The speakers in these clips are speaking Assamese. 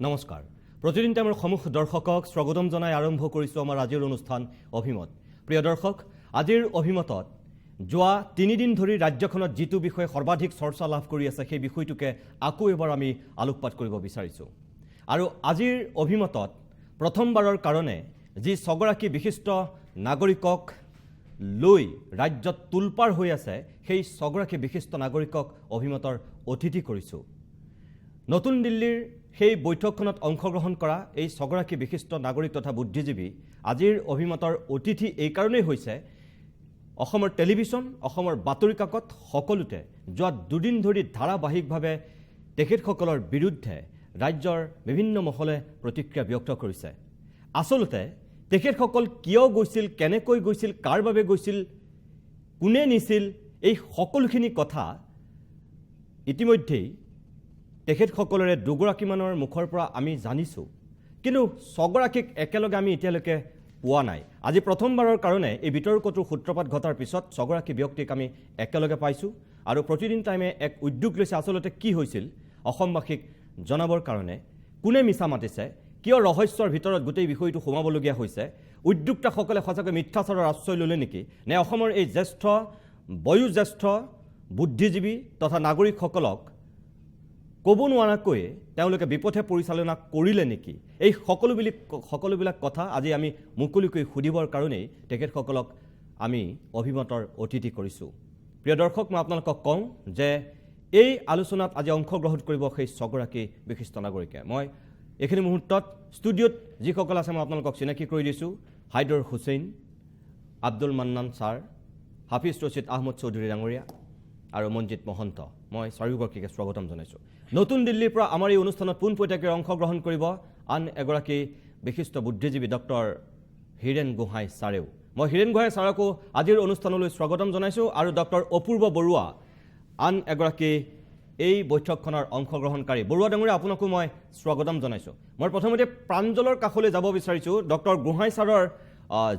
নমস্কাৰ প্ৰতিদিন টাইমৰ সমুখ দৰ্শকক স্বাগতম জনাই আৰম্ভ কৰিছো আমাৰ আজিৰ অনুষ্ঠান অভিমত প্ৰিয় দৰ্শক আজিৰ অভিমতত যোৱা 3 দিন ধৰি ৰাজ্যখনত যেটো বিষয় সৰ্বাধিক চৰ্চা লাভ কৰি আছে সেই বিষয়টোকে আকৌ এবাৰ আমি আলোকপাত কৰিব বিচাৰিছো আৰু আজিৰ অভিমতত প্ৰথমবাৰৰ কাৰণে যি ছগৰাকী বিশিষ্ট নাগৰিকক লৈ ৰাজ্যত তুলপাৰ হৈ আছে সেই ছগৰাকী বিশিষ্ট নাগৰিকক অভিমতৰ অতিথি কৰিছো নতুন দিল্লীৰ সেই বৈঠকখনত অংশগ্ৰহণ কৰা এই ছগৰাকী বিশিষ্ট নাগৰিক তথা বুদ্ধিজীৱী আজিৰ অভিমতৰ অতিথি এই কাৰণেই হৈছে অসমৰ টেলিভিছন অসমৰ বাতৰি কাকত সকলোতে যোৱা 2 দিন ধৰি ধাৰাবাহিকভাৱে তেখেতসকলৰ বিৰুদ্ধে ৰাজ্যৰ বিভিন্ন মহলে প্ৰতিক্ৰিয়া ব্যক্ত কৰিছে আসলতে তেখেতসকল কিয় গৈছিল কেনেকৈ গৈছিল কাৰ বাবে গৈছিল কোনে নিছিল এই সকলোখিনি কথা ইতিমধ্যেই তেখেতসকলৰে দুগৰাকীমানৰ মুখৰ পৰা আমি জানিছো কিন্তু ছগৰাকীক একেলগে আমি এতিয়ালৈকে পোৱা নাই আজি প্ৰথমবাৰৰ কাৰণে এই বিতৰ্কটোৰ সূত্ৰপাত ঘটাৰ পিছত ছগৰাকী ব্যক্তিক আমি একেলগে পাইছো আৰু প্ৰতিদিন টাইমে এক উদ্যোগ লৈছে আসলতে কি হৈছিল অসমবাসীক জনাবৰ কাৰণে কোনে মিছা মাতিছে কিয় ৰহস্যৰ ভিতৰত গোটেই বিষয়টো সোমাবলগীয়া হৈছে উদ্যোক্তাসকলে সঁচাকৈ মিথ্যাচাৰৰ আশ্ৰয় ল'লে নেকি নে অসমৰ এই জ্যেষ্ঠ বয়োজ্যেষ্ঠ বুদ্ধিজীৱী তথা নাগৰিকসকলক ক'ব নোৱাৰাকৈ তেওঁলোকে বিপথে পৰিচালনা কৰিলে নেকি এই সকলোবিলাক কথা আজি আমি মুকলিকৈ সুধিবৰ কাৰণেই তেখেতসকলক আমি অভিমতৰ অতিথি কৰিছো প্ৰিয় দৰ্শক মই আপোনালোকক কওঁ যে এই আলোচনাত আজি অংশগ্ৰহণ কৰিব সেই ছগৰাকী বিশিষ্ট নাগৰিকে মই এইখিনি মুহূৰ্তত ষ্টুডিঅ'ত যিসকল আছে মই আপোনালোকক চিনাকি কৰি দিছো হাইদৰ হুছেইন আব্দুল মান্নান ছাৰ হাফিজ ৰছিদ আহমদ চৌধুৰী ডাঙৰীয়া আৰু মঞ্জিত মহন্ত মই চাৰিওগৰাকীকে স্বাগতম জনাইছো নতুন দিল্লীৰ পৰা আমাৰ এই অনুষ্ঠানত পোনপটীয়াকৈ অংশগ্ৰহণ কৰিব আন এগৰাকী বিশিষ্ট বুদ্ধিজীৱী ডক্টৰ হীৰেন গোহাঁই ছাৰেও মই হীৰেন গোহাঁই ছাৰকো আজিৰ অনুষ্ঠানলৈ স্বাগতম জনাইছো আৰু ডক্টৰ অপূৰ্ব বৰুৱা আন এগৰাকী এই বৈঠকখনৰ অংশগ্ৰহণকাৰী বৰুৱা ডাঙৰীয়া আপোনাকো মই স্বাগতম জনাইছো মই প্ৰথমতে প্ৰাঞ্জলৰ কাষলৈ যাব বিচাৰিছো ডক্টৰ গোহাঁই ছাৰৰ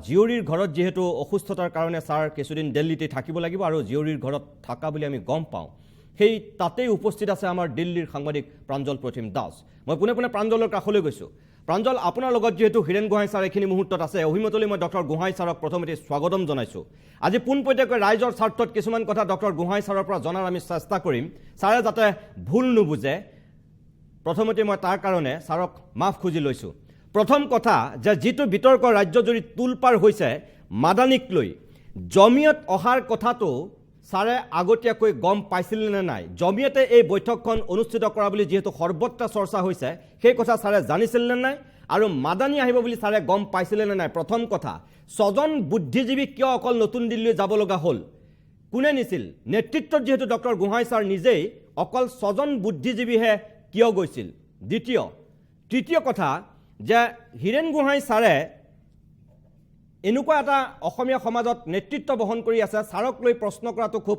জিয়ৰীৰ ঘৰত যেহেতু অসুস্থতাৰ কাৰণে ছাৰ কিছুদিন দিল্লীতে থাকিব লাগিব আৰু জিয়ৰীৰ ঘৰত থাকা বুলি আমি গম পাওঁ সেই তাতেই উপস্থিত আছে আমাৰ দিল্লীৰ সাংবাদিক প্ৰাঞ্জল প্ৰতিম দাস মই পুনে প্ৰাঞ্জলৰ কাষলৈ গৈছো প্ৰাঞ্জল আপোনাৰ লগত যেহেতু হীৰেন গোহাঁই ছাৰ এইখিনি মুহূৰ্তত আছে অভিমতলৈ মই ডক্টৰ গোহাঁই ছাৰক প্ৰথমতে স্বাগতম জনাইছো আজি পোনপটীয়াকৈ ৰাইজৰ স্বাৰ্থত কিছুমান কথা ডক্টৰ গোহাঁই ছাৰৰ পৰা জনাৰ আমি চেষ্টা কৰিম ছাৰে যাতে ভুল নুবুজে প্ৰথমতে মই তাৰ কাৰণে ছাৰক মাফ খুজি লৈছো প্ৰথম কথা যে যেটো বিতৰ্ক ৰাজ্যজুৰি তুলপাৰ হৈছে মাদানিক লৈ জমিয়ত অহাৰ কথাটো ছাৰে আগতীয়াকৈ গম পাইছিল নে নাই জমিয়তে এই বৈঠকখন অনুষ্ঠিত কৰা বুলি যেহেতু সৰ্বত্ৰ চৰ্চা হৈছে সেই কথা ছাৰে জানিছিল নে নাই আৰু মাদানি আহিব বুলি ছাৰে গম পাইছিল নে নাই প্ৰথম কথা ছজন বুদ্ধিজীৱী কিয় অকল নতুন দিল্লী যাব লগা হ'ল কোনে নিছিল নেতৃত্বত যেহেতু ডক্টৰ গোহাঁই ছাৰ নিজেই অকল ছজন বুদ্ধিজীৱীহে কিয় গৈছিল তৃতীয় কথা যে হীৰেন গোহাঁই ছাৰে এনেকুৱা এটা অসমীয়া সমাজত নেতৃত্ব বহন কৰি আছে ছাৰক লৈ প্ৰশ্ন কৰাটো খুব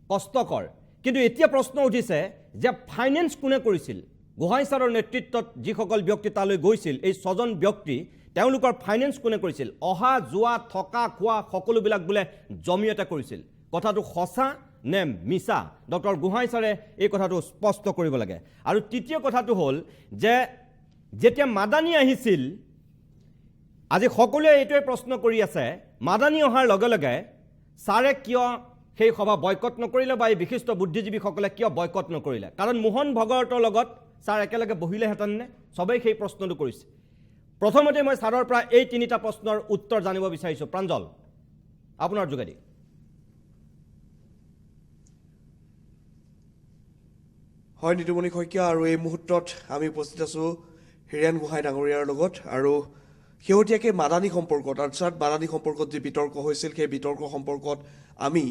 কষ্টকৰ কিন্তু এতিয়া প্ৰশ্ন উঠিছে যে ফাইনেন্স কোনে কৰিছিল গোহাঁই ছাৰৰ নেতৃত্বত যিসকল ব্যক্তি তালৈ গৈছিল এই ছজন ব্যক্তি তেওঁলোকৰ ফাইনেন্স কোনে কৰিছিল অহা যোৱা থকা খোৱা সকলোবিলাক বোলে জমিয়তে কৰিছিল কথাটো সঁচা নে মিছা ডক্টৰ গোহাঁই ছাৰে এই কথাটো স্পষ্ট কৰিব লাগে আৰু তৃতীয় কথাটো হ'ল যে যেতিয়া মাদানি আহিছিল আজি সকলোৱে এইটোৱে প্ৰশ্ন কৰি আছে মাদানি অহাৰ লগে লগে ছাৰে কিয় সেই সভা বয়কট নকৰিলে বা এই বিশিষ্ট বুদ্ধিজীৱীসকলে কিয় বয়কট নকৰিলে কাৰণ মোহন ভগৱতৰ লগত ছাৰ একেলগে বহিলেহেঁতেন নে সবেই সেই প্ৰশ্নটো কৰিছে প্ৰথমতে মই ছাৰৰ পৰা এই 3টা প্ৰশ্নৰ উত্তৰ জানিব বিচাৰিছো প্ৰাঞ্জল আপোনাৰ যোগেদি হয় নিতুমণি শইকীয়া আৰু এই মুহূৰ্তত আমি উপস্থিত আছো হীৰেন গোহাঁই ডাঙৰীয়াৰ লগত আৰু শেহতীয়াকৈ মাদানী সম্পৰ্কত অৰ্থাৎ মাদানী সম্পৰ্কত যি বিতৰ্ক হৈছিল সেই বিতৰ্ক সম্পৰ্কত আমি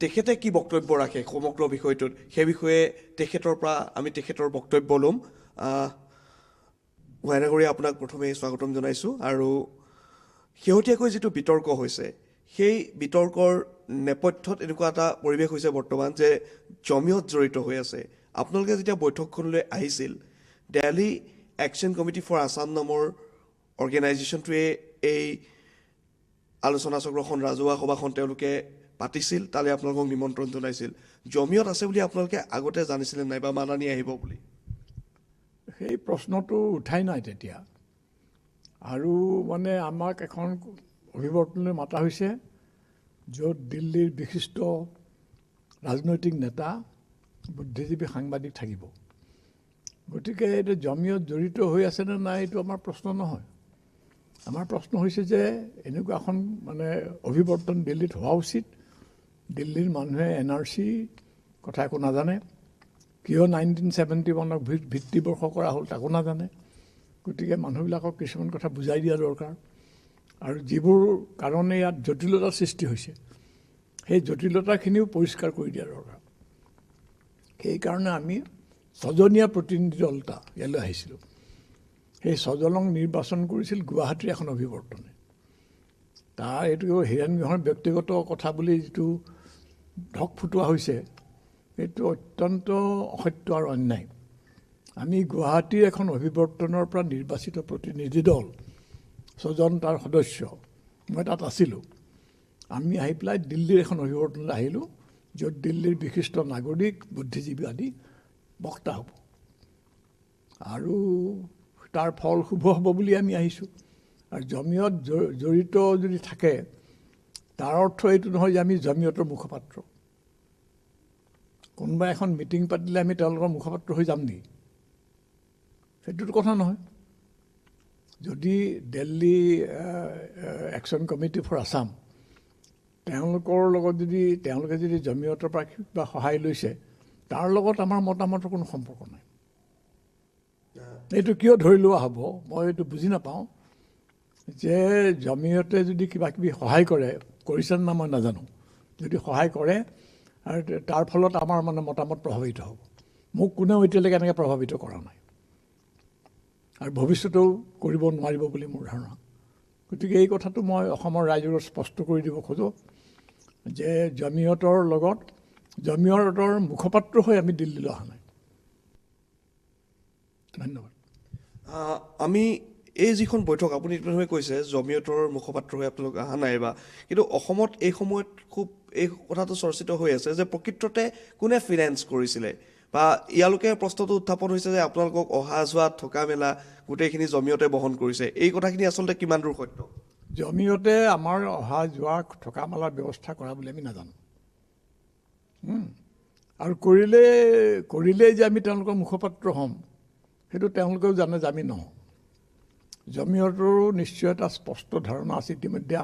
তেখেতে কি বক্তব্য ৰাখে সমগ্ৰ বিষয়টোত সেই বিষয়ে তেখেতৰ পৰা আমি তেখেতৰ বক্তব্য ল'ম গোহাঁই ডাঙৰীয়া আপোনাক প্ৰথমে স্বাগতম জনাইছোঁ আৰু শেহতীয়াকৈ যিটো বিতৰ্ক হৈছে সেই বিতৰ্কৰ নেপথ্যত এনেকুৱা এটা পৰিৱেশ হৈছে বৰ্তমান যে জমিয়ত জড়িত হৈ আছে আপোনালোকে যেতিয়া বৈঠকখনলৈ আহিছিল Delhi action committee for Assam নামৰ অৰ্গেনাইজেশ্যনটোৱে এই আলোচনা চক্ৰখন ৰাজহুৱা সভাখন তেওঁলোকে পাতিছিল তালে আপোনালোকক নিমন্ত্ৰণ জনাইছিল জমিয়ত আছে বুলি আপোনালোকে আগতে জানিছিলে নাই বা মাদানি আহিব বুলি সেই প্ৰশ্নটো উঠাই নাই তেতিয়া। আৰু মানে আমাক এখন অভিৱৰ্তনলৈ মাতা হৈছে, য'ত দিল্লীৰ বিশিষ্ট ৰাজনৈতিক নেতা, বুদ্ধিজীৱী, সাংবাদিক থাকিব। গতিকে এইটো জমিয়ত জড়িত হৈ আছেনে নাই এইটো আমাৰ প্ৰশ্ন নহয়। আমাৰ প্ৰশ্ন হৈছে যে এনেকুৱা এখন মানে অভিৱৰ্তন দিল্লীত হোৱা উচিত। দিল্লীৰ মানুহে NRC কথা একো নাজানে, কিয় 1971ক ভিত্তিবৰ্ষ কৰা হ'ল তাকো নাজানে। গতিকে মানুহবিলাকক কিছুমান কথা বুজাই দিয়া দৰকাৰ। আৰু যিবোৰ কাৰণে ইয়াত জটিলতাৰ সৃষ্টি হৈছে, সেই জটিলতাখিনিও পৰিষ্কাৰ কৰি দিয়া দৰকাৰ। সেইকাৰণে আমি 6জনীয়া প্ৰতিনিধি দল এটা ইয়ালৈ আহিছিলোঁ। সেই 6জনক নিৰ্বাচন কৰিছিল গুৱাহাটীৰ এখন অভিৱৰ্তনে। তাৰ এইটো হীৰেণ গোহাঁইৰ ব্যক্তিগত কথা বুলি যিটো ঢক ফুটোৱা হৈছে, এইটো অত্যন্ত অসত্য আৰু অন্যায়। আমি গুৱাহাটীৰ এখন অভিৱৰ্তনৰ পৰা নিৰ্বাচিত প্ৰতিনিধি দল 6জন তাৰ সদস্য, মই তাত আছিলোঁ। আমি আহি পেলাই দিল্লীৰ এখন অভিৱৰ্তনলৈ আহিলোঁ, য'ত দিল্লীৰ বিশিষ্ট নাগৰিক, বুদ্ধিজীৱী আদি বক্তা হ'ব। আৰু তাৰ ফল শুভ হ'ব বুলি আমি আহিছোঁ। আৰু জমিয়ত জড়িত যদি থাকে, তাৰ অৰ্থ এইটো নহয় যে আমি জমিয়তৰ মুখপাত্ৰ। কোনোবা এখন মিটিং পাতিলে আমি তেওঁলোকৰ মুখপাত্ৰ হৈ যাম নেকি? সেইটোতো কথা নহয়। যদি Delhi action committee for Assam তেওঁলোকৰ লগত তেওঁলোকে যদি জমিয়তৰ পৰা কিবা সহায় লৈছে, তাৰ লগত আমাৰ মতামতৰ কোনো সম্পৰ্ক নাই। এইটো কিয় ধৰি লোৱা হ'ব মই এইটো বুজি নাপাওঁ। যে জমিয়তে যদি কিবা কিবি সহায় কৰিছে না মই নাজানো, যদি সহায় কৰে আৰু তাৰ ফলত আমাৰ মানে মতামত প্ৰভাৱিত হ'ব। মোক কোনেও এতিয়ালৈকে এনেকৈ প্ৰভাৱিত কৰা নাই, আৰু ভৱিষ্যতেও কৰিব নোৱাৰিব বুলি মোৰ ধাৰণা। গতিকে এই কথাটো মই অসমৰ ৰাইজৰ স্পষ্ট কৰি দিব খোজোঁ যে জমিয়তৰ লগত জমিয়তৰ মুখপাত্ৰ হৈ আমি দিল্লীলৈ অহা নাই। ধন্যবাদ। আমি এই যিখন বৈঠক আপুনি ইতিমধ্যে কৈছে জমিয়তৰ মুখপাত্ৰ হৈ আপোনালোক অহা নাই বা, কিন্তু অসমত এই সময়ত খুব এই কথাটো চৰ্চিত হৈ আছে যে প্ৰকৃততে কোনে ফিনেন্স কৰিছিলে, বা ইয়ালোকে প্ৰশ্নটো উত্থাপন হৈছে যে আপোনালোকক অহা যোৱা থকা মেলা গোটেইখিনি জমিয়তে বহন কৰিছে। এই কথাখিনি আচলতে কিমান দূৰ সত্য? জমিয়তে আমাৰ অহা যোৱা থকা মেলাৰ ব্যৱস্থা কৰা বুলি আমি নাজানো। আৰু কৰিলেই যে আমি তেওঁলোকৰ মুখপাত্ৰ হ'ম, সেইটো তেওঁলোকেও জানে যে আমি নহওঁ। জমিয়তৰো নিশ্চয় এটা স্পষ্ট ধাৰণা আছে। ইতিমধ্যে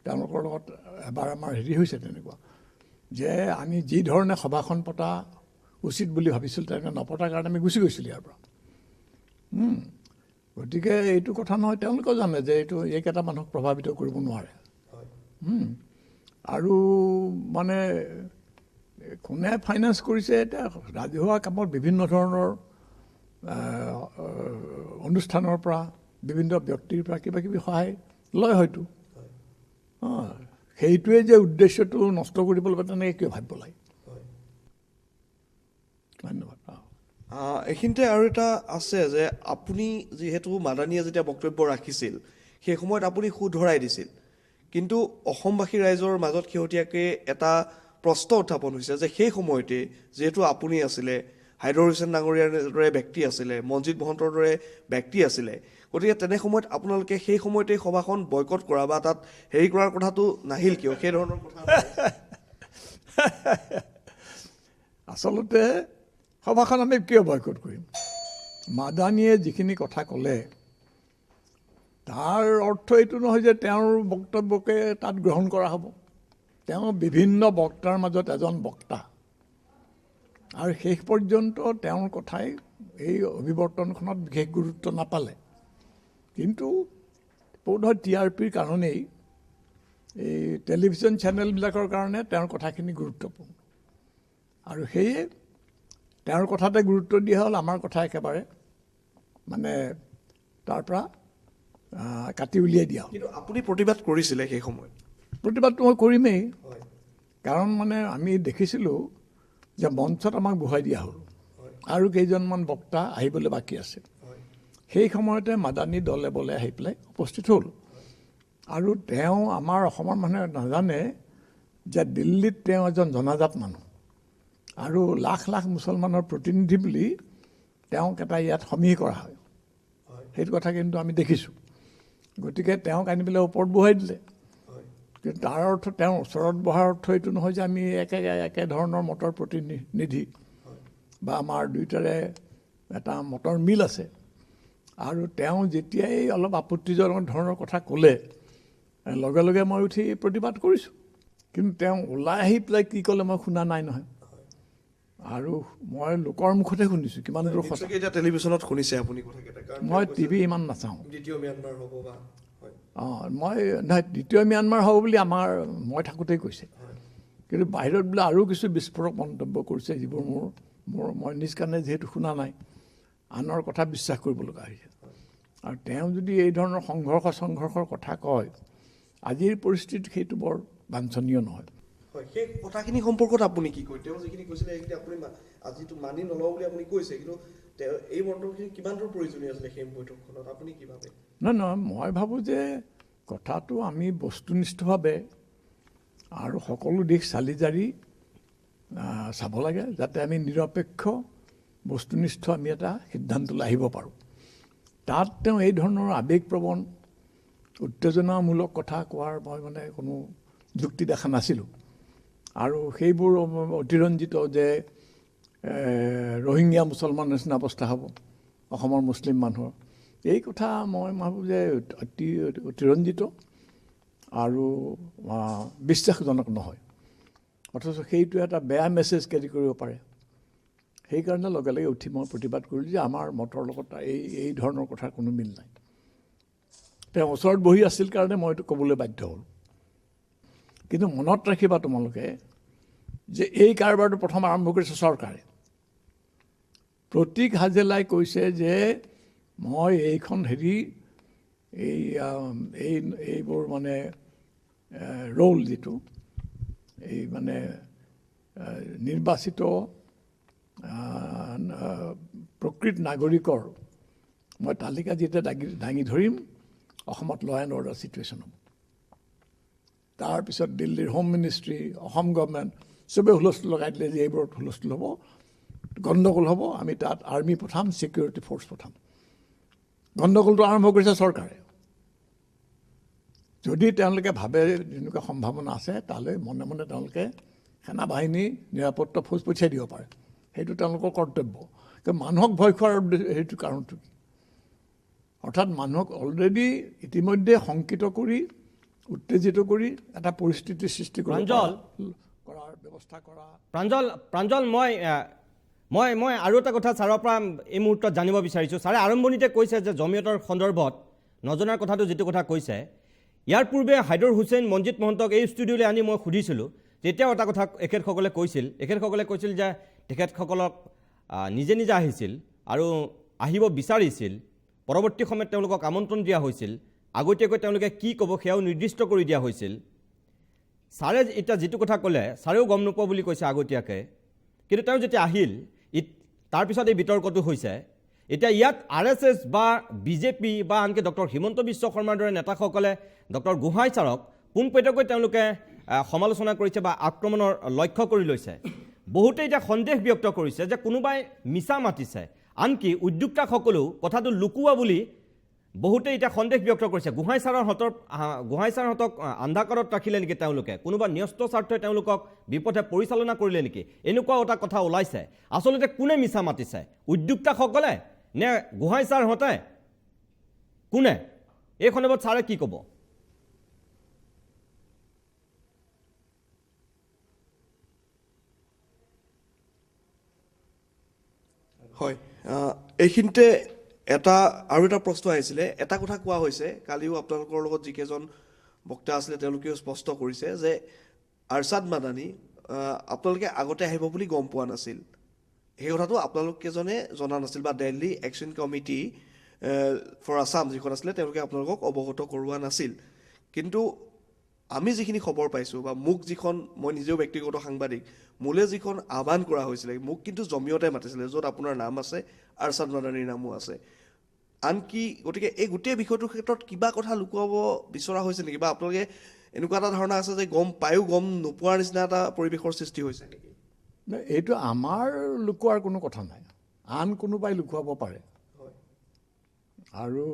তেওঁলোকৰ লগত এবাৰ আমাৰ হৈছে তেনেকুৱা, যে আমি যি ধৰণে সভাখন পতা উচিত বুলি ভাবিছিলোঁ তেনেকৈ নপতাৰ কাৰণে আমি গুচি গৈছিলোঁ ইয়াৰ পৰা। গতিকে এইটো কথা নহয়, তেওঁলোকেও জানে যে এইকেইটা মানুহক প্ৰভাৱিত কৰিব নোৱাৰে। আৰু মানে কোনে ফাইনেন্স কৰিছে, এতিয়া ৰাজহুৱা কামত বিভিন্ন ধৰণৰ অনুষ্ঠানৰ পৰা, বিভিন্ন ব্যক্তিৰ পৰা কিবা কিবি সহায় লয় হয়তো। সেইটোৱে যে উদ্দেশ্যটো নষ্ট কৰিব লাগিব তেনেকৈ কিয় ভাবিব লাগে? ধন্যবাদ। এইখিনিতে আৰু এটা আছে যে আপুনি যিহেতু মাদানীয়ে যেতিয়া বক্তব্য ৰাখিছিল সেই সময়ত আপুনি শুধৰাই দিছিল, কিন্তু অসমবাসী ৰাইজৰ মাজত শেহতীয়াকৈ এটা প্ৰশ্ন উত্থাপন হৈছে যে সেই সময়তে যিহেতু আপুনি আছিলে, হাইদৰ হুছেইন ডাঙৰীয়াৰ দৰে ব্যক্তি আছিলে, মনজিৎ মহন্তৰ দৰে ব্যক্তি আছিলে, গতিকে তেনে সময়ত আপোনালোকে সেই সময়তে সভাখন বয়কট কৰা বা তাত হেৰি কৰাৰ কথাটো নাহিল কিয়? সেই ধৰণৰ কথা আচলতে সভাখন আমি কিয় বয়কট কৰিম? মাদানীয়ে যিখিনি কথা ক'লে তাৰ অৰ্থ এইটো নহয় যে তেওঁৰ বক্তব্যকে তাত গ্ৰহণ কৰা হ'ব। তেওঁ বিভিন্ন বক্তাৰ মাজত এজন বক্তা, আৰু শেষ পৰ্যন্ত তেওঁৰ কথাই এই অভিৱৰ্তনখনত বিশেষ গুৰুত্ব নাপালে। কিন্তু বোধহয় TRPৰ কাৰণেই, এই টেলিভিছন চেনেলবিলাকৰ কাৰণে তেওঁৰ কথাখিনি গুৰুত্বপূৰ্ণ, আৰু সেয়ে তেওঁৰ কথাতে গুৰুত্ব দিয়া হ'ল। আমাৰ কথা একেবাৰে মানে তাৰ পৰা কাটি উলিয়াই দিয়া হ'ল। কিন্তু আপুনি প্ৰতিবাদ কৰিছিলে সেই সময়ত? প্ৰতিবাদটো মই কৰিমেই, কাৰণ মানে আমি দেখিছিলোঁ যে মঞ্চত আমাক বহাই দিয়া হ'ল আৰু কেইজনমান বক্তা আহিবলৈ বাকী আছে। সেই সময়তে মাদানী দলে বলে আহি পেলাই উপস্থিত হ'ল। আৰু তেওঁ আমাৰ অসমৰ মানুহে নাজানে যে দিল্লীত তেওঁ এজন জনাজাত মানুহ, আৰু লাখ লাখ মুছলমানৰ প্ৰতিনিধি বুলি তেওঁক এটা ইয়াত সমীহ কৰা হয়, সেইটো কথা কিন্তু আমি দেখিছোঁ। গতিকে তেওঁক আনি পেলাই ওপৰত বহাই দিলে, কিন্তু তাৰ অৰ্থ তেওঁৰ ওচৰত বহাৰ অৰ্থ এইটো নহয় যে আমি একেধৰণৰ মতৰ প্ৰতিনিধি বা আমাৰ দুয়োটাৰে এটা মতৰ মিল আছে। আৰু তেওঁ যেতিয়াই অলপ আপত্তিজনক ধৰণৰ কথা ক'লে, লগে লগে মই উঠি প্ৰতিবাদ কৰিছোঁ। কিন্তু তেওঁ ওলাই আহি পেলাই কি ক'লে মই শুনা নাই নহয়, আৰু মই লোকৰ মুখতে শুনিছোঁ কিমান দূৰ সঁচা। এতিয়া টেলিভিশ্যনত শুনিছে আপুনি কথাকেইটা, মই টিভি ইমান নাচাওঁ। দ্বিতীয় ম্যানমাৰ হ'ব বা মই নহয়, দ্বিতীয় ম্যানমাৰ হ'ব বুলি মই থাকোঁতেই কৈছে, কিন্তু বাহিৰত বোলে আৰু কিছু বিস্ফোৰক মন্তব্য কৰিছে, যিবোৰ মই নিজ কাণে যিহেতু শুনা নাই, আনৰ কথা বিশ্বাস কৰিব লগা হৈছে। আৰু তেওঁ যদি এই ধৰণৰ সংঘৰ্ষৰ কথা কয়, আজিৰ পৰিস্থিতিত সেইটো বৰ বাঞ্ছনীয় নহয়। হয়, সেই কথাখিনি সম্পৰ্কত আপুনি কি কয়? তেওঁ যিখিনি কৈছিলে সেইখিনি আপুনি আজিতো মানি নলওঁ বুলি আপুনি কৈছে, কিন্তু তেওঁ এই মন্তব্যখিনি কিমান দূৰ প্ৰয়োজনীয় আছিলে সেই বৈঠকখনত, আপুনি কি ভাবে? নহয়, মই ভাবোঁ যে কথাটো আমি বস্তুনিষ্ঠভাৱে আৰু সকলো দিশ চালি জাৰি চাব লাগে, যাতে আমি নিৰপেক্ষ বস্তুনিষ্ঠ আমি এটা সিদ্ধান্তলৈ আহিব পাৰোঁ। তাত তেওঁ এই ধৰণৰ আৱেগপ্ৰৱণ উত্তেজনামূলক কথা কোৱাৰ মই কোনো যুক্তি দেখা নাছিলোঁ। আৰু সেইবোৰ অতিৰঞ্জিত যে ৰোহিংগীয়া মুছলমান নিচিনা অৱস্থা হ'ব অসমৰ মুছলিম মানুহৰ, এই কথা মই ভাবোঁ যে অতিৰঞ্জিত আৰু বিশ্বাসজনক নহয়, অথচ সেইটো এটা বেয়া মেছেজ কেৰি কৰিব পাৰে। সেইকাৰণে লগে লগে উঠি মই প্ৰতিবাদ কৰিলোঁ যে আমাৰ মতৰ লগত এই ধৰণৰ কথাৰ কোনো মিল নাই। তেওঁ ওচৰত বহি আছিল কাৰণে মই এইটো ক'বলৈ বাধ্য হ'লোঁ। কিন্তু মনত ৰাখিবা তোমালোকে যে এই কাৰবাৰটো প্ৰথম আৰম্ভ কৰিছে চৰকাৰে। প্ৰতীক হাজেলাই কৈছে যে মই এইখন এইবোৰ ৰোল যিটো এই নিৰ্বাচিত প্ৰকৃত নাগৰিকৰ মই তালিকা যেতিয়া দাঙি ধৰিম, অসমত ল' এণ্ড অৰ্ডাৰ চিটুৱেশ্যন হ'ব। তাৰপিছত দিল্লীৰ হোম মিনিষ্ট্ৰী, অসম গভৰ্ণমেণ্ট চবেই হুলস্থুল লগাই দিলে যে এইবোৰত হুলস্থুল হ'ব, গণ্ডগোল হ'ব, আমি তাত আৰ্মি পঠাম, ছিকিউৰিটি ফ'ৰ্চ পঠাম। গণ্ডগোলটো আৰম্ভ কৰিছে চৰকাৰে। যদি তেওঁলোকে ভাবে যেনেকুৱা সম্ভাৱনা আছে, তালৈ মনে মনে তেওঁলোকে সেনা বাহিনী, নিৰাপত্তা ফৌজ পঠিয়াই দিব পাৰে, সেইটো তেওঁলোকৰ কৰ্তব্য। কিন্তু মানুহক ভয় খোৱাৰ সেইটো কাৰণটো কি? অৰ্থাৎ মানুহক অলৰেডি ইতিমধ্যে শংকিত কৰি, উত্তেজিত কৰি এটা পৰিস্থিতিৰ সৃষ্টি কৰাৰ ব্যৱস্থা কৰা। প্ৰাঞ্জল, মই আৰু এটা কথা ছাৰৰ পৰা এই মুহূৰ্তত জানিব বিচাৰিছোঁ। ছাৰে আৰম্ভণিতে কৈছে যে জমিয়তৰ সন্দৰ্ভত নজনাৰ কথাটো যিটো কথা কৈছে, ইয়াৰ পূৰ্বে হাইদৰ হুছেইন মনজিত মহন্তক এই ষ্টুডিঅ'লৈ আনি মই সুধিছিলোঁ, তেতিয়াও এটা কথা এখেতসকলে কৈছিল যে তেখেতসকলক নিজে নিজে আহিছিল আৰু আহিব বিচাৰিছিল, পৰৱৰ্তী সময়ত তেওঁলোকক আমন্ত্ৰণ দিয়া হৈছিল, আগতীয়াকৈ তেওঁলোকে কি ক'ব সেয়াও নিৰ্দিষ্ট কৰি দিয়া হৈছিল। ছাৰে এতিয়া যিটো কথা ক'লে, ছাৰেও গম নোপোৱা বুলি কৈছে আগতীয়াকৈ, কিন্তু তেওঁ যেতিয়া আহিল, তাৰপিছত এই বিতৰ্কটো হৈছে। এতিয়া ইয়াত RSS বা বিজেপি বা আনকি ডক্টৰ হিমন্ত বিশ্ব শৰ্মাৰ দৰে নেতাসকলে ডক্টৰ গোহাঁই ছাৰক পোনপটীয়াকৈ তেওঁলোকে সমালোচনা কৰিছে বা আক্ৰমণৰ লক্ষ্য কৰি লৈছে। বহুতে এতিয়া সন্দেহ ব্যক্ত কৰিছে যে কোনোবাই মিছা মাতিছে, আনকি উদ্যোক্তাসকলেও কথাটো লুকুওৱা বুলি বহুতে এতিয়া সন্দেহ ব্যক্ত কৰিছে। গোহাঁই ছাৰহঁতক আন্ধাকাৰত ৰাখিলে নেকি তেওঁলোকে, কোনোবা ন্যস্ত স্বাৰ্থই তেওঁলোকক বিপথে পৰিচালনা কৰিলে নেকি, এনেকুৱাও এটা কথা ওলাইছে। আচলতে কোনে মিছা মাতিছে, উদ্যোক্তাসকলে নে গোহাঁই ছাৰহঁতে, কোনে? এই সন্দৰ্ভত ছাৰে কি ক'ব? হয়, এইখিনিতে আৰু এটা প্ৰশ্ন আহিছিলে। এটা কথা কোৱা হৈছে, কালিও আপোনালোকৰ লগত যিকেইজন বক্তা আছিলে তেওঁলোকেও স্পষ্ট কৰিছে যে আৰছাদ মাদানী আপোনালোকে আগতে আহিব বুলি গম পোৱা নাছিল। সেই কথাটো আপোনালোককেইজনে জনা নাছিল, বা Delhi action committee for Assam যিখন আছিলে তেওঁলোকে আপোনালোকক অৱগত কৰোৱা নাছিল। কিন্তু আমি যিখিনি খবৰ পাইছোঁ, বা মই নিজেও ব্যক্তিগত সাংবাদিক, মোলৈ যিখন আহ্বান কৰা হৈছিলে, মোক কিন্তু জমিয়তে মাতিছিলে, য'ত আপোনাৰ নাম আছে, আৰছাদ মাদানীৰ নামো আছে। আনকি গতিকে এই গোটেই বিষয়টোৰ ক্ষেত্ৰত কিবা কথা লুকুৱাব বিচৰা হৈছে নেকি, বা আপোনালোকে এনেকুৱা এটা ধাৰণা আছে যে গম পায়ো গম নোপোৱাৰ নিচিনা এটা পৰিৱেশৰ সৃষ্টি হৈছে নেকি? এইটো আমাৰ লুকুৱাৰ কোনো কথা নাই। আন কোনোবাই লুকুৱাব পাৰে। আৰু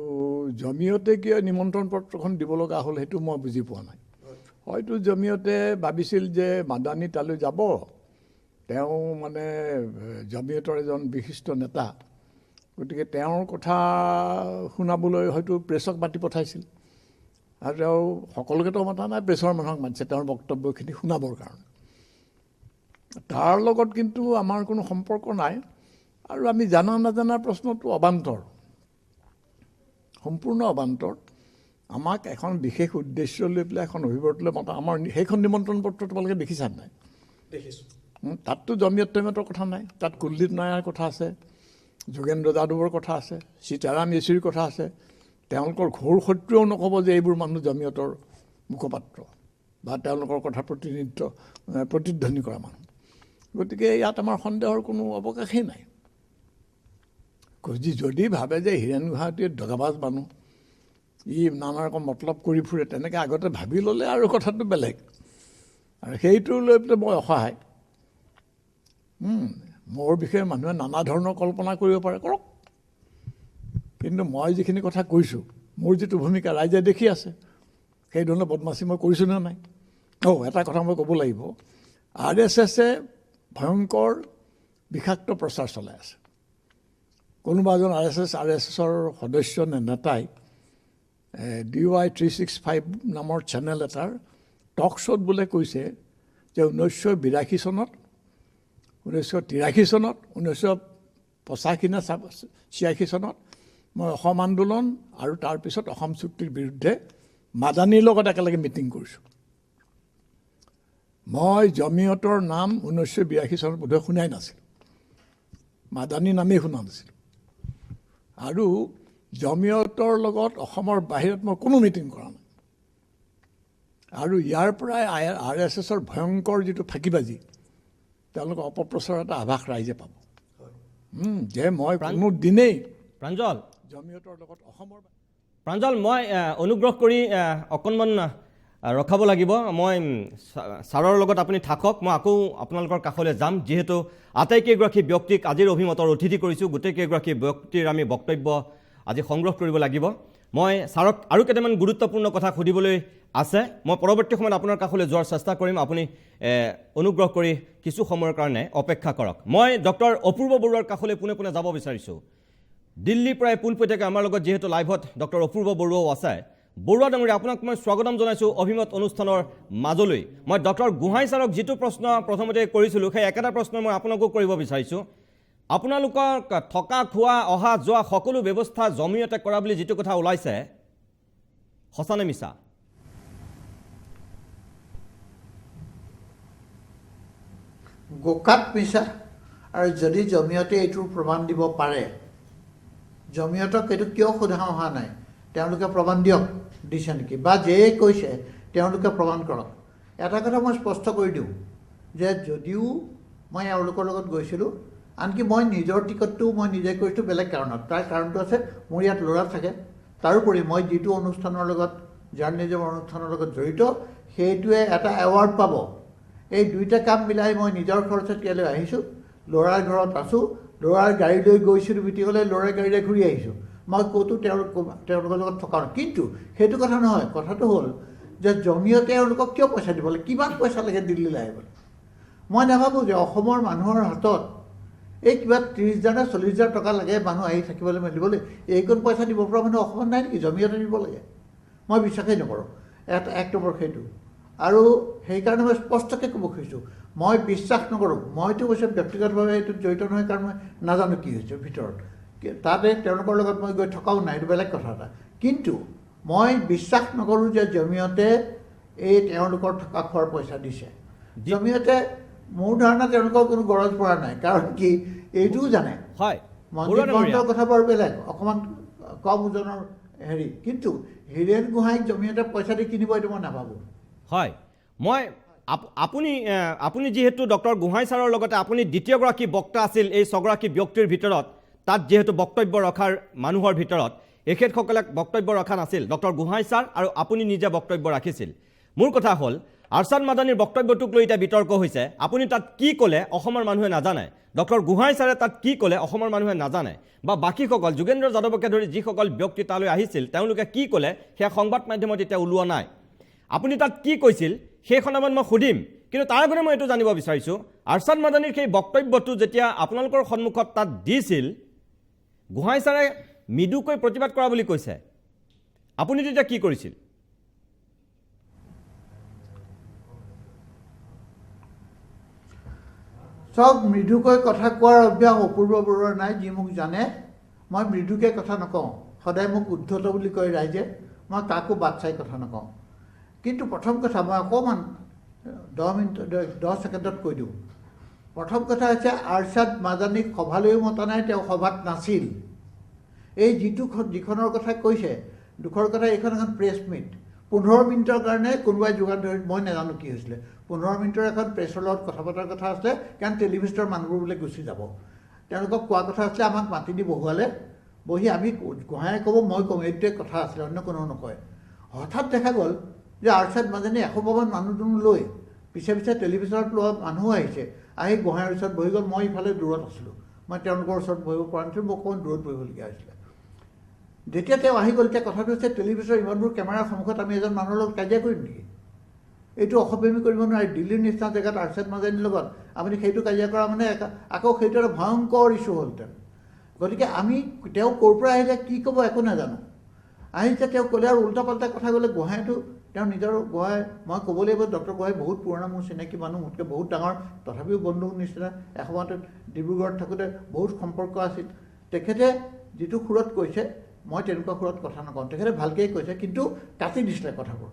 জমিয়তে কিয় নিমন্ত্ৰণ পত্ৰখন দিব লগা হ'ল সেইটো মই বুজি পোৱা নাই। হয়তো জমিয়তে ভাবিছিল যে মাদানী তালৈ যাব, তেওঁ মানে জমিয়তৰ এজন বিশিষ্ট নেতা, গতিকে তেওঁৰ কথা শুনাবলৈ হয়তো প্ৰেছক মাতি পঠাইছিল। আৰু তেওঁ সকলোকেতো মতা নাই, প্ৰেছৰ মানুহক মাতিছে তেওঁৰ বক্তব্যখিনি শুনাবৰ কাৰণে। তাৰ লগত কিন্তু আমাৰ কোনো সম্পৰ্ক নাই। আৰু আমি জানা নাজানাৰ প্ৰশ্নটো অবান্তৰ, সম্পূৰ্ণ অবান্তৰ। আমাক এখন বিশেষ উদ্দেশ্য লৈ পেলাই এখন অভিৱৰ্তনলৈ মতা, আমাৰ সেইখন নিমন্ত্ৰণ পত্ৰ তোমালোকে দেখিছা নাই? দেখিছোঁ। তাততো জমিয়ত কথা নাই, তাত কুলদীপ নায়াৰ কথা আছে, যোগেন্দ্ৰ যাদৱৰ কথা আছে, সীতাৰাম য়েচুৰীৰ কথা আছে। তেওঁলোকৰ ঘোৰ শত্ৰুৱেও নক'ব যে এইবোৰ মানুহ জমিয়তৰ মুখপাত্ৰ বা তেওঁলোকৰ কথা প্ৰতিধ্বনি কৰা মানুহ। গতিকে ইয়াত আমাৰ সন্দেহৰ কোনো অৱকাশেই নাই। যদি ভাবে যে হীৰেণ গোহাঁইটোৱে দগাবাজ মানুহ, ই নানা ৰকম মতলব কৰি ফুৰে, তেনেকৈ আগতে ভাবি ল'লে আৰু কথাটো বেলেগ। আৰু সেইটো লৈ পেলাই মই অসহায়। মোৰ বিষয়ে মানুহে নানা ধৰণৰ কল্পনা কৰিব পাৰে, কৰক। কিন্তু মই যিখিনি কথা কৈছোঁ, মোৰ যিটো ভূমিকা ৰাইজে দেখি আছে, সেই ধৰণৰ বদমাচি মই কৰিছোঁ নে নাই? এটা কথা মই ক'ব লাগিব, RSSে ভয়ংকৰ বিষাক্ত প্ৰচাৰ চলাই আছে। কোনোবা এজন RSSৰ সদস্য নে নেতাই DY 365 নামৰ চেনেল এটাৰ টক শ্ব'ত বোলে কৈছে যে 1982 চনত, 1983 চনত, 1985 নে 86 চনত মই অসম আন্দোলন আৰু তাৰপিছত অসম চুক্তিৰ বিৰুদ্ধে মাদানীৰ লগত একেলগে মিটিং কৰিছোঁ। মই জমিয়তৰ নাম 1982 চনত বোধহয় শুনাই নাছিলোঁ, মাদানী নামেই শুনা নাছিলোঁ। আৰু জমিয়তৰ লগত অসমৰ বাহিৰত মই কোনো মিটিং কৰা নাই। আৰু ইয়াৰ পৰাই RSSৰ ভয়ংকৰ যিটো ফাঁকিবাজি, তেওঁলোকৰ অপপ্ৰচাৰৰ এটা আভাস ৰাইজে পাব যে মই কোনো দিনেই প্ৰাঞ্জল জমিয়তৰ লগত অসমৰ। প্ৰাঞ্জল, মই অনুগ্ৰহ কৰি অকণমান ৰখাব লাগিব। মই ছাৰৰ লগত আপুনি থাকক, মই আকৌ আপোনালোকৰ কাষলৈ যাম। যিহেতু আটাইকেইগৰাকী ব্যক্তিক আজিৰ অভিমতৰ অতিথি কৰিছোঁ, গোটেইকেইগৰাকী ব্যক্তিৰ আমি বক্তব্য আজি সংগ্ৰহ কৰিব লাগিব। মই ছাৰক আৰু কেইটামান গুৰুত্বপূৰ্ণ কথা সুধিবলৈ আছে। মই পৰৱৰ্তী সময়ত আপোনাৰ কাষলৈ যোৱাৰ চেষ্টা কৰিম। আপুনি অনুগ্ৰহ কৰি কিছু সময়ৰ কাৰণে অপেক্ষা কৰক। মই ডক্টৰ অপূৰ্ব বৰুৱাৰ কাষলৈ পোনে পোনে যাব বিচাৰিছোঁ। দিল্লীৰ পৰাই পোনপটীয়াকৈ আমাৰ লগত যিহেতু লাইভত ডক্টৰ অপূৰ্ব বৰুৱাও আছে। বৰুৱা ডাঙৰীয়া, আপোনাক মই স্বাগতম জনাইছোঁ অভিমত অনুষ্ঠানৰ মাজলৈ। মই ডক্টৰ গোহাঁই ছাৰক যিটো প্ৰশ্ন প্ৰথমতে কৰিছিলোঁ, সেই একেটা প্ৰশ্ন মই আপোনাকো কৰিব বিচাৰিছোঁ। আপোনালোকৰ থকা খোৱা অহা যোৱা সকলো ব্যৱস্থা জমিয়তে কৰা বুলি যিটো কথা ওলাইছে, সঁচা নে মিছা? গোকাত মিছা। আৰু যদি জমিয়তে এইটোৰ প্ৰমাণ দিব পাৰে, জমিয়তক এইটো কিয় সোধা অহা নাই, তেওঁলোকে প্ৰমাণ দিয়ক দিছে নেকি, বা যিয়ে কৈছে তেওঁলোকে প্ৰমাণ কৰক। এটা কথা মই স্পষ্ট কৰি দিওঁ যে যদিও মই এওঁলোকৰ লগত গৈছিলোঁ, আনকি মই নিজৰ টিকটটো মই নিজে কৰিছোঁ বেলেগ কাৰণত। তাৰ কাৰণটো আছে, মোৰ ইয়াত ল'ৰা থাকে। তাৰোপৰি মই যিটো অনুষ্ঠানৰ লগত, জাৰ্নেলিজমৰ অনুষ্ঠানৰ লগত জড়িত, সেইটোৱে এটা এৱাৰ্ড পাব। এই দুইটা কাম মিলাই মই নিজৰ খৰচত ইয়ালৈ আহিছোঁ, ল'ৰাৰ ঘৰত আছোঁ, ল'ৰাৰ গাড়ী লৈ গৈছিলোঁ, মিটিং হ'লে ল'ৰাৰ গাড়ীৰে ঘূৰি আহিছোঁ। মই ক'তো তেওঁলোকৰ লগত থকা নাই। কিন্তু সেইটো কথা নহয়। কথাটো হ'ল যে জমিয়তে এওঁলোকক কিয় পইচা দিব লাগে, কিমান পইচা লাগে দিল্লীলৈ আহিবলৈ। মই নাভাবোঁ যে অসমৰ মানুহৰ হাতত এই কিবা 30,000 নে 40,000 টকা লাগে মানুহ আহি থাকিবলৈ মেলিবলৈ। এইকণ পইচা দিব পৰা মানুহ অসমত নাই নেকি? জমিয়তে দিব লাগে। মই বিশ্বাসেই নকৰোঁ। এক নম্বৰ সেইটো। আৰু সেইকাৰণে মই স্পষ্টকৈ ক'ব খুজিছোঁ, মই বিশ্বাস নকৰোঁ। মইতো অৱশ্যে ব্যক্তিগতভাৱে এইটোত জড়িত নহয়, কাৰণ মই নাজানো কি হৈছে ভিতৰত। তাতে তেওঁলোকৰ লগত মই গৈ থকাও নাই, এইটো বেলেগ কথা এটা। কিন্তু মই বিশ্বাস নকৰোঁ যে জমিয়তে এই তেওঁলোকৰ থকা খোৱাৰ পইচা দিছে। জমিয়তে মোৰ ধাৰণা তেওঁলোকৰ কোনো গৰজ পৰা নাই। কাৰণ কি, এইটোও জানে মনজিৎ মহন্তৰ কথা বাৰু বেলেগ, অকণমান কম ওজনৰ হেৰি, কিন্তু হীৰেণ গোহাঁইক জমিয়তে পইচা দি কিনিব, এইটো মই নাভাবোঁ। হয়, মই আপুনি যিহেতু ডক্টৰ গোহাঁই ছাৰৰ লগতে আপুনি দ্বিতীয়গৰাকী বক্তা আছিল এই ছগৰাকী ব্যক্তিৰ ভিতৰত, তাত যিহেতু বক্তব্য ৰখাৰ মানুহৰ ভিতৰত এখেতসকলে বক্তব্য ৰখা নাছিল, ডক্টৰ গোহাঁই ছাৰ আৰু আপুনি নিজে বক্তব্য ৰাখিছিল। মোৰ কথা হ'ল, আৰছাদ মাদানীৰ বক্তব্যটোক লৈ এতিয়া বিতৰ্ক হৈছে আপুনি তাত কি ক'লে অসমৰ মানুহে নাজানে ডক্টৰ গোহাঁই ছাৰে তাত কি ক'লে অসমৰ মানুহে নাজানে বা বাকীসকল যোগেন্দ্ৰ যাদৱকে ধৰি যিসকল ব্যক্তি তালৈ আহিছিল তেওঁলোকে কি ক'লে সেয়া সংবাদ মাধ্যমত এতিয়া ওলোৱা নাই আপুনি তাত কি কৈছিল সেইখন নামত মই সুধিম কিন্তু তাৰ আগতে মই এইটো জানিব বিচাৰিছোঁ আৰছাদ মাদানীৰ সেই বক্তব্যটো যেতিয়া আপোনালোকৰ সন্মুখত তাত দিছিল গোহাঁই ছাৰে মৃদুকৈ প্ৰতিবাদ কৰা বুলি কৈছে আপুনি তেতিয়া কি কৰিছিল চব মৃদুকৈ কথা কোৱাৰ অভ্যাস অপূৰ্ব বৰুৱাৰ নাই যি মোক জানে মই মৃদুকৈ কথা নকওঁ সদায় মোক উদ্ধত বুলি কয় ৰাইজে মই কাকো বাট চাই কথা নকওঁ কিন্তু প্ৰথম কথা মই অকণমান 10 ছেকেণ্ডত কৈ দিওঁ প্ৰথম কথা হৈছে আৰছাদ মাদানীক সভালৈও মতা নাই তেওঁ সভাত নাছিল এই যিখনৰ কথা কৈছে দুখৰ কথা এইখন এখন প্ৰেছ মিট 15 মিনিটৰ কাৰণে কোনোবাই যোগান ধৰি মই নাজানো কি হৈছিলে 15 মিনিটৰ এখন প্ৰেছৰ লগত কথা পতাৰ কথা আছিলে কাৰণ টেলিভিছনৰ মানুহবোৰ বোলে গুচি যাব তেওঁলোকক কোৱা কথা আছিলে আমাক মাতি দি বহুৱালে বহি আমি গোহাঁয়ে ক'ব মই ক'ম এইটোৱে কথা আছিলে অন্য কোনেও নকয় হঠাৎ দেখা গ'ল যে আৰছাদ মাদানী 100 মানুহ লৈ পিছে পিছে টেলিভিছনত লোৱা মানুহ আহিছে আহি গোহাঁইৰ ওচৰত বহি গ'ল মই ইফালে দূৰত আছিলোঁ মই তেওঁলোকৰ ওচৰত বহিব পৰা নাছিলোঁ মোক অকণমান দূৰত বহিবলগীয়া হৈছিলে যেতিয়া তেওঁ আহি গ'ল এতিয়া কথাটো হৈছে টেলিভিছনৰ ইমানবোৰ কেমেৰাৰ সন্মুখত আমি এজন মানুহৰ লগত কাজিয়া কৰিম নেকি এইটো অসভ্যামি কৰিব নোৱাৰি দিল্লীৰ নিচিনা জেগাত আৰছাদ মাদানীৰ লগত আপুনি সেইটো কাজিয়া কৰা মানে আকৌ সেইটো এটা ভয়ংকৰ ইছ্যু হ'লহেঁতেন গতিকে আমি তেওঁ ক'ৰ পৰা আহিলে কি ক'ব একো নাজানো আহিছে তেওঁ ক'লে আৰু উল্টা পাল্টা কথা ক'লে গোহাঁইটো তেওঁ নিজৰ গোহাঁই মই ক'ব লাগিব ডক্টৰ গোহাঁই বহুত পুৰণা মোৰ চিনাকি মানুহ মোতকৈ বহুত ডাঙৰ তথাপিও বন্ধুৰ নিচিনা এসময়তে ডিব্ৰুগড়ত থাকোঁতে বহুত সম্পৰ্ক আছিল তেখেতে যিটো সুৰত কৈছে মই তেনেকুৱা সুৰত কথা নকওঁ তেখেতে ভালকৈ কৈছে কিন্তু কাটি দিছিলে কথাবোৰ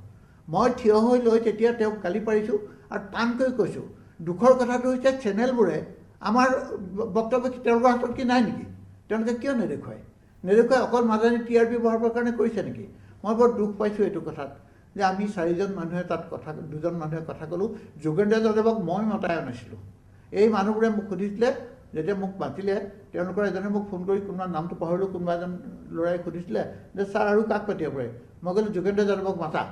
মই থিয় হৈ লৈ তেতিয়া তেওঁক গালি পাৰিছোঁ আৰু টানকৈ কৈছোঁ দুখৰ কথাটো হৈছে চেনেলবোৰে আমাৰ বক্তব্য তেওঁলোকৰ হাতত কি নাই নেকি তেওঁলোকে কিয় নেদেখুৱাই অকল মাদানী TRP বঢ়াবৰ কাৰণে কৰিছে নেকি মই বৰ দুখ পাইছোঁ এইটো কথাত যে আমি 4জন মানুহে তাত কথা 2জন মানুহে কথা ক'লোঁ যোগেন্দ্ৰ যাদৱক মই মতাই আনিছিলোঁ এই মানুহবোৰে মোক সুধিছিলে যেতিয়া মোক মাতিলে তেওঁলোকৰ এজনে মোক ফোন কৰি কোনোবা নামটো পাহৰিলোঁ কোনোবা এজন ল'ৰাই সুধিছিলে যে ছাৰ আৰু কাক পাতিব পাৰে মই ক'লোঁ যোগেন্দ্ৰ যাদৱক মাতা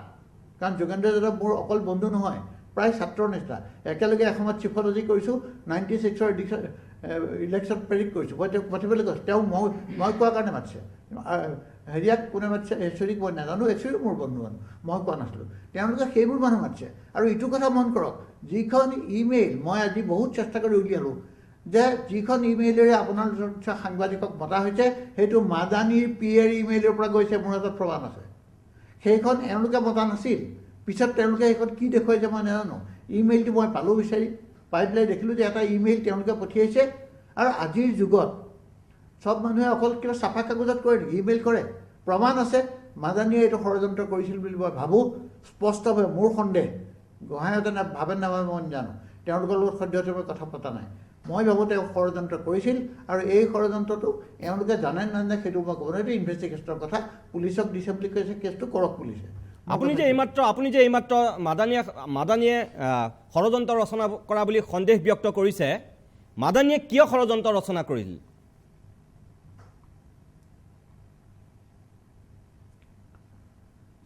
কাৰণ যোগেন্দ্ৰ যাদৱ মোৰ অকল বন্ধু নহয় প্ৰায় ছাত্ৰৰ নিচিনা একেলগে এসময়ত চিফলজি কৰিছোঁ 96ৰ ইলেকশ্যন প্ৰেডিক্ট কৰিছোঁ মই তেওঁক মাতিবলৈ কৈছোঁ তেওঁ মই কোৱাৰ কাৰণে মাতিছে হেৰিয়াক কোনে মাতিছে হেচৰিক মই নাজানো হেচৰি মোৰ বন্ধু মই কোৱা নাছিলোঁ তেওঁলোকে সেইবোৰ মানুহ মাতিছে আৰু ইটো কথা মন কৰক যিখন ইমেইল মই আজি বহুত চেষ্টা কৰি উলিয়ালোঁ যে যিখন ইমেইলেৰে আপোনালোকৰ সাংবাদিকক মতা হৈছে সেইটো মাদানীৰ PAৰ ইমেইলৰ পৰা গৈছে মোৰ হাতত প্ৰমাণ আছে সেইখন এওঁলোকে মতা নাছিল পিছত তেওঁলোকে সেইখন কি দেখুৱাইছে মই নাজানো ইমেইলটো মই পালোঁ বিচাৰি পাই পেলাই দেখিলোঁ যে এটা ইমেইল তেওঁলোকে পঠিয়াইছে আৰু আজিৰ যুগত সব মানুহে অকল কিবা চাফা কাগজত কৰে নেকি ইমেইল কৰে প্ৰমাণ আছে মাদানীয়ে এইটো ষড়যন্ত্ৰ কৰিছিল বুলি মই ভাবোঁ স্পষ্টভাৱে মোৰ সন্দেহ গোহাঁইহঁতে ভাবে নাভাবে মই জানো তেওঁলোকৰ লগত সদ্যহতে মই কথা পতা নাই মই ভাবোঁ তেওঁ ষড়যন্ত্ৰ কৰিছিল আৰু এই ষড়যন্ত্ৰটো এওঁলোকে জানে নাজানে সেইটো মই ক'ব নোৱাৰোঁ এইটো ইনভেষ্টিগেশ্যনৰ কথা পুলিচক দিছে বুলি কৈছে কেছটো কৰক পুলিচে আপুনি যে এইমাত্ৰ মাদানীয়ে ষড়যন্ত্ৰ ৰচনা কৰা বুলি সন্দেহ ব্যক্ত কৰিছে মাদানীয়ে কিয় ষড়যন্ত্ৰ ৰচনা কৰিছিল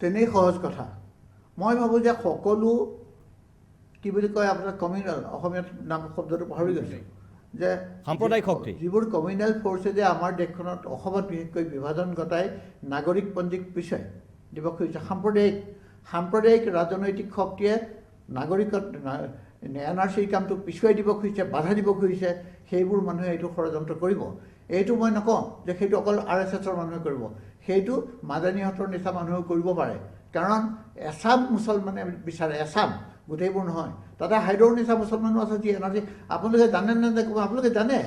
তেনেই সহজ কথা মই ভাবোঁ যে সকলো কি বুলি কয় আপোনাৰ কমিউনেল অসমীয়াত নাম শব্দটো পাহৰি গৈছে যে সাম্প্ৰদায়িক শক্তি যিবোৰ কমিউনেল ফ'ৰ্চে যে আমাৰ দেশখনত অসমত বিশেষকৈ বিভাজন ঘটাই নাগৰিকপঞ্জীক পিছুৱাই দিব খুজিছে সাম্প্ৰদায়িক ৰাজনৈতিক শক্তিয়ে নাগৰিকত NRCৰ কামটো পিছুৱাই দিব খুজিছে বাধা দিব খুজিছে সেইবোৰ মানুহে এইটো ষড়যন্ত্ৰ কৰিব এইটো মই নকওঁ যে সেইটো অকল RSSৰ মানুহে কৰিব সেইটো মাদানীহঁতৰ নিচিনা মানুহেও কৰিব পাৰে কাৰণ এছাম মুছলমানে বিচাৰে এছাম গোটেইবোৰ নহয় তাতে হাইদৰ নিচিনা মুছলমানো আছে যি NRC আপোনালোকে জানে নে আপোনালোকে জানে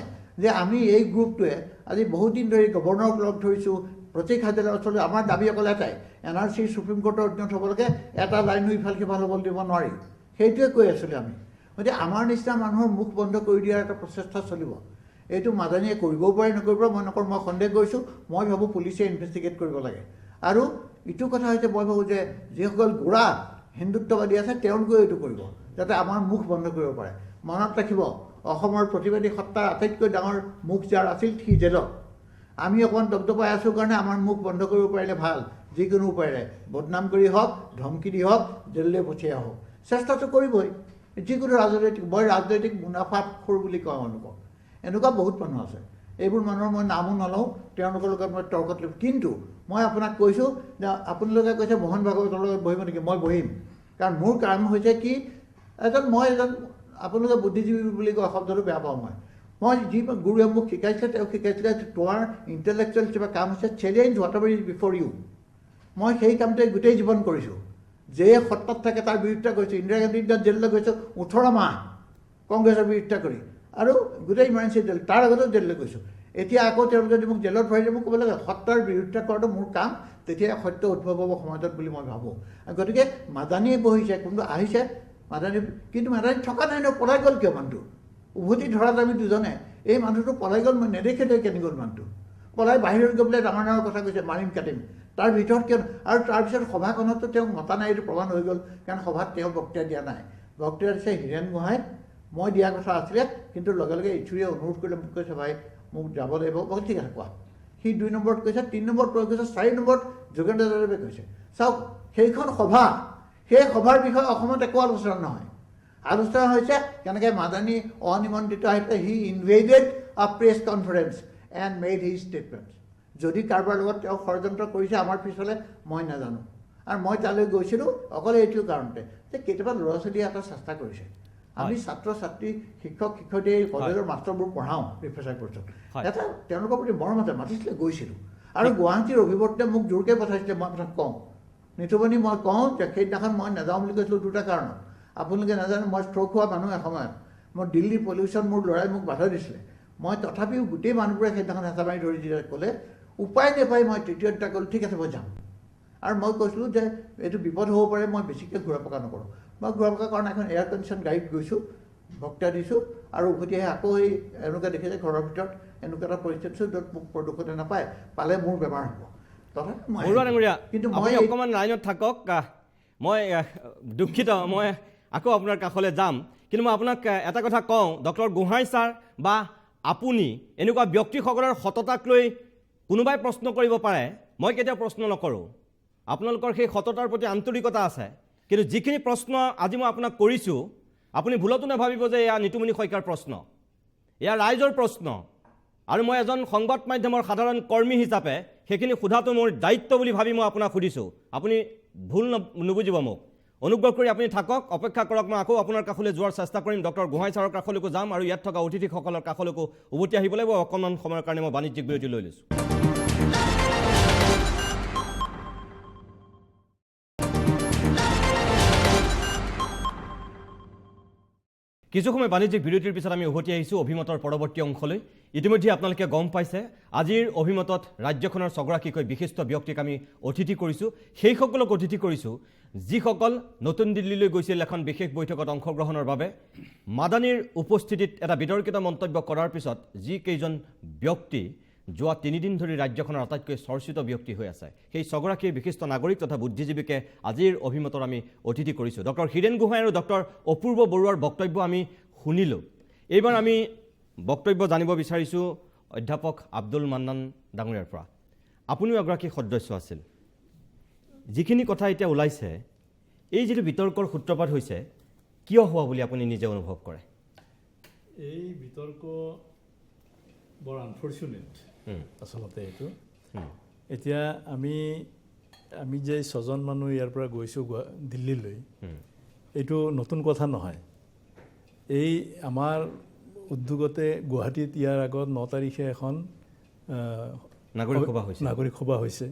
যে আমি এই গ্ৰুপটোৱে আজি বহুত দিন ধৰি গভৰ্ণৰক লগ ধৰিছোঁ প্ৰতীক হাজেলাৰ ওচৰলৈ আমাৰ দাবী অকল এটাই NRC সুপ্ৰিম কোৰ্টৰ অধীনত হ'ব লাগে এটা লাইনো ইফাল সিফাল হ'ব দিব নোৱাৰি সেইটোৱে কৈ আছিলোঁ আমি গতিকে আমাৰ নিচিনা মানুহৰ মুখ বন্ধ কৰি দিয়াৰ এটা প্ৰচেষ্টা চলিব এইটো মাদানীয়ে কৰিবও পাৰে নকৰিব মই নকৰোঁ মই সন্দেহ কৰিছোঁ মই ভাবোঁ পুলিচে ইনভেষ্টিগেট কৰিব লাগে আৰু ইটো কথা হৈছে মই ভাবোঁ যে যিসকল গোড়া হিন্দুত্ববাদী আছে তেওঁলোকেও এইটো কৰিব যাতে আমাৰ মুখ বন্ধ কৰিব পাৰে মনত ৰাখিব অসমৰ প্ৰতিবাদী সত্তাৰ আটাইতকৈ ডাঙৰ মুখ যাৰ আছিল সি জেলত আমি অকণমান দপদপাই আছোঁ কাৰণে আমাৰ মুখ বন্ধ কৰিব পাৰিলে ভাল যিকোনো উপায়েৰে বদনাম কৰি হওক ধমকি দি হওক জেললৈ পঠিয়াই হওক চেষ্টাটো কৰিবই যিকোনো ৰাজনৈতিক মুনাফাখোৰ বুলি কওঁ মানুহক এনেকুৱা বহুত মানুহ আছে এইবোৰ মানুহৰ মই নামো নলওঁ তেওঁলোকৰ লগত মই তৰ্কত লিপ্ত কিন্তু মই আপোনাক কৈছোঁ যে আপোনালোকে কৈছে মোহন ভাগৱতৰ লগত বহিব নেকি মই বহিম কাৰণ মোৰ কাম হৈছে কি মই এজন আপোনালোকে বুদ্ধিজীৱী বুলি কোৱা শব্দটো বেয়া পাওঁ মই যি গুৰুৱে মোক শিকাইছিলে তেওঁ শিকাইছিলে তোমাৰ ইণ্টেলেকচুৱেল কিবা কাম হৈছে challenge whatever is before you মই সেই কামটোৱে গোটেই জীৱন কৰিছোঁ যে সত্তাত থাকে তাৰ বিৰুদ্ধে কৰিছোঁ ইন্দিৰা গান্ধী জেললৈ গৈছোঁ 18 মাহ কংগ্ৰেছৰ বিৰুদ্ধে কৰি আৰু গোটেই ইমাৰ্জেঞ্চি জেল তাৰ আগতেও জেললৈ গৈছোঁ এতিয়া আকৌ তেওঁলোকে যদি মোক জেলত ভৰাই দিয়ে মোক ক'ব লাগে সত্তাৰ বিৰুদ্ধে কৰাটো মোৰ কাম তেতিয়া সত্য উদ্ভৱ হ'ব সমাজত বুলি মই ভাবোঁ গতিকে মাদানীয়ে বহিছে কোনটো আহিছে মাদানী কিন্তু মাদানী থকা নাই ন পলাই গ'ল কিয় মানুহটো উভতি ধৰাত আমি দুজনে এই মানুহটো পলাই গ'ল মই নেদেখে তই কেনে গ'ল মানুহটো পলাই বাহিৰত গৈ পেলাই ডাঙৰ ডাঙৰ কথা কৈছে মাৰিম কাটিম তাৰ ভিতৰত কিয় আৰু তাৰপিছত সভাখনতো তেওঁক মতা নাই এইটো প্ৰমাণ হৈ গ'ল কাৰণ সভাত তেওঁ বক্তৃতা দিয়া নাই বক্তৃতা দিছে হীৰেণ গোহাঁই মই দিয়া কথা আছিলে কিন্তু লগে লগে ইছুৰীয়ে অনুৰোধ কৰিলে মোক কৈছে ভাই মোক যাব লাগিব মই ঠিক আছে কোৱা সি 2 নম্বৰত কৈছে 3 নম্বৰত প্ৰয়োগ কৰিছে 4 নম্বৰত যোগেন্দ্ৰ যাদৱে কৈছে চাওক সেইখন সভা সেই সভাৰ বিষয়ে অসমত একো আলোচনা নহয় আলোচনা হৈছে কেনেকৈ মাদানী অনিমন্ত্ৰিত আহিছে হি ইনভেডেড আ press conference and made his statements যদি কাৰোবাৰ লগত তেওঁ ষড়যন্ত্ৰ কৰিছে আমাৰ পিছলৈ মই নাজানো আৰু মই তালৈ গৈছিলোঁ অকল এইটো কাৰণতে যে কেতিয়াবা ল'ৰা ছোৱালীয়ে এটা চেষ্টা কৰিছে আমি ছাত্ৰ ছাত্ৰী শিক্ষক শিক্ষয়িত্ৰী কলেজৰ মাষ্টৰবোৰ পঢ়াওঁ ৰিফ্ৰেচাৰ কোৰ্চত এটা তেওঁলোকৰ প্ৰতি মৰম আছে মাতিছিলে গৈছিলোঁ আৰু গুৱাহাটীৰ অভিৱৰ্তনে মোক জোৰকৈ পঠাইছিলে মই আপোনাক কওঁ নিতুমণি মই কওঁ যে সেইদিনাখন মই নাযাওঁ বুলি কৈছিলোঁ 2টা কাৰণত আপোনালোকে নাজানে মই ষ্ট্ৰ'ক হোৱা মানুহ এসময়ত মই দিল্লী পলিউশ্যন মোৰ ল'ৰাই মোক বাধা দিছিলে মই তথাপিও গোটেই মানুহবোৰে সেইদিনাখন হেঁচা মাৰি ধৰি দিলে ক'লে উপায় নাপাই মই তৃতীয়টা ক'লোঁ ঠিক আছে মই যাম আৰু মই কৈছিলোঁ যে এইটো বিপদ হ'ব পাৰে মই বেছিকৈ ঘূৰা পকা নকৰোঁ মই ঘূৰা পকা কাৰণ এখন এয়াৰ কণ্ডিশ্যন গাড়ীত গৈছোঁ বক্তৃতা দিছোঁ আৰু উভতি আহি আকৌ এই এনেকুৱা দেখিছে ঘৰৰ ভিতৰত এনেকুৱা এটা পৰিস্থিতি য'ত মোক প্ৰদূষণে নাপায় পালে মোৰ বেমাৰ হ'ব কিন্তু মই অকণমান লাইনত থাকক মই দুখিত মই আকৌ আপোনাৰ কাষলৈ যাম কিন্তু মই আপোনাক এটা কথা কওঁ ডক্টৰ গোহাঁই ছাৰ বা আপুনি এনেকুৱা ব্যক্তিসকলৰ সততাক লৈ কোনোবাই প্ৰশ্ন কৰিব পাৰে মই কেতিয়াও প্ৰশ্ন নকৰোঁ আপোনালোকৰ সেই সততাৰ প্ৰতি আন্তৰিকতা আছে কিন্তু যিখিনি প্ৰশ্ন আজি মই আপোনাক কৰিছোঁ আপুনি ভুলতো নাভাবিব যে এয়া নিতুমণি শইকীয়াৰ প্ৰশ্ন এয়া ৰাইজৰ প্ৰশ্ন আৰু মই এজন সংবাদ মাধ্যমৰ সাধাৰণ কৰ্মী হিচাপে সেইখিনি সোধাটো মোৰ দায়িত্ব বুলি ভাবি মই আপোনাক সুধিছোঁ আপুনি ভুল নুবুজিব মোক অনুগ্ৰহ কৰি আপুনি থাকক অপেক্ষা কৰক মই আকৌ আপোনাৰ কাষলৈ যোৱাৰ চেষ্টা কৰিম ডক্টৰ গোহাঁই ছাৰৰ কাষলৈকো যাম আৰু ইয়াত থকা অতিথিসকলৰ কাষলৈকো উভতি আহিব লাগিব অকণমান সময়ৰ কাৰণে মই বাণিজ্যিক বিৰতি লৈ লৈছোঁ কিছু সময় বাণিজ্যিক বিৰতিৰ পিছত আমি উভতি আহিছোঁ অভিমতৰ পৰৱৰ্তী অংশলৈ ইতিমধ্যে আপোনালোকে গম পাইছে আজিৰ অভিমতত ৰাজ্যখনৰ ছগৰাকীকৈ বিশিষ্ট ব্যক্তিক আমি অতিথি কৰিছোঁ সেইসকলক অতিথি কৰিছোঁ যিসকল নতুন দিল্লীলৈ গৈছিল এখন বিশেষ বৈঠকত অংশগ্ৰহণৰ বাবে মাদানীৰ উপস্থিতিত এটা বিতৰ্কিত মন্তব্য কৰাৰ পিছত যিকেইজন ব্যক্তি যোৱা 3 দিন ধৰি ৰাজ্যখনৰ আটাইতকৈ চৰ্চিত ব্যক্তি হৈ আছে সেই ছগৰাকী বিশিষ্ট নাগৰিক তথা বুদ্ধিজীৱীকে আজিৰ অভিমতৰ আমি অতিথি কৰিছোঁ ডক্টৰ হীৰেণ গোহাঁই আৰু ডক্টৰ অপূৰ্ব বৰুৱাৰ বক্তব্য আমি শুনিলোঁ এইবাৰ আমি বক্তব্য জানিব বিচাৰিছোঁ অধ্যাপক আব্দুল মান্নান ডাঙৰীয়াৰ পৰা আপুনিও এগৰাকী সদস্য আছিল যিখিনি কথা এতিয়া ওলাইছে এই যিটো বিতৰ্কৰ সূত্ৰপাত হৈছে কিয় হোৱা বুলি আপুনি নিজে অনুভৱ কৰে এই বিতৰ্ক বৰ আনফৰ্চুনেট আচলতে এইটো এতিয়া আমি যে 6জন মানুহ ইয়াৰ পৰা গৈছোঁ দিল্লীলৈ এইটো নতুন কথা নহয় এই আমাৰ উদ্যোগতে গুৱাহাটীত ইয়াৰ আগত 9 তাৰিখে এখন নাগৰিক সভা হৈছে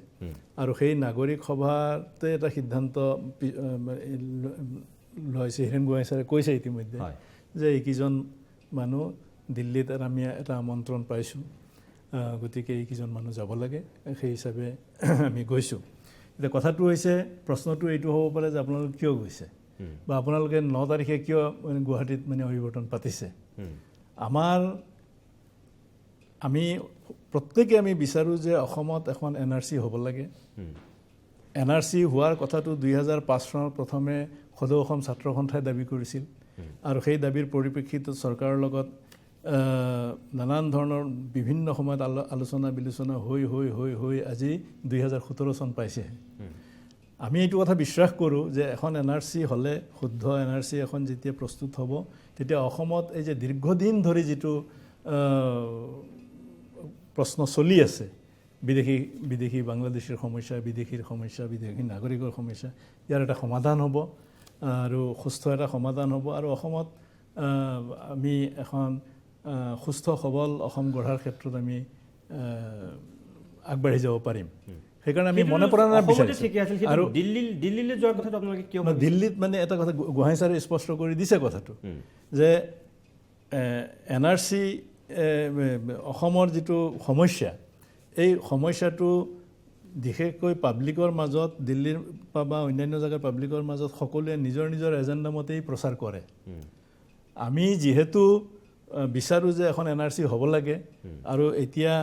আৰু সেই নাগৰিক সভাতে এটা সিদ্ধান্ত লৈছে হীৰেণ গোহাঁই ছাৰে কৈছে ইতিমধ্যে যে এইকেইজন মানুহ দিল্লীত আমি এটা আমন্ত্ৰণ পাইছোঁ গতিকে এইকেইজন মানুহ যাব লাগে সেই হিচাপে আমি গৈছোঁ এতিয়া কথাটো হৈছে প্ৰশ্নটো এইটো হ'ব পাৰে যে আপোনালোকে কিয় গৈছে বা আপোনালোকে 9 তাৰিখে কিয় গুৱাহাটীত অভিৱৰ্তন পাতিছে আমি প্ৰত্যেকে আমি বিচাৰোঁ যে অসমত এখন NRC হ'ব লাগে NRC হোৱাৰ কথাটো 2005 চনত প্ৰথমে সদৌ অসম ছাত্ৰ সন্থাই দাবী কৰিছিল আৰু সেই দাবীৰ পৰিপ্ৰেক্ষিতত চৰকাৰৰ লগত নানান ধৰণৰ বিভিন্ন সময়ত আলোচনা বিলোচনা হৈ আজি 2017 চন পাইছে আমি এইটো কথা বিশ্বাস কৰোঁ যে এখন NRC হ'লে শুদ্ধ NRC এখন যেতিয়া প্ৰস্তুত হ'ব তেতিয়া অসমত এই যে দীৰ্ঘদিন ধৰি যিটো প্ৰশ্ন চলি আছে বিদেশী বাংলাদেশীৰ সমস্যা, বিদেশীৰ সমস্যা, বিদেশী নাগৰিকৰ সমস্যা, ইয়াৰ এটা সমাধান হ'ব আৰু সুস্থ এটা সমাধান হ'ব আৰু অসমত আমি এখন সুস্থ সবল অসম গঢ়াৰ ক্ষেত্ৰত আমি আগবাঢ়ি যাব পাৰিম। সেইকাৰণে আমি মনে পৰা বিচাৰিছোঁ। আৰু দিল্লীলৈ যোৱাৰ কথাটো আপোনালোকে কিয় দিল্লীত মানে এটা কথা গোহাঁই ছাৰে স্পষ্ট কৰি দিছে কথাটো যে NRC অসমৰ যিটো সমস্যা এই সমস্যাটো বিশেষকৈ পাব্লিকৰ মাজত দিল্লীৰ বা অন্যান্য জেগাৰ পাব্লিকৰ মাজত সকলোৱে নিজৰ নিজৰ এজেণ্ডা মতেই প্ৰচাৰ কৰে। আমি যিহেতু বিচাৰোঁ যে এখন NRC হ'ব লাগে আৰু এতিয়া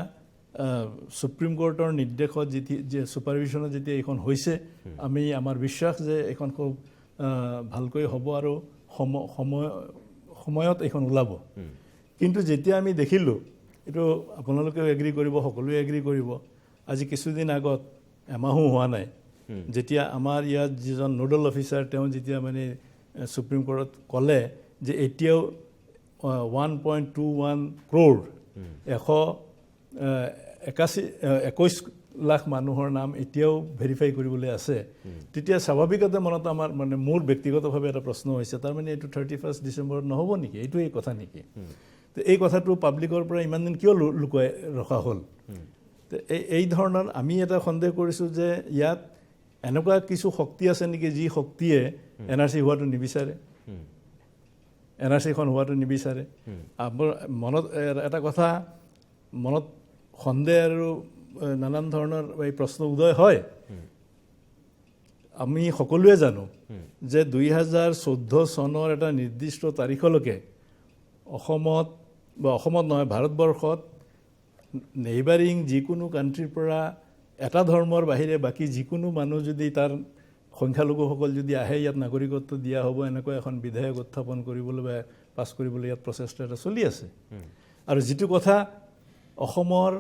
সুপ্ৰিম কোৰ্টৰ নিৰ্দেশত যে ছুপাৰভিশ্যনত যেতিয়া এইখন হৈছে আমি আমাৰ বিশ্বাস যে এইখন খুব ভালকৈ হ'ব আৰু সময়ত এইখন ওলাব। কিন্তু যেতিয়া আমি দেখিলোঁ, এইটো আপোনালোকেও এগ্ৰী কৰিব, সকলোৱে এগ্ৰী কৰিব, আজি কিছুদিন আগত এমাহো হোৱা নাই যেতিয়া আমাৰ ইয়াত যিজন নোডেল অফিচাৰ তেওঁ যেতিয়া মানে সুপ্ৰিম কোৰ্টত ক'লে যে এতিয়াও 1.21 crore 21 লাখ মানুহৰ নাম এতিয়াও ভেৰিফাই কৰিবলৈ আছে, তেতিয়া স্বাভাৱিকতে মনত আমাৰ মানে মোৰ ব্যক্তিগতভাৱে এটা প্ৰশ্ন হৈছে, তাৰমানে এইটো 31 ডিচেম্বৰত নহ'ব নেকি? এইটো এই কথা নেকি? তো এই কথাটো পাব্লিকৰ পৰা ইমান দিন কিয় লুকুৱাই ৰখা হ'ল? তো এই ধৰণৰ আমি এটা সন্দেহ কৰিছোঁ যে ইয়াত এনেকুৱা কিছু শক্তি আছে নেকি যি শক্তিয়ে NRC হোৱাটো নিবিচাৰে, NRCখন হোৱাটো নিবিচাৰে। মনত এটা কথা মনত সন্দেহ আৰু নানান ধৰণৰ এই প্ৰশ্ন উদয় হয়। আমি সকলোৱে জানো যে 2014 চনৰ এটা নিৰ্দিষ্ট তাৰিখলৈকে অসমত নহয় ভাৰতবৰ্ষত নেইবাৰিং যিকোনো কাণ্ট্ৰিৰ পৰা এটা ধৰ্মৰ বাহিৰে বাকী যিকোনো মানুহ যদি তাৰ সংখ্যালঘুসকল যদি আহে ইয়াত নাগৰিকত্ব দিয়া হ'ব এনেকুৱা এখন বিধেয়ক উত্থাপন কৰিবলৈ বা পাছ কৰিবলৈ ইয়াত প্ৰচেষ্টা এটা চলি আছে। আৰু যিটো কথা অসমৰ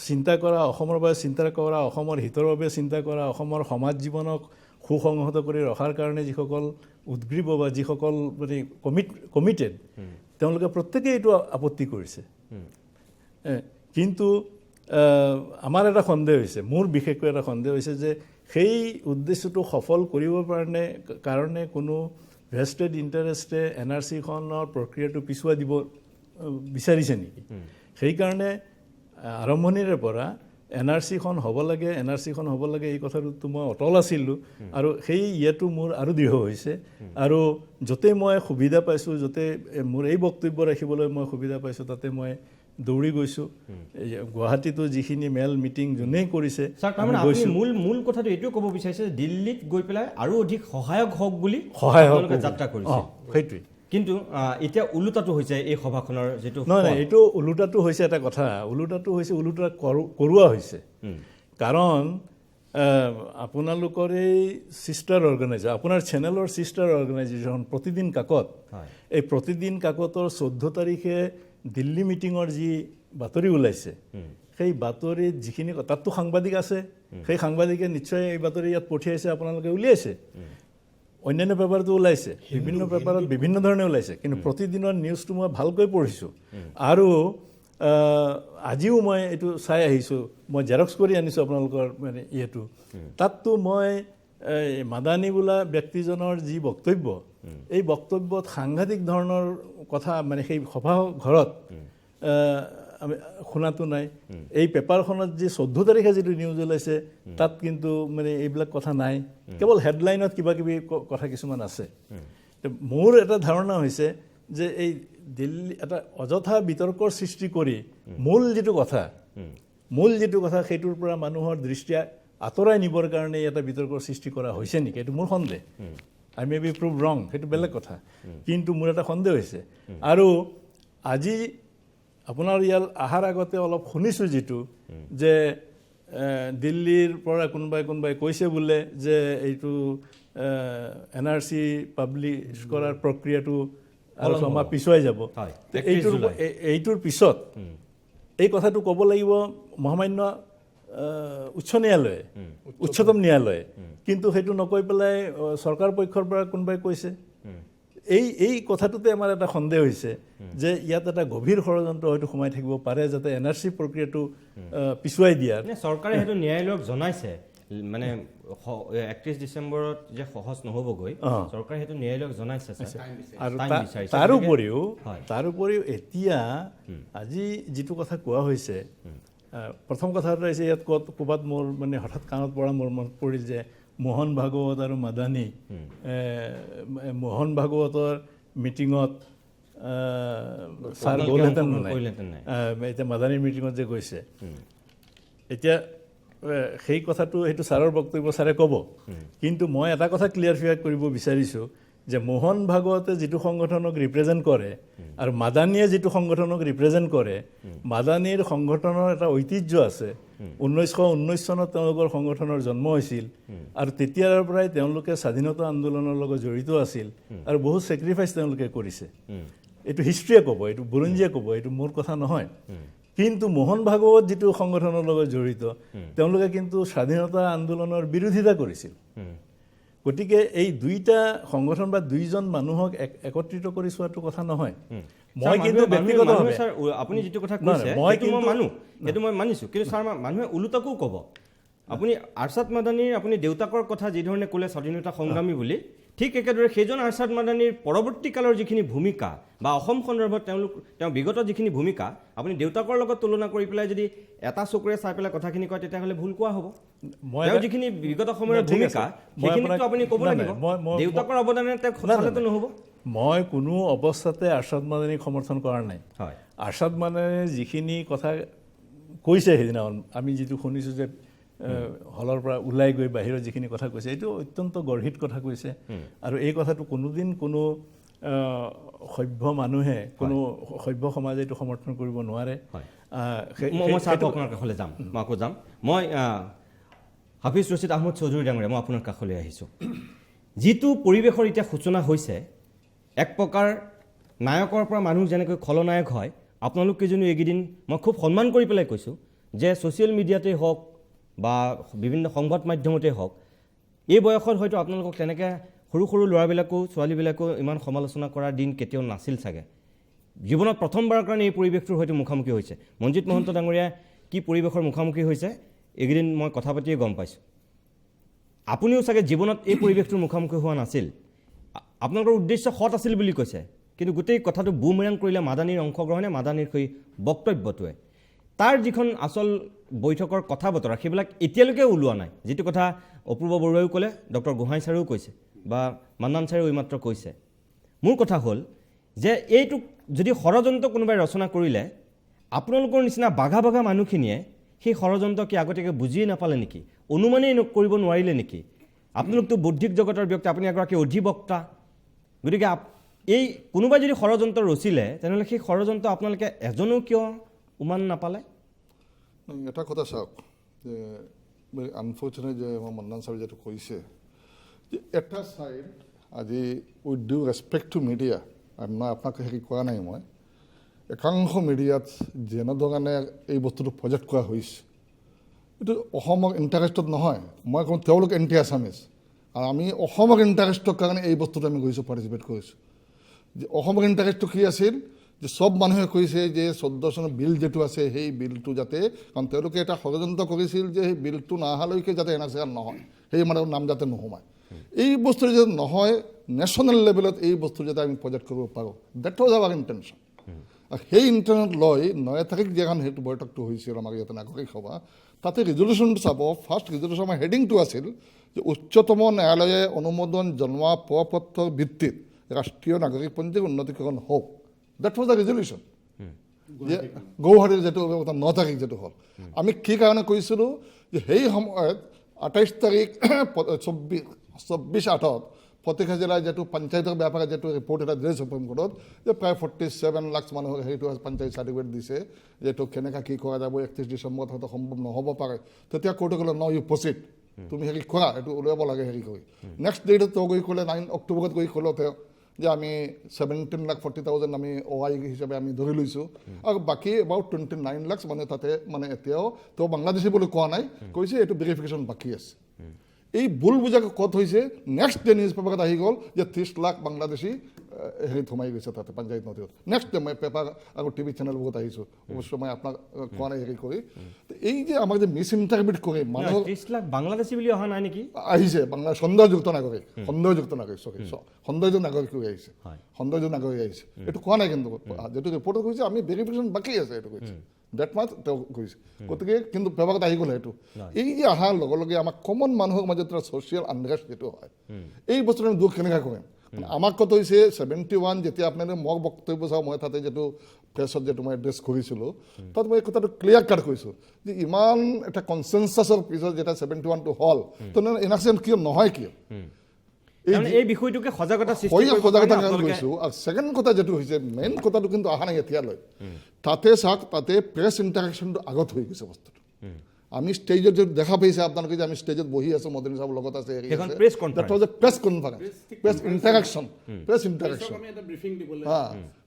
চিন্তা কৰা, অসমৰ বাবে চিন্তা কৰা, অসমৰ হিতৰ বাবে চিন্তা কৰা, অসমৰ সমাজ জীৱনক সুসংহত কৰি ৰখাৰ কাৰণে যিসকল উদ্গ্ৰীৱ বা যিসকল মানে কমিটেড তেওঁলোকে প্ৰত্যেকেই এইটো আপত্তি কৰিছে। কিন্তু আমাৰ এটা সন্দেহ হৈছে, মোৰ বিশেষকৈ এটা সন্দেহ হৈছে যে সেই উদ্দেশ্যটো সফল কৰিবৰ কাৰণে কোনো ভেষ্টেড ইণ্টাৰেষ্টে NRCখনৰ প্ৰক্ৰিয়াটো পিছুৱাই দিব বিচাৰিছে নেকি? সেইকাৰণে আৰম্ভণিৰে পৰা NRCখন হ'ব লাগে এই কথাটোতো মই অটল আছিলোঁ আৰু সেই ইয়াতো মোৰ আৰু দৃঢ় হৈছে। আৰু য'তে মই সুবিধা পাইছোঁ, য'তে মোৰ এই বক্তব্য ৰাখিবলৈ মই সুবিধা পাইছোঁ তাতে মই দৌৰি গৈছোঁ। গুৱাহাটীতো যিখিনি মেল মিটিং যোনেই কৰিছে, মূল কথাটো এইটোৱে ক'ব বিচাৰিছে যে দিল্লীত গৈ পেলাই আৰু অধিক সহায়ক হওক বুলি যাত্ৰা কৰিছে। সেইটোৱে। কিন্তু এতিয়া ওলোটাটো হৈছে এই সভাখনৰ যিটো নহয়, এইটো ওলোটাটো হৈছে এটা কথা, ওলোটা কৰোৱা হৈছে। কাৰণ আপোনালোকৰ এই ছিষ্টাৰ অৰ্গেনাইজেশ্যন, আপোনাৰ চেনেলৰ ছিষ্টাৰ অৰ্গেনাইজেশ্যন প্ৰতিদিন কাকত, এই প্ৰতিদিন কাকতৰ 14 তাৰিখে দিল্লী মিটিঙৰ যি বাতৰি ওলাইছে, সেই বাতৰিত যিখিনি তাততো সাংবাদিক আছে, সেই সাংবাদিকে নিশ্চয় এই বাতৰি ইয়াত পঠিয়াইছে, আপোনালোকে উলিয়াইছে, অন্যান্য পেপাৰটো ওলাইছে, বিভিন্ন পেপাৰত বিভিন্ন ধৰণে ওলাইছে। কিন্তু প্ৰতিদিনৰ নিউজটো মই ভালকৈ পঢ়িছোঁ আৰু আজিও মই এইটো চাই আহিছোঁ, মই জেৰক্স কৰি আনিছোঁ আপোনালোকৰ মানে ইয়েটো। তাততো মই মাদানী বোলা ব্যক্তিজনৰ যি বক্তব্য, এই বক্তব্যত সাংঘাতিক ধৰণৰ কথা মানে সেই সভা ঘৰত আমি শুনাটো নাই। এই পেপাৰখনত যি 14 তাৰিখে যিটো নিউজ ওলাইছে তাত কিন্তু মানে এইবিলাক কথা নাই, কেৱল হেডলাইনত কিবা কিবি কথা কিছুমান আছে। মোৰ এটা ধাৰণা হৈছে যে এই দিল্লী এটা অযথা বিতৰ্কৰ সৃষ্টি কৰি মূল যিটো কথা সেইটোৰ পৰা মানুহৰ দৃষ্টি আঁতৰাই নিবৰ কাৰণে এটা বিতৰ্কৰ সৃষ্টি কৰা হৈছে নেকি, এইটো মোৰ সন্দেহ। আই মে বি প্ৰুভ ৰং, সেইটো বেলেগ কথা, কিন্তু মোৰ এটা সন্দেহ হৈছে। আৰু আজি আপোনাৰ ইয়াত অহাৰ আগতে অলপ শুনিছোঁ যিটো যে দিল্লীৰ পৰা কোনোবাই কৈছে বোলে যে এইটো NRC পাব্লিছ কৰাৰ প্ৰক্ৰিয়াটো আৰু ছমাহ পিছুৱাই যাব। এইটোৰ পিছত এই কথাটো ক'ব লাগিব মহামান্য উচ্চ ন্যায়ালয়ে উচ্চতম ন্যায়ালয়ে কিন্তু সেইটো নকৈ পেলাই চৰকাৰ পক্ষৰ পৰা কোনোবাই কৈছে এই কথাটোতে আমাৰ এটা সন্দেহ হৈছে যে ইয়াত এটা গভীৰ ষড়যন্ত্ৰ হয়তো সোমাই থাকিব পাৰে যাতে NRC প্ৰক্ৰিয়াটো পিছুৱাই দিয়াৰ চৰকাৰে সেইটো ন্যায়ালয়ক জনাইছে মানে 31 ডিচেম্বৰত যে সহজ নহ'বগৈ চৰকাৰে সেইটো ন্যায়ালয়ক জনাইছে আৰু তাৰোপৰিও এতিয়া আজি যিটো কথা কোৱা হৈছে প্ৰথম কথা এটা হৈছে ইয়াত ক'ৰবাত মোৰ মানে হঠাৎ কাণত পৰা মোৰ মনত পৰিল যে মোহন ভাগৱত আৰু মাদানী মোহন ভাগৱতৰ মিটিঙত ছাৰ গ'লহেঁতেন নাই এতিয়া মাদানীৰ মিটিঙত যে গৈছে এতিয়া সেই কথাটো সেইটো ছাৰৰ বক্তব্য ছাৰে ক'ব কিন্তু মই এটা কথা ক্লিয়াৰিফাই কৰিব বিচাৰিছোঁ যে মোহন ভাগৱতে যিটো সংগঠনক ৰিপ্ৰেজেণ্ট কৰে আৰু মাদানীয়ে যিটো সংগঠনক ৰিপ্ৰেজেণ্ট কৰে মাদানীৰ সংগঠনৰ এটা ঐতিহ্য আছে 1919 চনত তেওঁলোকৰ সংগঠনৰ জন্ম হৈছিল আৰু তেতিয়াৰ পৰাই তেওঁলোকে স্বাধীনতা আন্দোলনৰ লগত জড়িত আছিল আৰু বহুত ছেক্ৰিফাইচ তেওঁলোকে কৰিছে এইটো হিষ্ট্ৰীয়ে ক'ব এইটো বুৰঞ্জীয়ে ক'ব এইটো মোৰ কথা নহয় কিন্তু মোহন ভাগৱত যিটো সংগঠনৰ লগত জড়িত তেওঁলোকে কিন্তু স্বাধীনতা আন্দোলনৰ বিৰোধিতা কৰিছিল গতিকে এই দুইটা সংগঠন বা দুইজন মানুহক একত্ৰিত কৰি চোৱাটো কথা নহয় মই কিন্তু ব্যক্তিগতভাৱে আপুনি যিটো কথা কৈছে সেইটো মই মানো সেইটো মই মানিছোঁ কিন্তু ছাৰ মানুহে ওলোটাকো ক'ব আপুনি আৰছাদ মাদানীৰ আপুনি দেউতাকৰ কথা যিধৰণে ক'লে স্বাধীনতা সংগ্ৰামী বুলি ঠিক একেদৰে সেইজন আৰছাদ মাদানীৰ পৰৱৰ্তী কালৰ যিখিনি ভূমিকা বা অসম সন্দৰ্ভত তেওঁ বিগত যিখিনি ভূমিকা আপুনি দেউতাকৰ লগত তুলনা কৰি পেলাই যদি এটা চকুৰে চাই পেলাই কথাখিনি কয় তেতিয়াহ'লে ভুল কোৱা হ'ব তেওঁ যিখিনি বিগত সময়ৰ ভূমিকা সেইখিনিতো আপুনি ক'ব লাগিব দেউতাকৰ অৱদানেৰে তেওঁক সঁচালেতো নহ'ব মই কোনো অৱস্থাতে আৰছাদ মাদানীক সমৰ্থন কৰা নাই হয় আৰছাদ মাদানীয়ে যিখিনি কথা কৈছে সেইদিনাখন আমি যিটো শুনিছোঁ যে হলৰ পৰা ওলাই গৈ বাহিৰত যিখিনি কথা কৈছে এইটো অত্যন্ত গৰ্হিত কথা কৈছে আৰু এই কথাটো কোনোদিন কোনো সভ্য মানুহে কোনো সভ্য সমাজে এইটো সমৰ্থন কৰিব নোৱাৰে মই ছাৰটো আপোনাৰ কাষলৈ যাম মই আকৌ যাম মই হাফিজ ৰছিদ আহমদ চৌধুৰী ডাঙৰীয়া মই আপোনাৰ কাষলৈ আহিছোঁ যিটো পৰিৱেশৰ এতিয়া সূচনা হৈছে এক প্ৰকাৰ নায়কৰ পৰা মানুহ যেনেকৈ খলনায়ক হয় আপোনালোক কেইজনো এইকেইদিন মই খুব সন্মান কৰি পেলাই কৈছোঁ যে ছ'চিয়েল মিডিয়াতেই হওক বা বিভিন্ন সংবাদ মাধ্যমতেই হওক এই বয়সত হয়তো আপোনালোকক তেনেকৈ সৰু সৰু ল'ৰাবিলাকো ছোৱালীবিলাকো ইমান সমালোচনা কৰাৰ দিন কেতিয়াও নাছিল চাগে জীৱনত প্ৰথমবাৰৰ কাৰণে এই পৰিৱেশটোৰ হয়তো মুখামুখি হৈছে মনজিত মহন্ত ডাঙৰীয়া কি পৰিৱেশৰ মুখামুখি হৈছে এইকেইদিন মই কথা পাতিয়ে গম পাইছোঁ আপুনিও চাগে জীৱনত এই পৰিৱেশটোৰ মুখামুখি হোৱা নাছিল আপোনালোকৰ উদ্দেশ্য সৎ আছিল বুলি কৈছে কিন্তু গোটেই কথাটো বুমৰাং কৰিলে মাদানীৰ অংশগ্ৰহণে মাদানীৰ সেই বক্তব্যটোৱে তাৰ যিখন আচল বৈঠকৰ কথা বতৰা সেইবিলাক এতিয়ালৈকে ওলোৱা নাই যিটো কথা অপূৰ্ব বৰুৱাইও ক'লে ডক্টৰ গোহাঁই ছাৰেও কৈছে বা মান্নান ছাৰেও এইমাত্ৰ কৈছে মোৰ কথা হ'ল যে এইটোক যদি ষড়যন্ত্ৰ কোনোবাই ৰচনা কৰিলে আপোনালোকৰ নিচিনা বাঘা বাঘা মানুহখিনিয়ে সেই ষড়যন্ত্ৰ কি আগতীয়াকৈ বুজিয়ে নাপালে নেকি অনুমানেই কৰিব নোৱাৰিলে নেকি আপোনালোকতো বৌদ্ধিক জগতৰ ব্যক্তি আপুনি এগৰাকী অধিবক্তা গতিকে এই কোনোবাই যদি ষড়যন্ত্ৰ ৰচিলে তেনেহ'লে সেই ষড়যন্ত্ৰ আপোনালোকে এজনেও কিয় উমান নাপালে এটা কথা চাওক যে আনফৰ্চুনেট যে আমাৰ মন্দান ছাৰে যিটো কৈছে যে এটা ছাইড আজি with due respect to media আৰু মই আপোনাক হেৰি কোৱা নাই মই একাংশ মিডিয়াত যেনেধৰণে এই বস্তুটো প্ৰজেক্ট কৰা হৈছে এইটো অসমৰ ইণ্টাৰেষ্টত নহয় মই কওঁ তেওঁলোক এণ্টি আছামিজ আৰু আমি অসমৰ ইণ্টাৰেষ্টৰ কাৰণে এই বস্তুটো আমি গৈছোঁ পাৰ্টিচিপেট কৰিছোঁ যে অসমৰ ইণ্টাৰেষ্টটো কি আছিল যে সব মানুহে কৈছে যে 14 চনৰ বিল যেটো আছে সেই বিলটো যাতে কাৰণ তেওঁলোকে এটা ষড়যন্ত্ৰ কৰিছিল যে সেই বিলটো নাহালৈকে যাতে NRC নহয় সেই মানুহৰ নাম যাতে নোসোমায় এই বস্তু যাতে নহয় নেশ্যনেল লেভেলত এই বস্তু যাতে আমি প্ৰজেক্ট কৰিব পাৰোঁ ডেট ৱাজ আৱাৰ ইণ্টেনশ্যন আৰু সেই ইণ্টেনশ্যন লৈ 9 তাৰিখ যিখন সেইটো বৈঠকটো হৈছিল আমাৰ ইয়াতে নাগৰিক সভা তাতে ৰিজলিউশ্যনটো চাব ফাৰ্ষ্ট ৰিজলিউশ্যন আমাৰ হেডিংটো আছিল যে উচ্চতম ন্যায়ালয়ে অনুমোদন জনোৱা প্ৰপত্ৰৰ ভিত্তিত ৰাষ্ট্ৰীয় নাগৰিকপঞ্জীৰ উন্নতিকৰণ হওক That was the resolution. গৌহাটীৰ যিটো 9 তাৰিখ যিটো হ'ল আমি কি কাৰণে কৈছিলোঁ যে সেই সময়ত 28 তাৰিখ 24/8 ফতেখা জিলাৰ যিটো পঞ্চায়তৰ ব্যাপাৰে যিটো ৰিপৰ্ট এটা দিলে সুপ্ৰিম কোৰ্টত যে প্ৰায় 47 লাখ মানুহক সেইটো পঞ্চায়ত চাৰ্টিফিকেট দিছে যিটো কেনেকৈ কি কৰা যাব 31 ডিচেম্বৰত হয়তো সম্ভৱ নহ'ব পাৰে তেতিয়া কোৰ্টে ক'লে ন ইউ প্ৰচিড তুমি হেৰি কৰা এইটো উলিয়াব লাগে হেৰি কৰি নেক্সট ডেটত তেওঁ গৈ ক'লে 9 অক্টোবৰত গৈ ক'লে তেওঁ যে আমি 17,40,000 আমি OI হিচাপে আমি ধৰি লৈছোঁ আৰু বাকী এবাউট 29 লাখ মানে তাতে মানে এতিয়াও তেওঁ বাংলাদেশী বুলি কোৱা নাই, কৈছে এইটো ভেৰিফিকেশ্যন বাকী আছে। এই ভুল বুজাকে ক'ত হৈছে, নেক্সট ডে নিউজ পেপাৰত আহি গ'ল যে 30 লাখ বাংলাদেশী হেৰিত সোমাই গৈছে তাতে পঞ্চায়ত নদীত। নেক্সট ডে মই পেপাৰ আৰু টিভি চেনেলবোৰত আহিছোঁ, অৱশ্য মই আপোনাক কোৱা নাই হেৰি কৰি। এই যে আমাক যে মিছ ইণ্টাৰপ্ৰিট কৰি মানুহক 30 লাখ বাংলাদেশী বুলি অহা নাই নেকি? আহিছে বাংলাদেশ সন্দেহযুক্ত নাগৰিক, সন্দেহযুক্ত নাগৰিক সন্দেহযুক্ত নাগৰিক আহিছে, সন্দেহযুক্ত নাগৰিক আহিছে। এইটো কোৱা নাই কিন্তু, যিটো ৰিপৰ্টত কৈছে আমি ভেৰিফিকেশ্যন বাকী আছে এইটো কৈছে, ডেট মাছ তেওঁ কৈছে। গতিকে কিন্তু পেপাৰত আহি গ'ল সেইটো। এই যে অহাৰ লগে লগে আমাক কমন মানুহৰ মাজত এটা ছ'চিয়েল আনৰেষ্ট যিটো হয়, এই বস্তুটো আমি দুখ কেনেকৈ কৰিম। আমাক কত হৈছে 71 যেতিয়া আপোনালোকে মোক বক্তব্য চাওঁ, মই তাতে যিটো প্ৰেছত যিটো মই এড্ৰেছ কৰিছিলোঁ, তাত মই এই কথাটো ক্লিয়াৰ কাট কৈছোঁ যে ইমান এটা কনচেনচাছৰ পিছত যেতিয়া 71টো হ'ল, তেনেহ'লে ইনাকশ্যন কিয় নহয় কিয়? এই বিষয়টোকে সজাগতা সৃষ্টি হয়, কৰিব সজাগতা কাৰণে আপোনালোকে কৈছোঁ। আৰু ছেকেণ্ড কথা যিটো হৈছে, মেইন কথাটো কিন্তু অহা নাই এতিয়ালৈ। তাতে চাওক, তাতে প্ৰেছ ইণ্টাৰেকশ্যনটো আগত হৈ গৈছে বস্তুটো। আমি ষ্টেজত যদি দেখা পাইছে আপোনালোকে যে আমি ষ্টেজত বহি আছোঁ, মদনী চাহাবৰ লগত আছে, সেইখন press conference, press conference, press interaction, press interaction.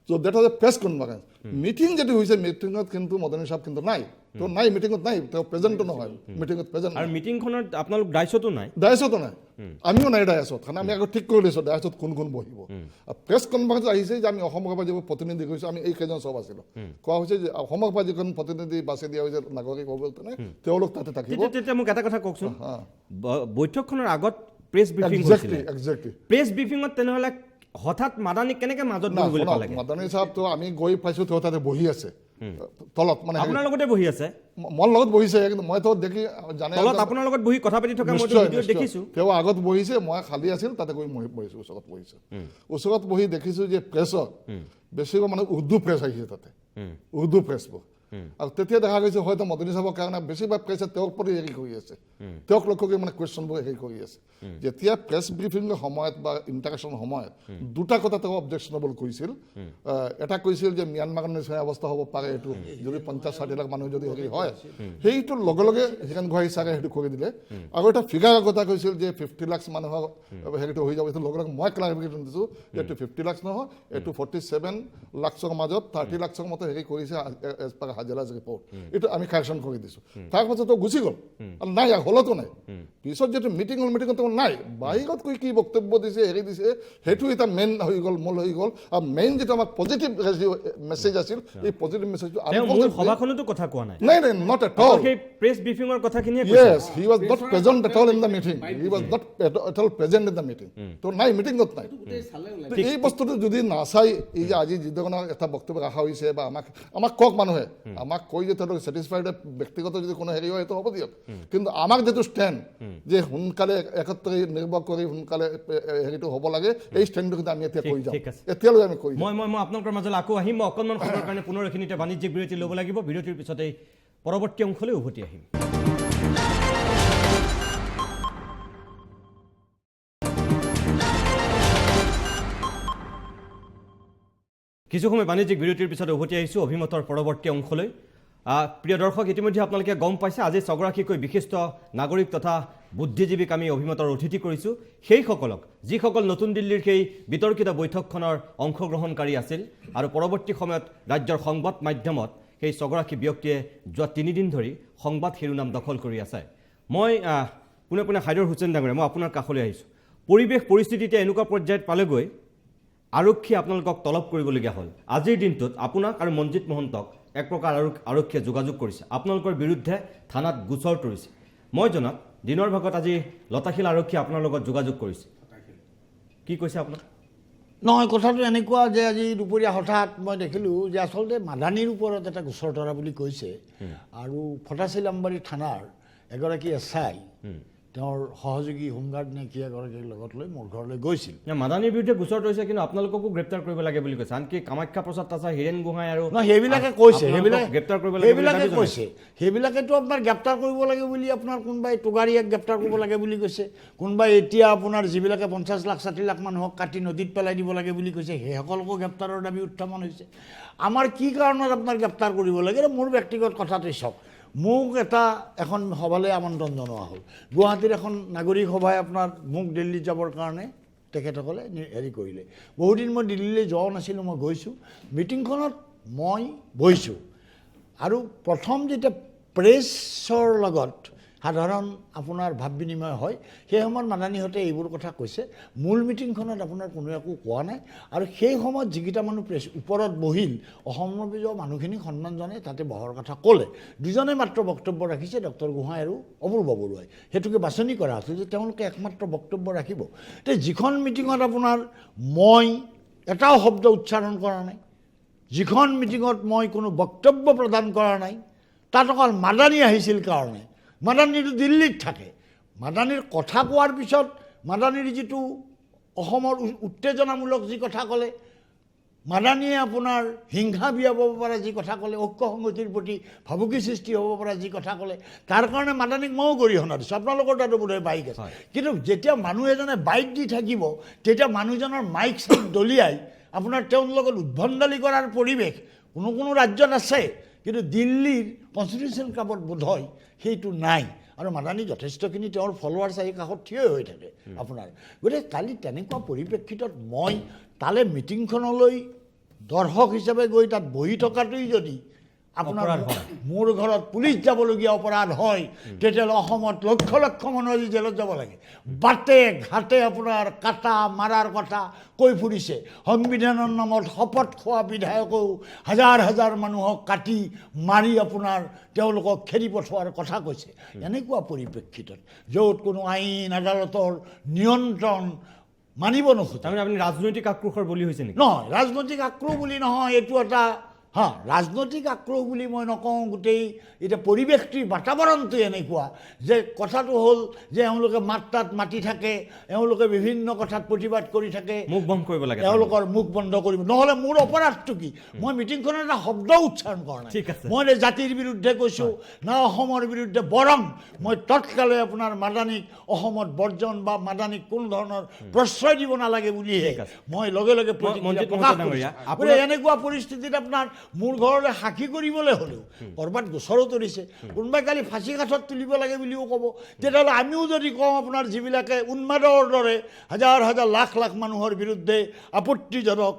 So that was a press conference. Meeting যেটো হৈছে, মিটিঙত কিন্তু মদনী সাহেব কিন্তু নাই, তো নাই মিটিঙত নাই, তেওঁ প্ৰেজেণ্টো নহয় মিটিঙত, প্ৰেজেণ্ট আৰু মিটিংখনত আপোনালোক ডাইছতো নাই, ডাইছতো নাই, আমিও নাই ডাইছত, কাৰণ আমি আগত ঠিক কৰি লৈছোঁ ডাইছত কোন কোন বহিব। প্ৰেছ কনফাৰেন্স আহিছে যে আমি অসমৰ পৰা যিবোৰ প্ৰতিনিধি কৰিছোঁ, আমি এইকেইজন চব আছিলোঁ। কোৱা হৈছে যে অসমৰ পৰা যিখন প্ৰতিনিধি বাছি দিয়া হৈছে নাগৰিক হ'ব, তেওঁলোক তাতে থাকিব। তেতিয়া মোক এটা কথা কওকচোন, বৈঠকখনৰ আগত প্ৰেছ ব্ৰিফিং হৈছিলে, একজেক্টলি প্ৰেছ ব্ৰিফিঙত তেনেহ'লে হঠাৎ মাদানী কেনেকৈ মাজত বহিবলৈ পালে? মাদানী চাহাবতো আমি গৈ পাইছোঁ, তেওঁ তাতে বহি আছে তলত, মানে আপোনাৰ লগতে বহি আছে, মোৰ লগত বহিছে, কিন্তু মই তো দেখি জানে তলত আপোনাৰ লগত বহি কথা পাতি থকা মই ভিডিঅ'ত দেখিছোঁ। তেওঁ আগত বহিছে, মই খালী আছিল, তাতে গৈ মই বহিছোঁ, ওচৰত বহিছে। ওচৰত বহি দেখিছোঁ যে প্ৰেছক বেছিভাগ মানে উৰ্দু প্ৰেছ আহিছে তাতে, উৰ্দু প্ৰেছবোৰ। আৰু তেতিয়া দেখা গৈছে হয়তো মদনী চাহাবৰ কাৰণে বেছিভাগ প্ৰেছে তেওঁৰ প্ৰতি হেৰি কৰি আছে, তেওঁক লক্ষ্য কৰি মানে কুৱেশ্যনবোৰ হেৰি কৰি আছে। যেতিয়া প্ৰেছ ব্ৰিফিঙৰ সময়ত বা ইণ্টাৰেকশ্যনৰ সময়ত দুটা কথা তেওঁ অবজেকশ্যনেবল কৰিছিল। এটা কৈছিল যে ম্যানমাৰৰ নিচিনা অৱস্থা হ'ব পাৰে, এইটো যদি 50-60 লাখ মানুহ যদি হেৰি হয়, সেইটোৰ লগে লগে হিৰেণ গোহাঁই ছাৰে সেইটো কৰি দিলে। আৰু এটা ফিগাৰৰ কথা কৈছিল যে 50 লাখ মানুহৰ হেৰিটো হৈ যাব, এইটো লগে লগে মই ক্লাৰিফিকেশ্যন দিছোঁ যে এইটো 50 লাখ নহয়, এইটো 47 লাখৰ মাজত 30 লাখৰ মতে হেৰি কৰিছে এজ পাৰ হাজাৰাজ ৰিপৰ্ট। এইটো আমি কাৰেকশ্যন কৰি দিছোঁ। তাৰ পাছত গুচি গ'ল, আৰু নাই হলতো নাই। পিছত যিটো মিটিং হ'ল, মিটিঙত নাই, বাহিৰত কৈ কি বক্তব্য দিছে, হেৰি দিছে, সেইটো এটা মেইন হৈ গ'ল, মূল হৈ গ'ল। আৰু মেইন যিটো আমাৰ পজিটিভ মেছেজ আছিল, এই পজিটিভ মেছেজটো সভাখনতো কথা কোৱা নাই, নাই, নট এট অল। সেই প্ৰেছ ব্ৰিফিঙৰ কথাখিনিয়ে Yes, he was not present at all in the meeting. He was not at all present in the meeting. তো নাই, মিটিঙত নাই। এই বস্তুটো যদি নাচাই, এই যে আজি যিধৰণৰ এটা বক্তব্য ৰখা হৈছে, বা আমাক কওক মানুহে, আমাক কৈ যে তেওঁলোক ছেটিছফাইড, ব্যক্তিগত যদি কোনো হেৰি হয় সেইটো হ'ব দিয়ক, কিন্তু আমাক যিটো ষ্টেণ্ড যে সোনকালে একত্ৰে নিৰ্ভৰ কৰি সোনকালে হেৰিটো হ'ব লাগে, এই ষ্টেণ্ডটো কিন্তু আমি এতিয়া কৰি যাওঁ, এতিয়ালৈ আমি কৰি যাওঁ। মই আপোনালোকৰ মাজলৈ আকৌ আহিম। মই অকণমান সময়ৰ কাৰণে পুনৰ এইখিনিতে বাণিজ্যিক বিৰতি ল'ব লাগিব। বিৰতিৰ পিছতেই পৰৱৰ্তী অংশলৈ উভতি আহিম। কিছু সময় বাণিজ্যিক বিৰতিৰ পিছত উভতি আহিছোঁ অভিমতৰ পৰৱৰ্তী অংশলৈ। প্ৰিয় দৰ্শক, ইতিমধ্যে আপোনালোকে গম পাইছে, আজি 6গৰাকীকৈ বিশিষ্ট নাগৰিক তথা বুদ্ধিজীৱীক আমি অভিমতৰ অতিথি কৰিছোঁ। সেইসকলক, যিসকল নতুন দিল্লীৰ সেই বিতৰ্কিত বৈঠকখনৰ অংশগ্ৰহণকাৰী আছিল, আৰু পৰৱৰ্তী সময়ত ৰাজ্যৰ সংবাদ মাধ্যমত সেই 6গৰাকী ব্যক্তিয়ে যোৱা 3 দিন ধৰি সংবাদ শিৰোনাম দখল কৰি আছে। মই পোনে পোনে হাইদৰ হুছেইন ডাঙৰীয়া, মই আপোনাৰ কাষলৈ আহিছোঁ। পৰিৱেশ পৰিস্থিতিতে এনেকুৱা পৰ্যায়ত পালেগৈ আৰক্ষী আপোনালোকক তলব কৰিবলগীয়া হ'ল। আজিৰ দিনটোত আপোনাক আৰু মনজিত মহন্তক এক প্ৰকাৰ আৰক্ষীয়ে যোগাযোগ কৰিছে, আপোনালোকৰ বিৰুদ্ধে থানাত গোচৰ তৰিছে। মই জনাত দিনৰ ভাগত আজি লতাশিল আৰক্ষীয়ে আপোনাৰ লগত যোগাযোগ কৰিছে, কি কৈছে আপোনাক? নহয়, কথাটো এনেকুৱা যে আজি দুপৰীয়া হঠাৎ মই দেখিলোঁ যে আচলতে মাদানীৰ ওপৰত এটা গোচৰ তৰা বুলি কৈছে, আৰু ফটাচিল আমবাৰী থানাৰ এগৰাকী SI তেওঁৰ সহযোগী হোমগাৰ্ড নে কি এগৰাকীৰ লগত লৈ মোৰ ঘৰলৈ গৈছিল। মাদানীৰ বিৰুদ্ধে গোচৰ তৰিছে, কিন্তু আপোনালোককো গ্ৰেপ্তাৰ কৰিব লাগে বুলি কৈছে। আনকি কামাখ্যা প্ৰসাদ তাছা, হিৰেণ গোহাঁই আৰু সেইবিলাকে কৈছে, গ্ৰেপ্তাৰ কৰিব লাগে, সেইবিলাকে কৈছে, সেইবিলাকেতো আপোনাৰ গ্ৰেপ্তাৰ কৰিব লাগে বুলি, আপোনাৰ কোনোবাই তোগাৰীয়াক গ্ৰেপ্তাৰ কৰিব লাগে বুলি কৈছে, কোনোবাই এতিয়া আপোনাৰ যিবিলাকে 50 লাখ 60 লাখ মানুহক কাটি নদীত পেলাই দিব লাগে বুলি কৈছে, সেইসকলকো গ্ৰেপ্তাৰৰ দাবী উত্থাপন হৈছে। আমাৰ কি কাৰণত আপোনাৰ গ্ৰেপ্তাৰ কৰিব লাগে? মোৰ ব্যক্তিগত কথাটো চাওক, মোক এখন সভালৈ আমন্ত্ৰণ জনোৱা হ'ল। গুৱাহাটীৰ এখন নাগৰিক সভাই আপোনাৰ মোক দিল্লীত যাবৰ কাৰণে তেখেতসকলে হেৰি কৰিলে। বহুদিন মই দিল্লীলৈ যোৱাও নাছিলোঁ, মই গৈছোঁ। মিটিংখনত মই বহিছোঁ আৰু প্ৰথম যেতিয়া প্ৰেছৰ লগত সাধাৰণ আপোনাৰ ভাৱ বিনিময় হয়, সেই সময়ত মাদানীহঁতে এইবোৰ কথা কৈছে। মূল মিটিংখনত আপোনাৰ কোনো একো কোৱা নাই। আৰু সেই সময়ত যিকেইটা মানুহ প্ৰেছ ওপৰত বহিল, অসমৰ বিজয় মানুহখিনিক সন্মান জনাই তাতে বহাৰ কথা ক'লে। দুজনে মাত্ৰ বক্তব্য ৰাখিছে, ডক্টৰ গোহাঁই আৰু অপূৰ্ব বৰুৱাই। সেইটোকে বাছনি কৰা আছিল যে তেওঁলোকে একমাত্ৰ বক্তব্য ৰাখিব। এতিয়া যিখন মিটিঙত আপোনাৰ মই এটাও শব্দ উচ্চাৰণ কৰা নাই, যিখন মিটিঙত মই কোনো বক্তব্য প্ৰদান কৰা নাই, তাত অকল মাদানী আহিছিল কাৰণে। মাদানীটো দিল্লীত থাকে। মাদানীৰ কথা কোৱাৰ পিছত মাদানীৰ যিটো অসমৰ উত্তেজনামূলক যি কথা ক'লে, মাদানীয়ে আপোনাৰ হিংসা বিয়াব পৰা যি কথা ক'লে, ঐক্য সংগতিৰ প্ৰতি ভাবুকি সৃষ্টি হ'ব পৰা যি কথা ক'লে, তাৰ কাৰণে মাদানীক ময়ো গৰিহণা দিছোঁ। আপোনালোকৰ তাতো বোধহয় বাইক আছে। কিন্তু যেতিয়া মানুহ এজনে বাইক দি থাকিব, তেতিয়া মানুহজনৰ মাইক চাইক দলিয়াই আপোনাৰ তেওঁৰ লগত উদ্ভণ্ডালি কৰাৰ পৰিৱেশ কোনো কোনো ৰাজ্যত আছে, কিন্তু দিল্লীৰ কনষ্টিটিউশ্যন ক্লাবত বোধ হয় সেইটো নাই। আৰু মাদানী যথেষ্টখিনি তেওঁৰ ফলোৱাৰ্ছ আহি কাষত থিয় হৈ থাকে আপোনাৰ। গতিকে কালি তেনেকুৱা পৰিপ্ৰেক্ষিতত মই তালৈ মিটিংখনলৈ দৰ্শক হিচাপে গৈ তাত বহি থকাটোৱেই যদি আপোনাৰ মোৰ ঘৰত পুলিচ যাবলগীয়া অপৰাধ হয়, তেতিয়াহ'লে অসমত লক্ষ লক্ষ মানুহ আজি জেলত যাব লাগে। বাটে ঘাটে আপোনাৰ কাটা মাৰাৰ কথা কৈ ফুৰিছে। সংবিধানৰ নামত শপত খোৱা বিধায়কেও হাজাৰ হাজাৰ মানুহক কাটি মাৰি আপোনাৰ তেওঁলোকক খেদি পঠোৱাৰ কথা কৈছে। এনেকুৱা পৰিপ্ৰেক্ষিতত য'ত কোনো আইন আদালতৰ নিয়ন্ত্ৰণ মানিব নোখোজে। তাৰমানে আপুনি ৰাজনৈতিক আক্ৰোশৰ বলি হৈছে নেকি? নহয়, ৰাজনৈতিক আক্ৰোশ বুলি নহয়, এইটো এটা ৰাজনৈতিক আক্ৰোশ বুলি মই নকওঁ। গোটেই এতিয়া পৰিৱেশটিৰ বাতাবৰণটো এনেকুৱা যে কথাটো হ'ল যে এওঁলোকে মাত তাত মাতি থাকে, এওঁলোকে বিভিন্ন কথাত প্ৰতিবাদ কৰি থাকে, মুখ বন্ধ কৰিব লাগে, তেওঁলোকৰ মুখ বন্ধ কৰিব। নহ'লে মোৰ অপৰাধটো কি? মই মিটিংখনত এটা শব্দ উচ্চাৰণ কৰা নাই। মই নে জাতিৰ বিৰুদ্ধে কৈছোঁ না অসমৰ বিৰুদ্ধে, বৰং মই তৎকালে আপোনাৰ মাদানীক অসমত বৰ্জন বা মাদানীক কোনো ধৰণৰ প্ৰশ্ৰয় দিব নালাগে বুলিহে মই লগে লগে প্ৰকাশ কৰিছোঁ। এনেকুৱা পৰিস্থিতিত আপোনাৰ মোৰ ঘৰলৈ সাক্ষী কৰিবলৈ হ'লেও ক'ৰবাত গোচৰো তৰিছে, কোনোবাই কালি ফাঁচী কাঠত তুলিব লাগে বুলিও ক'ব। তেতিয়াহ'লে আমিও যদি কওঁ আপোনাৰ যিবিলাকে উন্মাদৰ দৰে হাজাৰ হাজাৰ লাখ লাখ মানুহৰ বিৰুদ্ধে আপত্তিজনক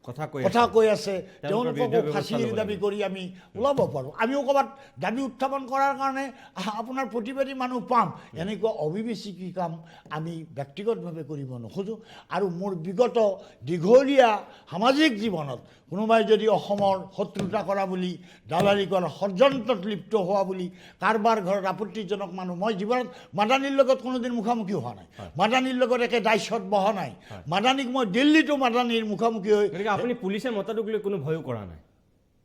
কথা কৈ আছে, তেওঁলোককো ফাঁচীৰ দাবী কৰি আমি ওলাব পাৰোঁ। আমিও ক'ৰবাত দাবী উত্থাপন কৰাৰ কাৰণে আপোনাৰ প্ৰতিবাদী মানুহ পাম। এনেকুৱা অবিবেচী কাম আমি ব্যক্তিগতভাৱে কৰিব নোখোজোঁ। আৰু মোৰ বিগত দীঘলীয়া সামাজিক জীৱনত কোনোবাই যদি অসমৰ শত্ৰুতা কৰা বুলি, দালালি কৰা, ষড়যন্ত্ৰত লিপ্ত হোৱা বুলি কাৰোবাৰ ঘৰত আপত্তিজনক মানুহ, মই জীৱনত মাদানীৰ লগত কোনোদিন মুখামুখি হোৱা নাই, মাদানীৰ লগত একে দায়িত্বত বহা নাই। মাদানীক মই দিল্লীতো মাদানীৰ মুখামুখি হৈ, আপুনি পুলিচে মতাটোক লৈ কোনো ভয়ো কৰা নাই?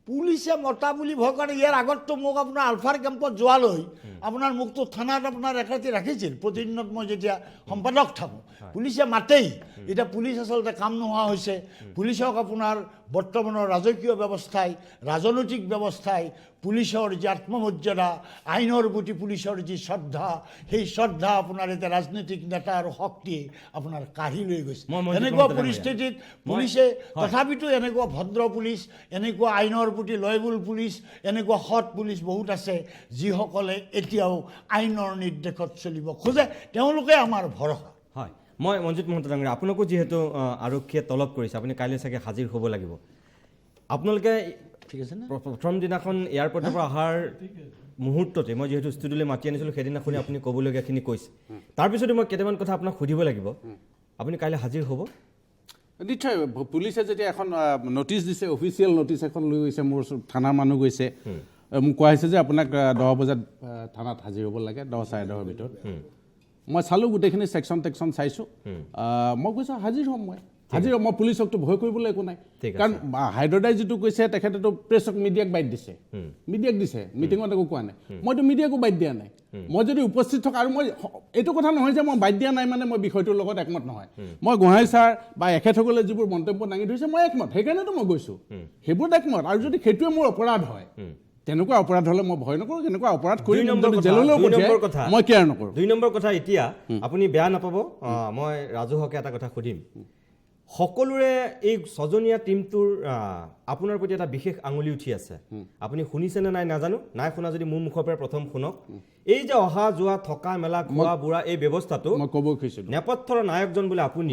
পুলিচে মতা বুলি ভয় কৰে। ইয়াৰ আগততো মোক আপোনাৰ আলফাৰ কেম্পত যোৱালৈ আপোনাৰ মোকতো থানাত আপোনাৰ একাতি ৰাখিছিল। প্ৰতিদিনত মই যেতিয়া সম্পাদক থাকোঁ পুলিচে মাতেই। এতিয়া পুলিচ আচলতে কাম নোহোৱা হৈছে। পুলিচক আপোনাৰ বৰ্তমানৰ ৰাজকীয় ব্যৱস্থাই, ৰাজনৈতিক ব্যৱস্থাই পুলিচৰ যি আত্মমৰ্যাদা, আইনৰ প্ৰতি পুলিচৰ যি শ্ৰদ্ধা, সেই শ্ৰদ্ধা আপোনাৰ এতিয়া ৰাজনৈতিক নেতা আৰু শক্তিয়ে আপোনাৰ কাঢ়ি লৈ গৈছে। এনেকুৱা পৰিস্থিতিত পুলিচে তথাপিতো এনেকুৱা ভদ্ৰ পুলিচ, এনেকুৱা আইনৰ প্ৰতি লয়বুল পুলিচ, এনেকুৱা সৎ পুলিচ বহুত আছে যিসকলে এতিয়াও আইনৰ নিৰ্দেশত চলিব খোজে। তেওঁলোকে আমাৰ ভৰসা। হয়, মই মঞ্জিত মহন্ত ডাঙৰীয়া, আপোনাকো যিহেতু আৰক্ষীয়ে তলব কৰিছে, আপুনি কাইলৈ চাগে হাজিৰ হ'ব লাগিব। আপোনালোকে ঠিক আছে নে? প্ৰথম দিনাখন এয়াৰপৰ্টৰ পৰা অহাৰ মুহূৰ্ততে মই যিহেতু ষ্টুডিঅ'লৈ মাতি আনিছিলোঁ, সেইদিনাখনি আপুনি ক'বলগীয়াখিনি কৈছে। তাৰপিছতে মই কেইটামান কথা আপোনাক সুধিব লাগিব। আপুনি কাইলৈ হাজিৰ হ'ব? নিশ্চয়। পুলিচে যেতিয়া এখন নটিচ দিছে, অফিচিয়েল নটিচ এখন লৈ গৈছে, মোৰ থানাৰ মানুহ গৈছে, মোক কোৱা হৈছে যে আপোনাক 10 বজাত থানাত হাজিৰ হ'ব লাগে, 10 চাৰে 10ৰ ভিতৰত। মই চালোঁ গোটেইখিনি ছেকশ্যন টেকশ্যন চাইছোঁ। মই কৈছোঁ হাজিৰ হ'ম। মই পুলিচকতো ভয় কৰিবলৈ একো নাই। কাৰণ হাইদৰদাই যিটো কৈছে, তেখেতেতো প্ৰেছক মিডিয়াক বাইট দিছে, মিটিঙত একো কোৱা নাই। মইতো মিডিয়াকো বাইট দিয়া নাই। মই যদি উপস্থিত থকা, আৰু মই এইটো কথা নহয় যে মই বাইট দিয়া নাই মানে মই বিষয়টোৰ লগত একমত নহয়। মই গোহাঁই ছাৰ বা এখেতসকলে যিবোৰ মন্তব্য দাঙি ধৰিছে মই একমত, সেইকাৰণেতো মই গৈছোঁ, সেইবোৰত একমত। আৰু যদি সেইটোৱে মোৰ অপৰাধ হয়, তেনেকুৱা অপৰাধ হ'লে মই ভয় নকৰোঁ। তেনেকুৱা অপৰাধ কৰি জেললৈও পঠিয়াই মই কেয়াৰ নকৰোঁ। 2 নম্বৰ কথা, এতিয়া আপুনি বেয়া নাপাব, মই ৰাজহুৱাকে এটা কথা সুধিম। সকলোৰে এই ছজনীয়া টিমটোৰ আপোনাৰ প্ৰতি এটা বিশেষ আঙুলি উঠি আছে আপুনি শুনিছেনে নাই নাজানো নাই শুনা যদি মোৰ মুখৰ পৰা প্ৰথম শুনক এই যে অহা যোৱা থকা মেলা খোৱা বুঢ়া এই ব্যৱস্থাটো মই ক'ব খুজিছোঁ নেপথ্যৰ নায়কজন বোলে আপুনি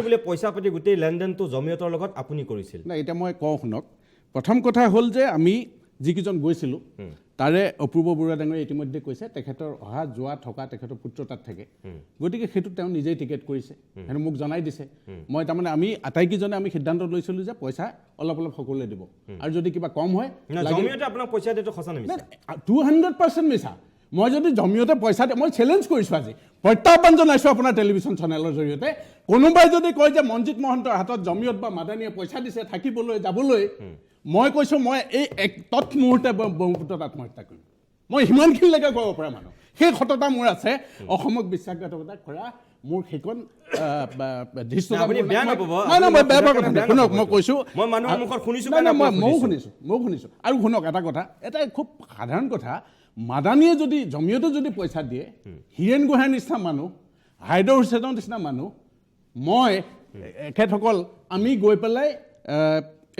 বোলে পইচা পাতি গোটেই লেনদেনটো জমিয়তৰ লগত আপুনি কৰিছিল নাই এতিয়া মই কওঁ শুনক প্ৰথম কথা হ'ল যে আমি যিকেইজন গৈছিলোঁ তাৰে অপূৰ্ব বৰুৱা ডাঙৰীয়া ইতিমধ্যে কৈছে তেখেতৰ অহা যোৱা থকা তেখেতৰ পুত্ৰ তাত থাকে গতিকে সেইটো তেওঁ নিজেই টিকেট কৰিছে সেইটো মোক জনাই দিছে মই তাৰমানে আমি আটাইকেইজনে আমি সিদ্ধান্ত লৈছিলোঁ যে পইচা অলপ অলপ সকলোৱে দিব আৰু যদি কিবা কম হয় জমিয়তে আপোনাক পইচা দিয়াটো সঁচা নিমিছা 200% মিছা মই যদি জমিয়তে পইচা মই চেলেঞ্জ কৰিছোঁ আজি প্ৰত্যাহ্বান জনাইছোঁ আপোনাৰ টেলিভিশ্যন চেনেলৰ জৰিয়তে কোনোবাই যদি কয় যে মনজিৎ মহন্তৰ হাতত জমিয়ত বা মাদানীয়ে পইচা দিছে থাকিবলৈ যাবলৈ মই কৈছোঁ মই এই তৎমুহূৰ্তে ব্ৰহ্মপুত্ৰত আত্মহত্যা কৰিম মই সিমানখিনিলৈকে ক'ব পৰা মানুহ সেই সততা মোৰ আছে অসমক বিশ্বাসঘাতকতা কৰা মোৰ সেইখন মই কৈছোঁ ময়ো শুনিছোঁ আৰু শুনক এটা কথা এটা খুব সাধাৰণ কথা মাদানীয়ে যদি জমিয়তে যদি পইচা দিয়ে হীৰেণ গোহাঁইৰ নিচিনা মানুহ হাইদৰ হুছেইনৰ নিচিনা মানুহ মই এখেতসকল আমি গৈ পেলাই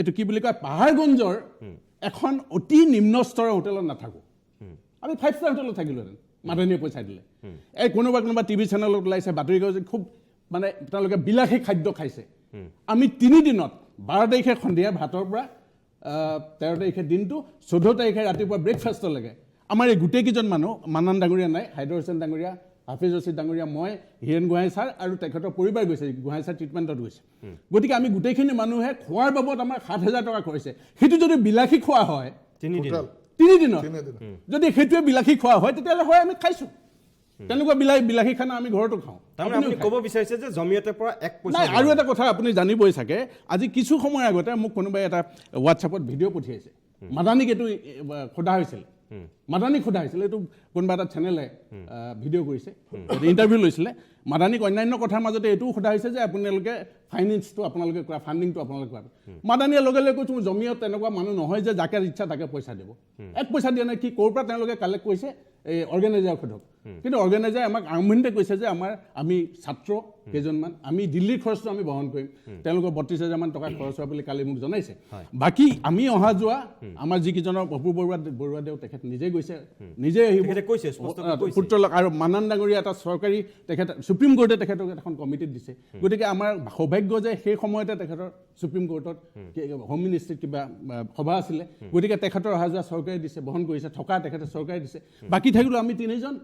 এইটো কি বুলি কয় পাহাৰগঞ্জৰ এখন অতি নিম্ন স্তৰৰ হোটেলত নাথাকোঁ আমি 5 ষ্টাৰ হোটেলত থাকিলোহেঁতেন মাদানীয়ে পইচা দিলে এই কোনোবা টিভি চেনেলত ওলাইছে বাতৰি কাগজত খুব মানে তেওঁলোকে বিলাসী খাদ্য খাইছে আমি 3 দিনত 12 তাৰিখে সন্ধিয়া ভাতৰ পৰা 13 তাৰিখে দিনটো 14 তাৰিখে ৰাতিপুৱা ব্ৰেকফাষ্টলৈকে আমাৰ এই গোটেইকেইজন মানুহ মান্নান ডাঙৰীয়া নাই হাইদৰ হুছেইন ডাঙৰীয়া হাফিজ ৰছিদ ডাঙৰীয়া মই হীৰেণ গোহাঁই ছাৰ আৰু তেখেতৰ পৰিবাৰ গৈছে গোহাঁই ছাৰ ট্ৰিটমেণ্টত গৈছে গতিকে আমি গোটেইখিনি মানুহে খোৱাৰ বাবদ আমাৰ 7,000 টকা কৰিছে সেইটো যদি বিলাসী খোৱা হয় 3 দিনত যদি সেইটোৱে বিলাসী খোৱা হয় তেতিয়াহ'লে হয় আমি খাইছোঁ তেনেকুৱা বিলাসী খানা আমি ঘৰতো খাওঁ আপুনি ক'ব বিচাৰিছে যে জমিয়তৰ পৰা এক পইচা আৰু এটা কথা আপুনি জানিবই চাগে আজি কিছু সময় আগতে মোক কোনোবাই এটা হোৱাটছআপত ভিডিঅ' পঠিয়াইছে মাদানীক এইটো সোধা হৈছিল মাদানীক সোধা হৈছিলে এইটো কোনোবা এটা চেনেলে ভিডিঅ' কৰিছে ইণ্টাৰভিউ লৈছিলে মাদানীক অন্যান্য কথাৰ মাজতে এইটোও সোধা হৈছে যে আপোনালোকে ফাইনেন্সটো আপোনালোকে কৰা ফাণ্ডিংটো আপোনালোকে কৰা মাদানীয়ে লগে লগে কৈছোঁ জমিয়ত তেনেকুৱা মানুহ নহয় যে যাকে ইচ্ছা তাকে পইচা দিব এক পইচা দিয়া নাই কি ক'ৰ পৰা তেওঁলোকে কালেক্ট কৰিছে এই অৰ্গেনাইজাৰক সোধক কিন্তু অৰ্গেনাইজাৰে আমাক আৰম্ভণিতে কৈছে যে আমি ছাত্ৰ কেইজনমান আমি দিল্লীৰ খৰচটো আমি বহন কৰিম তেওঁলোকৰ 32,000 মান টকা খৰচ হোৱা বুলি কালি মোক জনাইছে বাকী আমি অহা যোৱা আমাৰ যিকেইজনৰ অপূৰ্ব বৰুৱাদেউ তেখেত নিজে গৈছে নিজে আহিব পুত্ৰ আৰু মান্নান ডাঙৰীয়া এটা চৰকাৰী তেখেত সুপ্ৰিম কোৰ্টে তেখেতক এখন কমিটিত দিছে গতিকে আমাৰ সৌভাগ্য যে সেই সময়তে তেখেতৰ সুপ্ৰিম কোৰ্টত হোম মিনিষ্ট্ৰীত কিবা সভা আছিলে গতিকে তেখেতৰ অহা যোৱা চৰকাৰে দিছে বহন কৰিছে থকা তেখেতে চৰকাৰে দিছে বাকী থাকিলোঁ আমি 3জন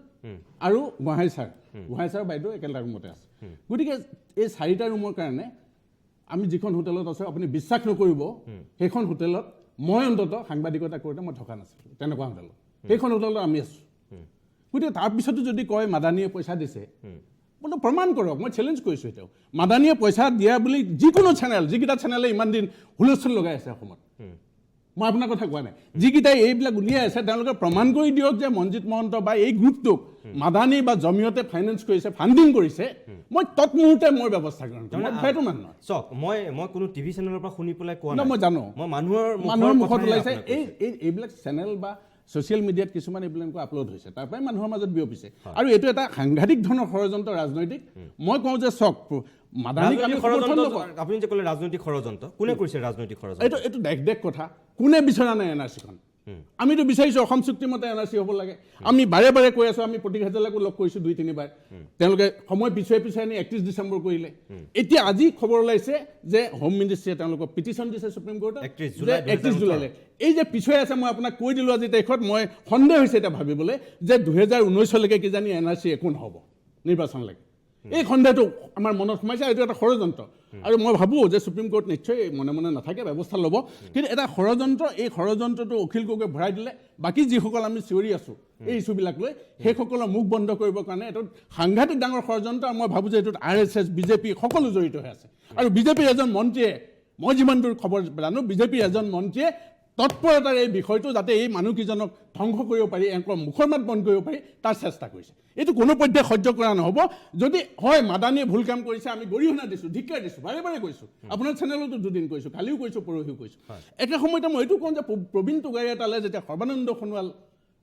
আৰু গোহাঁই ছাৰ বাইদেউ একেটা ৰুমতে আছে গতিকে এই 4টা ৰুমৰ কাৰণে আমি যিখন হোটেলত আছোঁ আপুনি বিশ্বাস নকৰিব সেইখন হোটেলত মই অন্ততঃ সাংবাদিকতা কৰোঁতে মই থকা নাছিলোঁ তেনেকুৱা হোটেলত সেইখন হোটেলত আমি আছোঁ গতিকে তাৰপিছতো যদি কয় মাদানীয়ে পইচা দিছে বোলো প্ৰমাণ কৰক মই চেলেঞ্জ কৰিছোঁ এতিয়াও মাদানীয়ে পইচা দিয়া বুলি যিকোনো চেনেল যিকেইটা চেনেলে ইমান দিন হুলস্থুল লগাই আছে অসমত মই আপোনাৰ কথা কোৱা নাই যিকেইটাই এইবিলাক উলিয়াই আছে তেওঁলোকে প্ৰমাণ কৰি দিয়ক যে মনজিৎ মহন্ত বা এই গ্ৰুপটোক মাদানী বা জমিয়তে ফাইনেন্স কৰিছে ফাণ্ডিং কৰিছে মই তৎমুহূৰ্তে মই ব্যৱস্থা কৰিম সেইটো মানুহ নহয় চাওক মই কোনো টিভি চেনেলৰ পৰা শুনি পেলাই কোৱা নাই মই জানো মই মানুহৰ মুখত ওলাইছে এইবিলাক চেনেল বা ছ'চিয়েল মিডিয়াত কিছুমান এইবিলাক আপলোড হৈছে তাৰ পৰাই মানুহৰ মাজত বিয়পিছে আৰু এইটো এটা সাংঘাতিক ধৰণৰ ষড়যন্ত্ৰ ৰাজনৈতিক মই কওঁ যে চাওক আপুনি যে ক'লে ৰাজনৈতিক ষড়যন্ত্ৰ কোনে কৰিছে ৰাজনৈতিক ষড়যন্ত্ৰ এইটো দেশ কথা কোনে বিচৰা নাই NRC-খন আমিতো বিচাৰিছোঁ অসম চুক্তিমতে NRC হ'ব লাগে আমি বাৰে বাৰে কৈ আছোঁ আমি প্ৰতীক হাজেলাকো লগ কৰিছোঁ 2-3বাৰ তেওঁলোকে সময় পিছুৱাই আনি 31 ডিচেম্বৰ কৰিলে এতিয়া আজি খবৰ ওলাইছে যে হোম মিনিষ্ট্ৰীয়ে তেওঁলোকক পিটিশ্যন দিছে সুপ্ৰিম কোৰ্টত 31 জুলাইলৈ এই যে পিছুৱাই আছে মই আপোনাক কৈ দিলোঁ আজি তাৰিখত মই সন্দেহ হৈছে এতিয়া ভাবিবলৈ যে 2019লৈকে কিজানি NRC একো নহ'ব নিৰ্বাচনলৈকে এই সন্দেহটো আমাৰ মনত সোমাইছে এইটো এটা ষড়যন্ত্ৰ আৰু মই ভাবোঁ যে সুপ্ৰিম কোৰ্ট নিশ্চয় মনে মনে নাথাকে ব্যৱস্থা ল'ব কিন্তু এটা ষড়যন্ত্ৰ এই ষড়যন্ত্ৰটো অখিল গগৈয়ে ভৰাই দিলে বাকী যিসকল আমি চিঞৰি আছোঁ এই ইছ্যুবিলাক লৈ সেইসকলৰ মুখ বন্ধ কৰিবৰ কাৰণে এইটো সাংঘাতিক ডাঙৰ ষড়যন্ত্ৰ আৰু মই ভাবোঁ যে এইটোত RSS বিজেপি সকলো জড়িত হৈ আছে আৰু বিজেপিৰ এজন মন্ত্ৰীয়ে মই যিমান দূৰ খবৰ জানো বিজেপিৰ এজন মন্ত্ৰীয়ে তৎপৰতাৰে এই বিষয়টো যাতে এই মানুহকেইজনক ধ্বংস কৰিব পাৰি এওঁলোকৰ মুখৰ মাত বন্ধ কৰিব পাৰি তাৰ চেষ্টা কৰিছে এইটো কোনো পধ্যে সহ্য কৰা নহ'ব যদি হয় মাদানীয়ে ভুল কাম কৰিছে আমি গৰিহণা দিছোঁ ধিক্কাৰ দিছোঁ বাৰে বাৰে কৈছোঁ আপোনাৰ চেনেলতো 2 দিন কৈছোঁ কালিও কৈছোঁ পৰহিও কৈছোঁ একে সময়তে মই এইটো কওঁ যে প্ৰবীণ টুগাৰীয়া তালৈ যেতিয়া সৰ্বানন্দ সোণোৱাল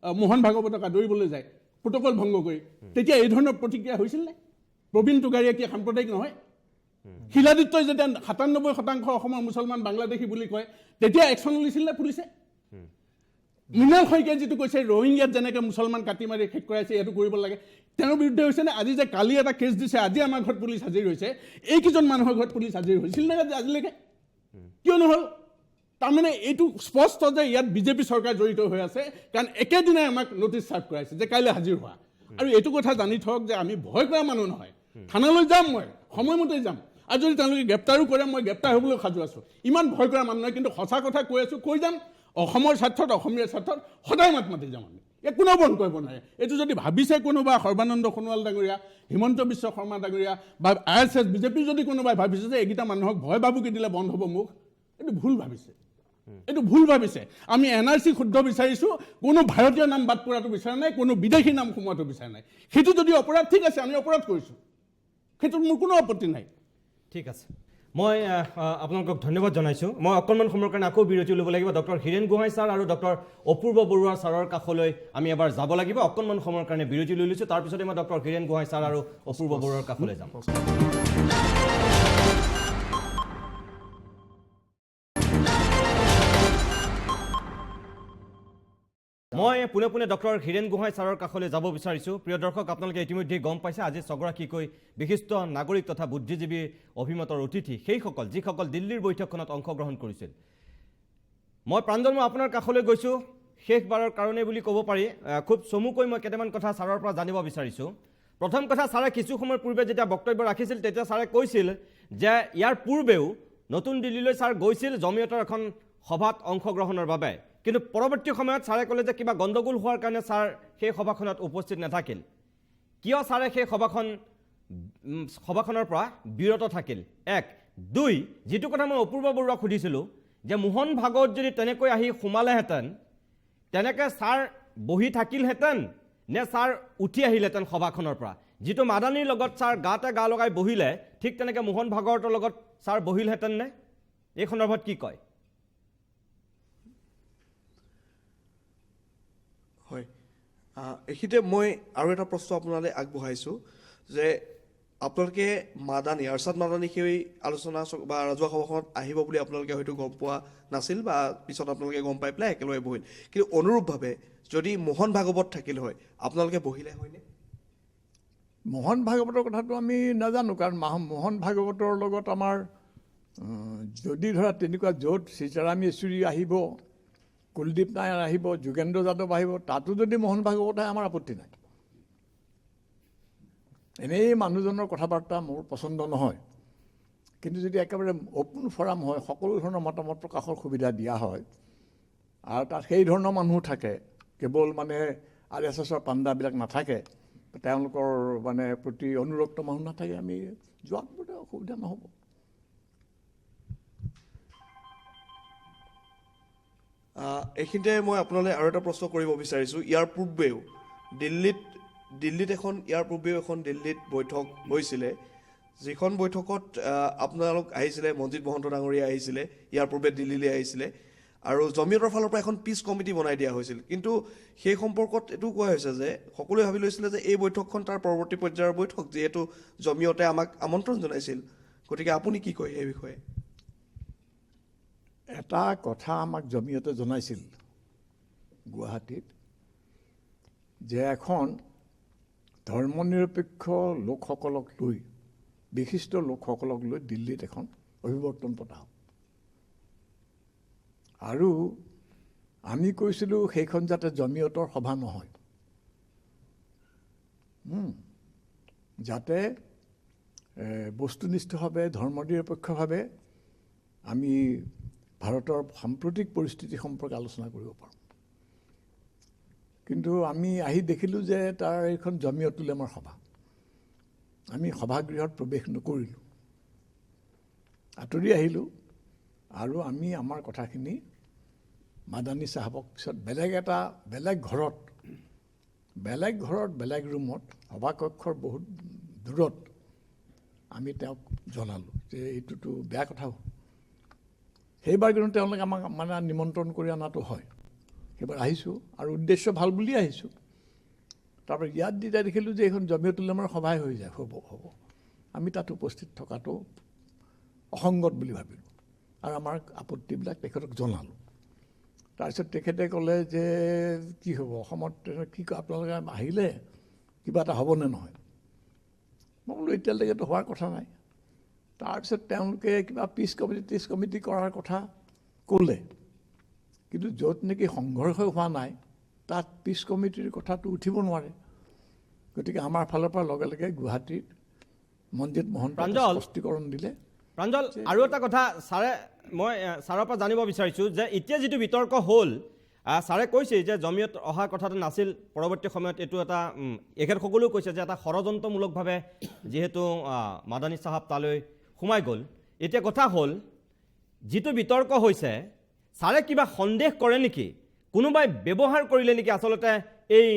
মোহন ভাগৱতক আদৰিবলৈ যায় প্ৰট'কল ভংগ কৰি তেতিয়া এই ধৰণৰ প্ৰতিক্ৰিয়া হৈছিল নে প্ৰবীণ টুগাৰীয়া কি সাম্প্ৰদায়িক নহয় শিলাদিত্যই যেতিয়া 97% অসমৰ মুছলমান বাংলাদেশী বুলি কয় তেতিয়া একশ্যন লৈছিল নে পুলিচে মৃণাল শইকীয়াই যিটো কৈছে ৰোহিংগিয়াত যেনেকৈ মুছলমান কাটি মাৰি শেষ কৰাইছে এইটো কৰিব লাগে তেওঁৰ বিৰুদ্ধে হৈছে নে আজি যে কালি এটা কেছ দিছে আজি আমাৰ ঘৰত পুলিচ হাজিৰ হৈছে এইকেইজন মানুহৰ ঘৰত পুলিচ হাজিৰ হৈছিল নে আজিলৈকে কিয় নহ'ল তাৰমানে এইটো স্পষ্ট যে ইয়াত বিজেপি চৰকাৰ জড়িত হৈ আছে কাৰণ একেদিনাই আমাক নটিচ চাৰ্ভ কৰাইছে যে কাইলৈ হাজিৰ হোৱা আৰু এইটো কথা জানি থওক যে আমি ভয় কৰা মানুহ নহয় থানালৈ যাম মই সময়মতে যাম আৰু যদি তেওঁলোকে গ্ৰেপ্তাৰো কৰে মই গ্ৰেপ্তাৰ হ'বলৈ সাজু আছোঁ ইমান ভয় কৰা মানুহ নহয় কিন্তু সঁচা কথা কৈ আছোঁ কৈ যাম অসমৰ স্বাৰ্থত অসমীয়াৰ স্বাৰ্থত সদায় মাতি যাম আমি কোনো বন্ধ কৰিব নোৱাৰে এইটো যদি ভাবিছে কোনোবা সৰ্বানন্দ সোণোৱাল ডাঙৰীয়া হিমন্ত বিশ্ব শৰ্মা ডাঙৰীয়া বা RSS বিজেপি যদি কোনোবাই ভাবিছে যে এইকেইটা মানুহক ভয় ভাবুকি দিলে বন্ধ হ'ব মুখ এইটো ভুল ভাবিছে আমি NRC শুদ্ধ বিচাৰিছোঁ কোনো ভাৰতীয় নাম বাদ পৰাটো বিচৰা নাই কোনো বিদেশী নাম সোমোৱাটো বিচৰা নাই সেইটো যদি অপৰাধ ঠিক আছে আমি অপৰাধ কৰিছোঁ সেইটোত মোৰ কোনো আপত্তি নাই ঠিক আছে মই আপোনালোকক ধন্যবাদ জনাইছোঁ মই অকণমান সময়ৰ কাৰণে আকৌ বিৰতি ল'ব লাগিব ডক্টৰ হীৰেণ গোহাঁই ছাৰ আৰু ডক্টৰ অপূৰ্ব বৰুৱা ছাৰৰ কাষলৈ আমি এবাৰ যাব লাগিব অকণমান সময়ৰ কাৰণে বিৰতি লৈ লৈছোঁ তাৰপিছতে মই ডক্টৰ হীৰেণ গোহাঁই ছাৰ আৰু অপূৰ্ব বৰুৱাৰ কাষলৈ যাম মই পুনে ডক্টৰ হীৰেণ গোহাঁই ছাৰৰ কাষলৈ যাব বিচাৰিছোঁ প্ৰিয় দৰ্শক আপোনালোকে ইতিমধ্যে গম পাইছে আজি ছগৰাকীকৈ বিশিষ্ট নাগৰিক তথা বুদ্ধিজীৱী অভিমতৰ অতিথি সেইসকল যিসকল দিল্লীৰ বৈঠকখনত অংশগ্ৰহণ কৰিছিল মই প্ৰাঞ্জল মই আপোনাৰ কাষলৈ গৈছোঁ শেষবাৰৰ কাৰণে বুলি ক'ব পাৰি খুব চমুকৈ মই কেইটামান কথা ছাৰৰ পৰা জানিব বিচাৰিছোঁ প্ৰথম কথা ছাৰে কিছু সময়ৰ পূৰ্বে যেতিয়া বক্তব্য ৰাখিছিল তেতিয়া ছাৰে কৈছিল যে ইয়াৰ পূৰ্বেও নতুন দিল্লীলৈ ছাৰ গৈছিল জমিয়তৰ এখন সভাত অংশগ্ৰহণৰ বাবে কিন্তু পৰৱৰ্তী সময়ত ছাৰে ক'লে যে কিবা গণ্ডগোল হোৱাৰ কাৰণে ছাৰ সেই সভাখনত উপস্থিত নাথাকিল কিয় ছাৰে সেই সভাখনৰ পৰা বিৰত থাকিল 1 2 যিটো কথা মই অপূৰ্ব বৰুৱাক সুধিছিলোঁ যে মোহন ভাগৱত যদি তেনেকৈ আহি সোমালেহেঁতেন তেনেকৈ ছাৰ বহি থাকিলহেঁতেন নে ছাৰ উঠি আহিলেহেঁতেন সভাখনৰ পৰা যিটো মাদানীৰ লগত ছাৰ গাতে গা লগাই বহিলে ঠিক তেনেকৈ মোহন ভাগৱতৰ লগত ছাৰ বহিলহেঁতেন নে এই সন্দৰ্ভত কি কয় হয় এইখিনিতে মই আৰু এটা প্ৰশ্ন আপোনালৈ আগবঢ়াইছোঁ যে আপোনালোকে আৰছাদ মাদানী সেই আলোচনা বা ৰাজহুৱা সভাখনত আহিব বুলি আপোনালোকে হয়তো গম পোৱা নাছিল বা পিছত আপোনালোকে গম পাই পেলাই একেলগে বহিল কিন্তু অনুৰূপভাৱে যদি মোহন ভাগৱত থাকিল হয় আপোনালোকে বহিলে হয়নে মোহন ভাগৱতৰ কথাটো আমি নাজানো কাৰণ মোহন ভাগৱতৰ লগত আমাৰ যদি ধৰা তেনেকুৱা য'ত সীতাৰাম য়েচুৰী আহিব কুলদীপ নায়াৰ আহিব যোগেন্দ্ৰ যাদৱ আহিব তাতো যদি মোহন ভাগৱত আহে আমাৰ আপত্তি নাই এনেই মানুহজনৰ কথা বাৰ্তা মোৰ পচন্দ নহয় কিন্তু যদি একেবাৰে অ'পন ফৰাম হয় সকলো ধৰণৰ মতামত প্ৰকাশৰ সুবিধা দিয়া হয় আৰু তাত সেই ধৰণৰ মানুহ থাকে কেৱল মানে RSSৰ পাণ্ডাবিলাক নাথাকে তেওঁলোকৰ মানে প্ৰতি অনুৰক্ত মানুহ নাথাকে আমি যোৱাত বোলে অসুবিধা নহ'ব এইখিনিতে মই আপোনালৈ আৰু এটা প্ৰশ্ন কৰিব বিচাৰিছোঁ ইয়াৰ পূৰ্বেও দিল্লীত বৈঠক হৈছিলে যিখন বৈঠকত আপোনালোক আহিছিলে মনজিৎ মহন্ত ডাঙৰীয়া আহিছিলে ইয়াৰ পূৰ্বে দিল্লীলৈ আহিছিলে আৰু জমিয়তৰ ফালৰ পৰা এখন পিচ কমিটি বনাই দিয়া হৈছিল কিন্তু সেই সম্পৰ্কত এইটো কোৱা হৈছে যে সকলোৱে ভাবি লৈছিলে যে এই বৈঠকখন তাৰ পৰৱৰ্তী পৰ্যায়ৰ বৈঠক যিহেতু জমিয়তে আমাক আমন্ত্ৰণ জনাইছিল গতিকে আপুনি কি কয় এই বিষয়ে এটা কথা আমাক জমিয়তে জনাইছিল গুৱাহাটীত যে এখন ধৰ্মনিৰপেক্ষ লোকসকলক লৈ বিশিষ্ট লোকসকলক লৈ দিল্লীত এখন অভিৱৰ্তন পতা হ'ব আৰু আমি কৈছিলোঁ সেইখন যাতে জমিয়তৰ সভা নহয় যাতে বস্তুনিষ্ঠভাৱে ধৰ্মনিৰপেক্ষভাৱে আমি ভাৰতৰ সাম্প্ৰতিক পৰিস্থিতি সম্পৰ্কে আলোচনা কৰিব পাৰোঁ কিন্তু আমি আহি দেখিলোঁ যে তাৰ এইখন জমিয়ত উলেমাৰ সভা আমি সভাগৃহত প্ৰৱেশ নকৰিলোঁ আঁতৰি আহিলোঁ আৰু আমি আমাৰ কথাখিনি মাদানী চাহাবক পিছত বেলেগ ঘৰত বেলেগ ৰুমত সভাকক্ষৰ বহুত দূৰত আমি তেওঁক জনালোঁ যে এইটোতো বেয়া কথা হ'ল সেইবাৰ কিন্তু তেওঁলোকে আমাক মানে নিমন্ত্ৰণ কৰি অনাটো হয় সেইবাৰ আহিছোঁ আৰু উদ্দেশ্য ভাল বুলি আহিছোঁ তাৰপৰা ইয়াত যেতিয়া দেখিলোঁ যে এইখন জমিয়ত উলেমাৰ সভাই হৈ যায় হ'ব আমি তাত উপস্থিত থকাটো অসংগত বুলি ভাবিলোঁ আৰু আমাৰ আপত্তিবিলাক তেখেতক জনালোঁ। তাৰপিছত তেখেতে ক'লে যে কি হ'ব অসমত কি আপোনালোকে আহিলে কিবা এটা হ'বনে নহয়। মই বোলো এতিয়ালৈকেতো হোৱাৰ কথা নাই। তাৰপিছত তেওঁলোকে কিবা পিচ কমিটি কৰাৰ কথা ক'লে, কিন্তু য'ত নেকি সংঘৰ্ষ হোৱা নাই তাত পিচ কমিটিৰ কথাটো উঠিব নোৱাৰে। গতিকে আমাৰ ফালৰ পৰা লগে লগে গুৱাহাটীত মনজিৎ মহন্ত স্পষ্টীকৰণ দিলে। প্ৰাঞ্জল, আৰু এটা কথা ছাৰে, মই ছাৰৰ পৰা জানিব বিচাৰিছোঁ যে এতিয়া যিটো বিতৰ্ক হ'ল, ছাৰে কৈছে যে জমিয়ত অহা কথাটো নাছিল, পৰৱৰ্তী সময়ত এইটো এটা এখেতসকলেও কৈছে যে এটা ষড়যন্ত্ৰমূলকভাৱে যিহেতু মাদানী চাহাব তালৈ সোমাই গ'ল। এতিয়া কথা হ'ল যিটো বিতৰ্ক হৈছে, ছাৰে কিবা সন্দেহ কৰে নেকি কোনোবাই ব্যৱহাৰ কৰিলে নেকি আচলতে এই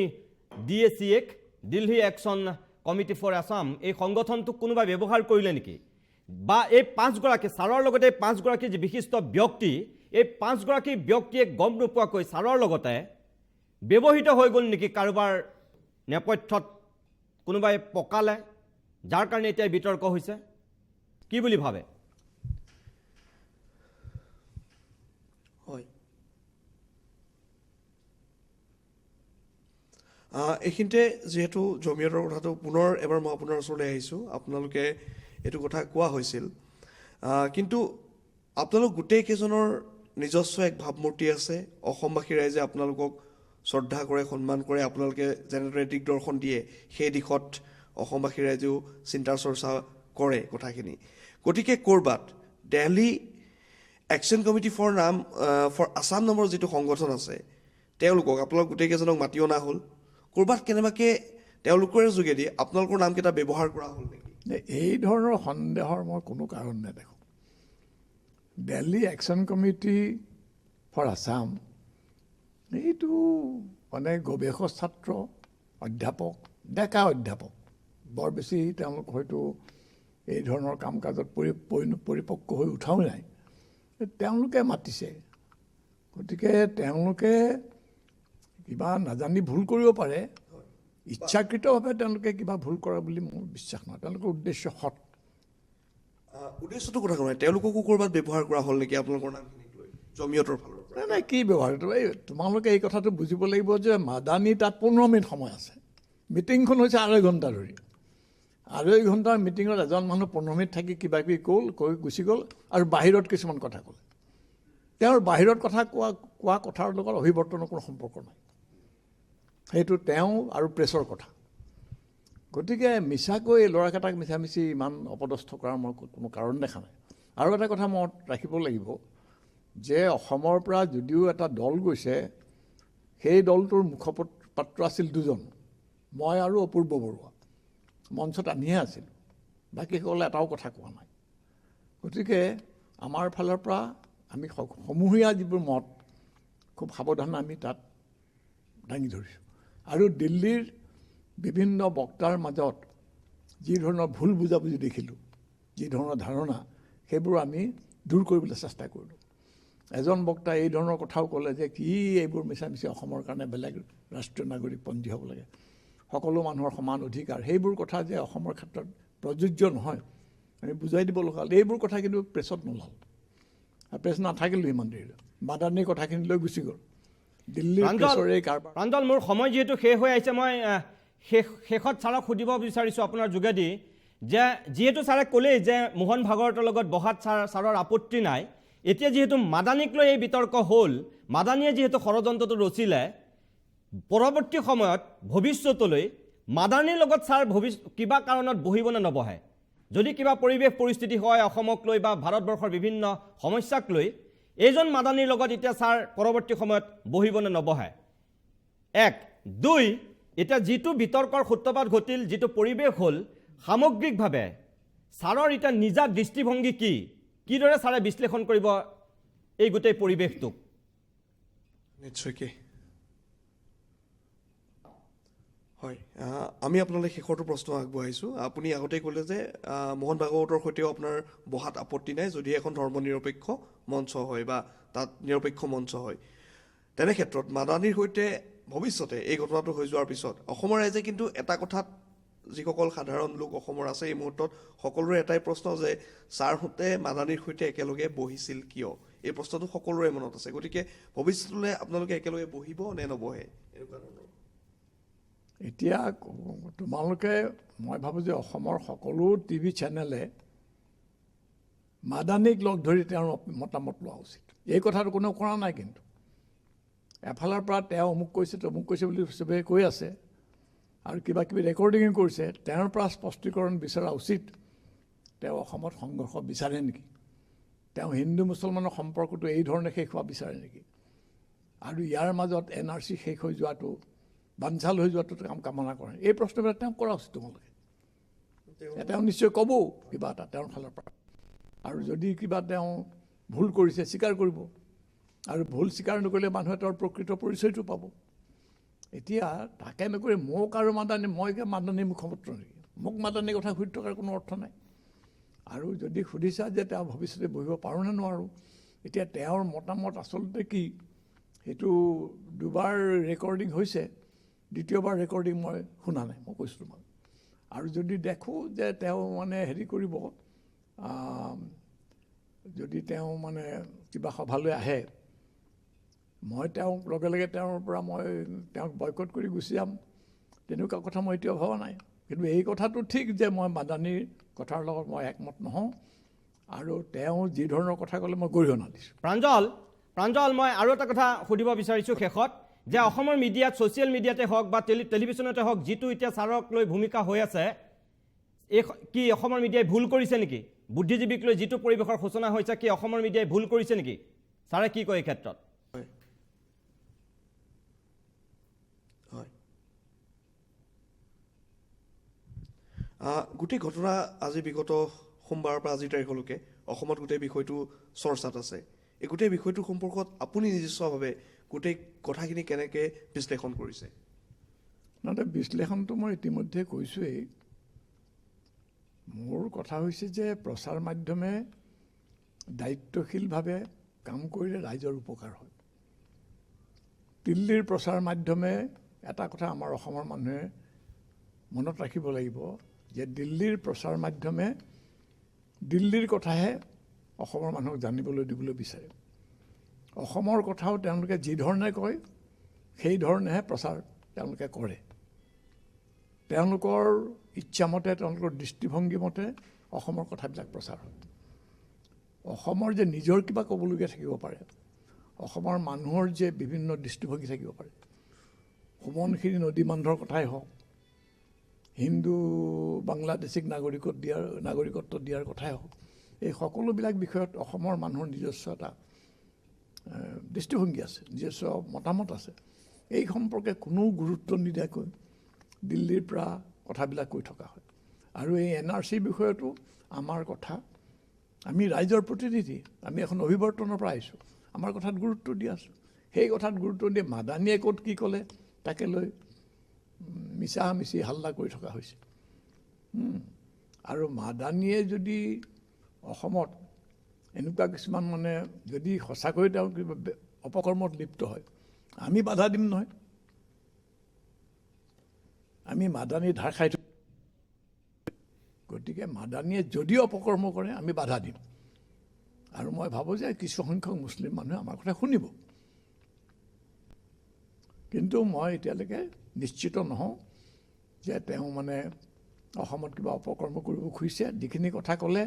DACক, Delhi action committee for Assam, এই সংগঠনটোক কোনোবাই ব্যৱহাৰ কৰিলে নেকি? বা এই 5গৰাকী ছাৰৰ লগতে 5গৰাকী যি বিশিষ্ট ব্যক্তি, এই 5গৰাকী ব্যক্তিয়ে গম নোপোৱাকৈ ছাৰৰ লগতে ব্যৱহৃত হৈ গ'ল নেকি কাৰোবাৰ নেপথ্যত, কোনোবাই পকালে, যাৰ কাৰণে এতিয়া বিতৰ্ক হৈছে? কি বুলি ভাবে? হয়, এইখিনিতে যিহেতু জমিয়তৰ কথাটো পুনৰ এবাৰ মই আপোনাৰ ওচৰলৈ আহিছোঁ, আপোনালোকে এইটো কথা কোৱা হৈছিল, কিন্তু আপোনালোক গোটেইকেইজনৰ নিজস্ব এক ভাৱমূৰ্তি আছে। অসমবাসী ৰাইজে আপোনালোকক শ্ৰদ্ধা কৰে, সন্মান কৰে। আপোনালোকে যেনেদৰে দিগদৰ্শন দিয়ে সেই দিশত অসমবাসী ৰাইজেও চিন্তা চৰ্চা কৰে কথাখিনি। গতিকে ক'ৰবাত Delhi action committee for Assam নামৰ যিটো সংগঠন আছে, তেওঁলোকক আপোনালোক গোটেইকেইজনক মাতি অনা হ'ল, ক'ৰবাত কেনেবাকৈ তেওঁলোকৰ যোগেদি আপোনালোকৰ নামকেইটা ব্যৱহাৰ কৰা হ'ল নেকি? এই ধৰণৰ সন্দেহৰ মই কোনো কাৰণ নেদেখোঁ। Delhi action committee for Assam এইটো মানে গৱেষক ছাত্ৰ, অধ্যাপক, ডেকা অধ্যাপক, বৰ বেছি তেওঁলোক হয়তো এই ধৰণৰ কাম কাজত পৰিপক্ক হৈ উঠাও নাই। তেওঁলোকে মাতিছে, গতিকে তেওঁলোকে কিবা নাজানি ভুল কৰিব পাৰে। ইচ্ছাকৃতভাৱে তেওঁলোকে কিবা ভুল কৰে বুলি মোৰ বিশ্বাস নহয়। তেওঁলোকৰ উদ্দেশ্য সৎ। উদ্দেশ্যটো কথা কোৱা নাই, তেওঁলোককো ক'ৰবাত ব্যৱহাৰ কৰা হ'ল নেকি আপোনালোকৰ নামখিনিক লৈ জমিয়তৰ ফালৰ পৰা? নাই, কি ব্যৱহাৰ? এই তোমালোকে এই কথাটো বুজিব লাগিব যে মাদানী তাত 15 মিনিট সময় আছে। মিটিংখন হৈছে 2.5 ঘণ্টা ধৰি। 2.5 ঘণ্টাৰ মিটিঙত এজন মানুহ 15 মিনিট থাকি কিবা কিবি কৈ গুচি গ'ল আৰু বাহিৰত কিছুমান কথা ক'লে। তেওঁৰ বাহিৰত কথা কোৱা কথাৰ লগত অভিৱৰ্তনৰ কোনো সম্পৰ্ক নাই। সেইটো তেওঁ আৰু প্ৰেছৰ কথা। গতিকে মিছাকৈ ল'ৰাকেইটাক মিছামিছি ইমান অপদস্থ কৰাৰ মই কোনো কাৰণ দেখা নাই। আৰু এটা কথা মনত ৰাখিব লাগিব যে অসমৰ পৰা যদিও এটা দল গৈছে, সেই দলটোৰ মুখপাত্ৰ আছিল 2জন, মই আৰু অপূৰ্ব বৰুৱা। মঞ্চত আমিহে আছিলোঁ, বাকীসকলে এটাও কথা কোৱা নাই। গতিকে আমাৰ ফালৰ পৰা আমি সমূহীয়া যিবোৰ মত খুব সাৱধানে আমি তাত দাঙি ধৰিছোঁ। আৰু দিল্লীৰ বিভিন্ন বক্তাৰ মাজত যি ধৰণৰ ভুল বুজাবুজি দেখিলোঁ, যি ধৰণৰ ধাৰণা, সেইবোৰ আমি দূৰ কৰিবলৈ চেষ্টা কৰিলোঁ। এজন বক্তাই এই ধৰণৰ কথাও ক'লে যে কি এইবোৰ মিছামিছি অসমৰ কাৰণে বেলেগ ৰাষ্ট্ৰীয় নাগৰিক পঞ্জী হ'ব লাগে, সকলো মানুহৰ সমান অধিকাৰ, সেইবোৰ কথা যে অসমৰ ক্ষেত্ৰত প্ৰযোজ্য নহয়, আমি বুজাই দিব লগা হ'ল। এইবোৰ কথা কিন্তু প্ৰেছত নোলাল, প্ৰেছ নাথাকিলোঁ ইমান দেৰিলৈ। মাদানীৰ কথাখিনি লৈ গুচি গ'ল। দিল্লীৰ প্ৰেছৰে কাৰবাৰ। প্ৰাঞ্জল, মোৰ সময় যিহেতু শেষ হৈ আহিছে, মই শেষত ছাৰক সুধিব বিচাৰিছোঁ আপোনাৰ যোগেদি যে যিহেতু ছাৰে ক'লেই যে মোহন ভাগৱতৰ লগত বহাত ছাৰৰ আপত্তি নাই, এতিয়া যিহেতু মাদানীক লৈ এই বিতৰ্ক হ'ল, মাদানীয়ে যিহেতু ষড়যন্ত্ৰটো ৰচিলে, পৰৱৰ্তী সময়ত ভৱিষ্যতলৈ মাদানীৰ লগত ছাৰ কিবা কাৰণত বহিব নে নবহে? যদি কিবা পৰিৱেশ পৰিস্থিতি হয় অসমক লৈ বা ভাৰতবৰ্ষৰ বিভিন্ন সমস্যাক লৈ, এইজন মাদানীৰ লগত এতিয়া ছাৰ পৰৱৰ্তী সময়ত বহিব নে নবহে? 1, 2, এতিয়া যিটো বিতৰ্কৰ সূত্ৰপাত ঘটিল, যিটো পৰিৱেশ হ'ল, সামগ্ৰিকভাৱে ছাৰৰ এতিয়া নিজা দৃষ্টিভংগী কি? কিদৰে ছাৰে বিশ্লেষণ কৰিব এই গোটেই পৰিৱেশটোক? নিশ্চয়কৈ হয়, আমি আপোনালৈ শেষৰটো প্ৰশ্ন আগবঢ়াইছোঁ। আপুনি আগতেই ক'লে যে মোহন ভাগৱতৰ সৈতেও আপোনাৰ বহাত আপত্তি নাই যদি এখন ধৰ্ম নিৰপেক্ষ মঞ্চ হয় বা তাত নিৰপেক্ষ মঞ্চ হয়। তেনে ক্ষেত্ৰত মাদানীৰ সৈতে ভৱিষ্যতে এই ঘটনাটো হৈ যোৱাৰ পিছত অসমৰ ৰাইজে কিন্তু এটা কথাত যিসকল সাধাৰণ লোক অসমৰ আছে এই মুহূৰ্তত সকলোৰে এটাই প্ৰশ্ন যে ছাৰহঁতে মাদানীৰ সৈতে একেলগে বহিছিল কিয়? এই প্ৰশ্নটো সকলোৰে মনত আছে। গতিকে ভৱিষ্যতলৈ আপোনালোকে একেলগে বহিব নে নবহে এনেকুৱা ধৰণৰ? এতিয়া তোমালোকে মই ভাবোঁ যে অসমৰ সকলো টিভি চেনেলে মাদানীক লগ ধৰি তেওঁৰ মতামত লোৱা উচিত। এই কথাটো কোনেও কৰা নাই, কিন্তু এফালৰ পৰা তেওঁ অমুক কৈছে তমুক কৈছে বুলি চবেই কৈ আছে আৰু কিবা কিবি ৰেকৰ্ডিঙো কৰিছে। তেওঁৰ পৰা স্পষ্টীকৰণ বিচৰা উচিত। তেওঁ অসমত সংঘৰ্ষ বিচাৰে নেকি? তেওঁ হিন্দু মুছলমানৰ সম্পৰ্কটো এই ধৰণে শেষ হোৱা বিচাৰে নেকি? আৰু ইয়াৰ মাজত NRC শেষ হৈ যোৱাটো, বাঞ্চাল হৈ যোৱাটো কামনা কৰে? এই প্ৰশ্নবিলাক তেওঁ কৰা উচিত। তোমালোকে তেওঁ নিশ্চয় ক'ব কিবা এটা তেওঁৰ ফালৰ পৰা, আৰু যদি কিবা তেওঁ ভুল কৰিছে স্বীকাৰ কৰিব, আৰু ভুল স্বীকাৰ নকৰিলে মানুহে তেওঁৰ প্ৰকৃত পৰিচয়টো পাব। এতিয়া তাকে নকৰি মোক আৰু মাদানী, মই মাদানী মুখপাত্ৰ নেকি? মোক মাদানীৰ কথা সুধি থকাৰ কোনো অৰ্থ নাই। আৰু যদি সুধিছা যে তেওঁ ভৱিষ্যতে বহিব পাৰোঁ নে নোৱাৰোঁ, এতিয়া তেওঁৰ মতামত আচলতে কি সেইটো দুবাৰ ৰেকৰ্ডিং হৈছে, দ্বিতীয়বাৰ ৰেকৰ্ডিং মই শুনা নাই, মই কৈছোঁ তোমাক। আৰু যদি দেখোঁ যে তেওঁ মানে হেৰি কৰিব, যদি তেওঁ মানে কিবা সভালৈ আহে, মই তেওঁক লগে লগে তেওঁৰ পৰা মই তেওঁক বয়কট কৰি গুচি যাম, তেনেকুৱা কথা মই এতিয়াও ভবা নাই। কিন্তু এই কথাটো ঠিক যে মই মাদানীৰ কথাৰ লগত মই একমত নহওঁ, আৰু তেওঁ যি ধৰণৰ কথা ক'লে মই গৰিহণা দিছোঁ। প্ৰাঞ্জল, মই আৰু এটা কথা সুধিব বিচাৰিছোঁ শেষত, যে অসমৰ মিডিয়াত, ছ'চিয়েল মিডিয়াতে হওক বা টেলিভিশ্যনতে হওক, যিটো এতিয়া ছাৰক লৈ ভূমিকা হৈ আছে, এই কি অসমৰ মিডিয়াই ভুল কৰিছে নেকি? বুদ্ধিজীৱীক লৈ যিটো পৰিৱেশৰ সূচনা হৈছে, কি অসমৰ মিডিয়াই ভুল কৰিছে নেকি? ছাৰে কি কয় এই ক্ষেত্ৰত? গোটেই ঘটনা আজি বিগত সোমবাৰৰ পৰা আজিৰ তাৰিখলৈকে অসমত গোটেই বিষয়টো চৰ্চাত আছে। এই গোটেই বিষয়টোৰ সম্পৰ্কত আপুনি নিজস্বভাৱে গোটেই কথাখিনি কেনেকৈ বিশ্লেষণ কৰিছে? নহয়, বিশ্লেষণটো মই ইতিমধ্যে কৈছোঁৱেই। মোৰ কথা হৈছে যে প্ৰচাৰ মাধ্যমে দায়িত্বশীলভাৱে কাম কৰিলে ৰাইজৰ উপকাৰ হয়। দিল্লীৰ প্ৰচাৰ মাধ্যমে এটা কথা আমাৰ অসমৰ মানুহে মনত ৰাখিব লাগিব, যে দিল্লীৰ প্ৰচাৰ মাধ্যমে দিল্লীৰ কথাহে অসমৰ মানুহক জানিবলৈ দিবলৈ বিচাৰে। অসমৰ কথাও তেওঁলোকে যি ধৰণে কয় সেই ধৰণেহে প্ৰচাৰ তেওঁলোকে কৰে। তেওঁলোকৰ ইচ্ছামতে, তেওঁলোকৰ দৃষ্টিভংগীমতে অসমৰ কথাবিলাক প্ৰচাৰ হয়। অসমৰ যে নিজৰ কিবা ক'বলগীয়া থাকিব পাৰে, অসমৰ মানুহৰ যে বিভিন্ন দৃষ্টিভংগী থাকিব পাৰে, সোৱণশিৰি নদী বান্ধৰ কথাই হওক, হিন্দু বাংলাদেশীক নাগৰিকত্ব দিয়াৰ কথাই হওক, এই সকলোবিলাক বিষয়ত অসমৰ মানুহৰ নিজস্ব এটা দৃষ্টিভংগী আছে, নিজস্ব মতামত আছে। এই সম্পৰ্কে কোনো গুৰুত্ব নিদিয়াকৈ দিল্লীৰ পৰা কথাবিলাক কৈ থকা হয়। আৰু এই NRC বিষয়তো আমাৰ কথা, আমি ৰাইজৰ প্ৰতিনিধি, আমি এখন অভিৱৰ্তনৰ পৰা আহিছোঁ, আমাৰ কথাত গুৰুত্ব দি আছোঁ। সেই কথাত গুৰুত্ব দিয়ে মাদানীয়ে ক'ত কি ক'লে তাকে লৈ মিছামিছি হাল্লা কৰি থকা হৈছে। আৰু মাদানীয়ে যদি অসমত এনেকুৱা কিছুমান মানে যদি সঁচাকৈয়ে তেওঁ কিবা অপকৰ্মত লিপ্ত হয়, আমি বাধা দিম নহয়। আমি মাদানী ধাৰ খাই থাকোঁ, গতিকে মাদানীয়ে যদি অপকৰ্ম কৰে আমি বাধা দিম। আৰু মই ভাবোঁ যে কিছুসংখ্যক মুছলিম মানুহে আমাৰ কথা শুনিব। কিন্তু মই এতিয়ালৈকে নিশ্চিত নহওঁ যে তেওঁ মানে অসমত কিবা অপকৰ্ম কৰিব খুজিছে। যিখিনি কথা ক'লে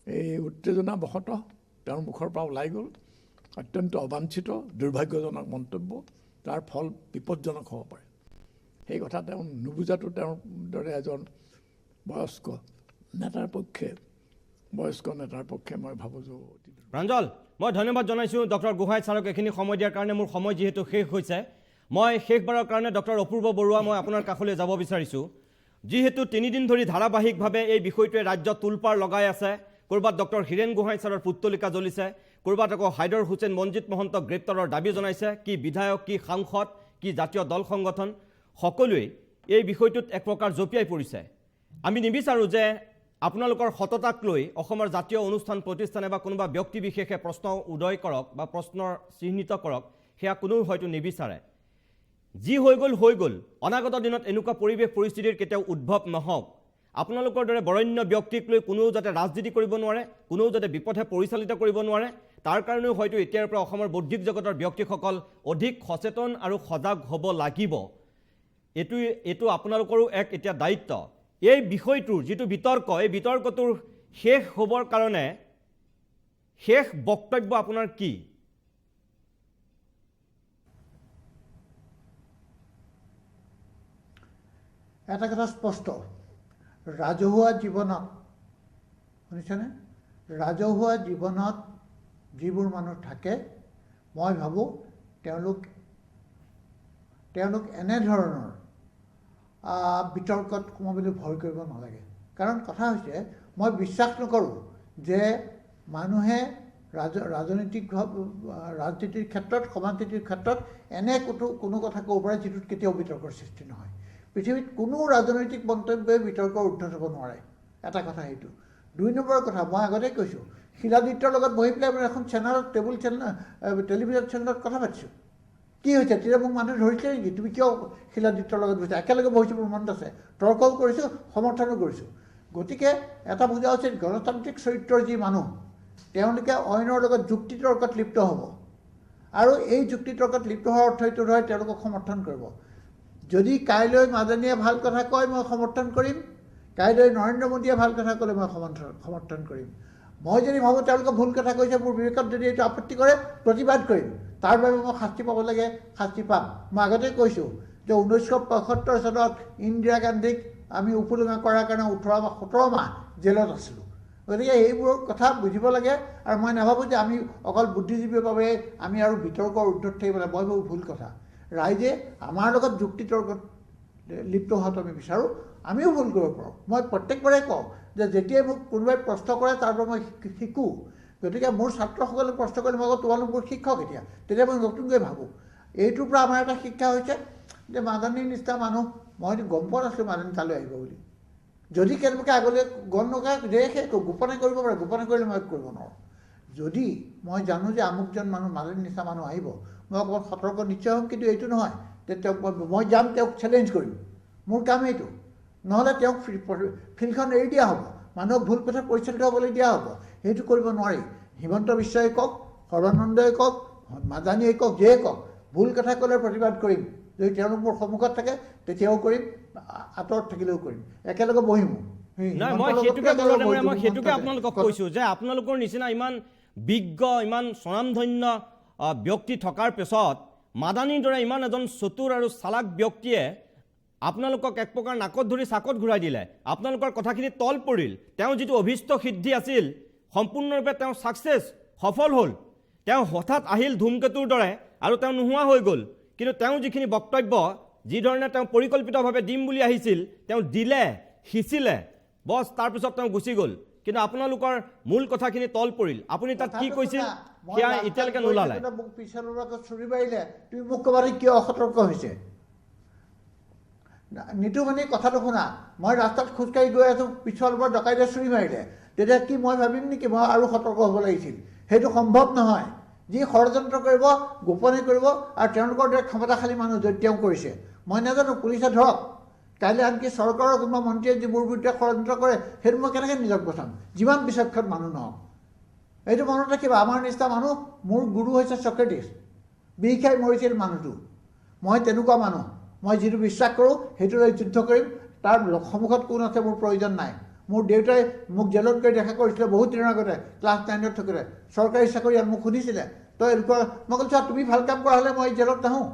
এই উত্তেজনাবশতঃ তেওঁৰ মুখৰ পৰা ওলাই গ'ল, অত্যন্ত অবাঞ্ছিত দুৰ্ভাগ্যজনক মন্তব্য, তাৰ ফল বিপদজনক হ'ব পাৰে। সেই কথা তেওঁ নুবুজাটো তেওঁৰ দৰে এজন বয়স্ক নেতাৰ পক্ষে মই ভাবোঁ যে প্ৰাঞ্জল, মই ধন্যবাদ জনাইছোঁ ডক্টৰ গোহাঁই ছাৰক এইখিনি সময় দিয়াৰ কাৰণে। মোৰ সময় যিহেতু শেষ হৈছে, মই শেষবাৰৰ কাৰণে ডক্টৰ অপূৰ্ব বৰুৱা, মই আপোনাৰ কাষলৈ যাব বিচাৰিছোঁ। যিহেতু 3 দিন ধৰি ধাৰাবাহিকভাৱে এই বিষয়টোৱে ৰাজ্যত তোলপাৰ লগাই আছে, ক'ৰবাত ডক্টৰ হীৰেণ গোহাঁই ছাৰৰ পুতলিকা জ্বলিছে, ক'ৰবাত আকৌ হাইদৰ হুছেইন মনজিত মহন্তক গ্ৰেপ্তাৰৰ দাবী জনাইছে। কি বিধায়ক, কি সাংসদ, কি জাতীয় দল সংগঠন, সকলোৱেই এই বিষয়টোত এক প্ৰকাৰ জঁপিয়াই পৰিছে। আমি নিবিচাৰোঁ যে আপোনালোকৰ সততাক লৈ অসমৰ জাতীয় অনুষ্ঠান প্ৰতিষ্ঠানে বা কোনোবা ব্যক্তি বিশেষে প্ৰশ্ন উদয় কৰক বা প্ৰশ্নৰ চিহ্নিত কৰক, সেয়া কোনেও হয়তো নিবিচাৰে। যি হৈ গ'ল অনাগত দিনত এনেকুৱা পৰিৱেশ পৰিস্থিতিৰ কেতিয়াও উদ্ভৱ নহওক আপোনালোকৰ দৰে বৰণ্য ব্যক্তিক লৈ কোনেও যাতে ৰাজনীতি কৰিব নোৱাৰে কোনেও যাতে বিপথে পৰিচালিত কৰিব নোৱাৰে তাৰ কাৰণেও হয়তো এতিয়াৰ পৰা অসমৰ বৌদ্ধিক জগতৰ ব্যক্তিসকল অধিক সচেতন আৰু সজাগ হ'ব লাগিব এইটো আপোনালোকৰো এক এতিয়া দায়িত্ব এই বিষয়টোৰ যিটো বিতৰ্ক এই বিতৰ্কটোৰ শেষ হ'বৰ কাৰণে শেষ বক্তব্য আপোনাৰ কি এটা কথা স্পষ্ট ৰাজহুৱা জীৱনত শুনিছেনে ৰাজহুৱা জীৱনত যিবোৰ মানুহ থাকে মই ভাবোঁ তেওঁলোক এনেধৰণৰ বিতৰ্কত সোমাবলৈ ভয় কৰিব নালাগে কাৰণ কথা হৈছে মই বিশ্বাস নকৰোঁ যে মানুহে ৰাজনীতিৰ ক্ষেত্ৰত সমাজনীতিৰ ক্ষেত্ৰত এনে কোনো কথা ক'ব পাৰে যিটোত কেতিয়াও বিতৰ্কৰ সৃষ্টি নহয় পৃথিৱীত কোনো ৰাজনৈতিক মন্তব্যই বিতৰ্কৰ উদ্ধত হ'ব নোৱাৰে এটা কথা সেইটো 2 নম্বৰ কথা মই আগতে কৈছোঁ শিলাদিত্যৰ লগত বহি পেলাই মই এখন চেনেলত টেলিভিছন চেনেলত কথা পাতিছোঁ কি হৈছে তেতিয়া মোক মানুহে ধৰিছিলে নেকি তুমি কিয় শিলাদিত্যৰ লগত বহিছা একেলগে বহিছোঁ মোৰ মনত আছে তৰ্কও কৰিছোঁ সমৰ্থনো কৰিছোঁ গতিকে এটা বুজা উচিত গণতান্ত্ৰিক চৰিত্ৰৰ যি মানুহ তেওঁলোকে অইনৰ লগত যুক্তি তৰ্কত লিপ্ত হ'ব আৰু এই যুক্তি তৰ্কত লিপ্ত হোৱাৰ অৰ্থ এইটো নহয় তেওঁলোকক সমৰ্থন কৰিব যদি কাইলৈ মাদানীয়ে ভাল কথা কয় মই সমৰ্থন কৰিম কাইলৈ নৰেন্দ্ৰ মোদীয়ে ভাল কথা ক'লে মই সমৰ্থন কৰিম মই যদি ভাবোঁ তেওঁলোকে ভুল কথা কৈছে মোৰ বিবেকত যদি এইটো আপত্তি কৰে প্ৰতিবাদ কৰিম তাৰ বাবে মই শাস্তি পাব লাগে শাস্তি পাম মই আগতে কৈছোঁ যে 1975 চনত ইন্দিৰা গান্ধীক আমি উপলুঙা কৰাৰ কাৰণে 17 মাহ জেলত আছিলোঁ গতিকে এইবোৰ কথা বুজিব লাগে আৰু মই নাভাবোঁ যে আমি অকল বুদ্ধিজীৱীৰ বাবে আমি আৰু বিতৰ্কৰ ঊৰ্ধত থাকিব লাগে মই ভাবোঁ ভুল কথা ৰাইজে আমাৰ লগত যুক্তি তৰ্কত লিপ্ত হোৱাটো আমি বিচাৰোঁ আমিও ভুল কৰিব পাৰোঁ মই প্ৰত্যেকবাৰে কওঁ যে যেতিয়াই মোক কোনোবাই প্ৰশ্ন কৰে তাৰ পৰা মই শিকোঁ গতিকে মোৰ ছাত্ৰসকলে প্ৰশ্ন কৰিলে মই তোমালোক মোৰ শিক্ষক এতিয়া তেতিয়া মই নতুনকৈ ভাবোঁ এইটোৰ পৰা আমাৰ এটা শিক্ষা হৈছে যে মাদানীৰ নিচিনা মানুহ মই গম পোৱা নাছিলোঁ মাদানী তালৈ আহিব বুলি যদি কেনেবাকৈ আগলৈ গম নকৰে যে সেই গোপনে কৰিব পাৰে গোপনে কৰিলে মই কৰিব নোৱাৰোঁ যদি মই জানো যে আমুকজন মানুহ মাদানীৰ নিচিনা মানুহ আহিব মই অকণমান সতৰ্ক নিশ্চয় হ'ম কিন্তু এইটো নহয় যে তেওঁক মই যাম তেওঁক চেলেঞ্জ কৰিম মোৰ কাম এইটো নহ'লে তেওঁক ফিল্ডখন এৰি দিয়া হ'ব মানুহক ভুল পথত পৰিচালিত হ'বলৈ দিয়া হ'ব সেইটো কৰিব নোৱাৰি হিমন্ত বিশ্বই কওক সৰ্বানন্দই কওক মাদানীয়ে কওক যিয়ে কওক ভুল কথা ক'লে প্ৰতিবাদ কৰিম যদি তেওঁলোক মোৰ সন্মুখত থাকে তেতিয়াও কৰিম আঁতৰত থাকিলেও কৰিম একেলগে বহিমো নাই মই সেইটোকে আপোনালোকক কৈছোঁ যে আপোনালোকৰ নিচিনা ইমান বিজ্ঞ ইমান স্বনামধন্য ব্যক্তি থকাৰ পিছত মাদানীৰ দৰে ইমান এজন চতুৰ আৰু চালাক ব্যক্তিয়ে আপোনালোকক এক প্ৰকাৰ নাকত ধৰি চাকত ঘূৰাই দিলে আপোনালোকৰ কথাখিনি তল পৰিল তেওঁ যিটো অভিষ্ট সিদ্ধি আছিল সম্পূৰ্ণৰূপে তেওঁ ছাকচেছ সফল হ'ল তেওঁ হঠাৎ আহিল ধূমকেতুৰ দৰে আৰু তেওঁ নোহোৱা হৈ গ'ল কিন্তু তেওঁ যিখিনি বক্তব্য যিধৰণে তেওঁ পৰিকল্পিতভাৱে দিম বুলি আহিছিল তেওঁ দিলে সিঁচিলে বছ তাৰপিছত তেওঁ গুচি গ'ল কিন্তু আপোনালোকৰ মূল কথাখিনি তল পৰিল আপুনি তাত কি কৈছিল সেয়া এতিয়ালৈকে নোলালে মোক পিছলৈ চুৰি মাৰিলে তুমি মোক ক'বাৰে কিয় অসতৰ্ক হৈছে নিতু মানে কথাটো শুনা মই ৰাস্তাত খোজকাঢ়ি গৈ আছোঁ পিছৰ পৰা ডকাইতে চুৰি মাৰিলে তেতিয়া কি মই ভাবিম নেকি মই আৰু সতৰ্ক হ'ব লাগিছিল সেইটো সম্ভৱ নহয় যি ষড়যন্ত্ৰ কৰিব গোপনে কৰিব আৰু তেওঁলোকৰ দৰে ক্ষমতাশালী মানুহ যদি তেওঁ কৰিছে মই নাজানো পুলিচে ধৰক কাইলৈ আনকি চৰকাৰৰ কোনোবা মন্ত্ৰীয়ে যি মোৰ বিৰুদ্ধে ষড়যন্ত্ৰ কৰে সেইটো মই কেনেকৈ নিজক বচাম যিমান বিচক্ষণ মানুহ নহওক এইটো মনত ৰাখিবা আমাৰ নিচিনা মানুহ মোৰ গুৰু হৈছে চক্ৰেটিছ বিষ খাই মৰিছিল মানুহটো মই তেনেকুৱা মানুহ মই যিটো বিশ্বাস কৰোঁ সেইটো লৈ যুদ্ধ কৰিম তাৰ সন্মুখত কোন আছে মোৰ প্ৰয়োজন নাই মোৰ দেউতাই মোক জেলত গৈ দেখা কৰিছিলে বহুত দিনৰ আগতে ক্লাছ 9ত থাকোঁতে চৰকাৰী চাকৰি মোক সুধিছিলে তই এনেকুৱা মই কৈছোঁ তুমি ভাল কাম কৰা হ'লে মই জেলত নাহোঁ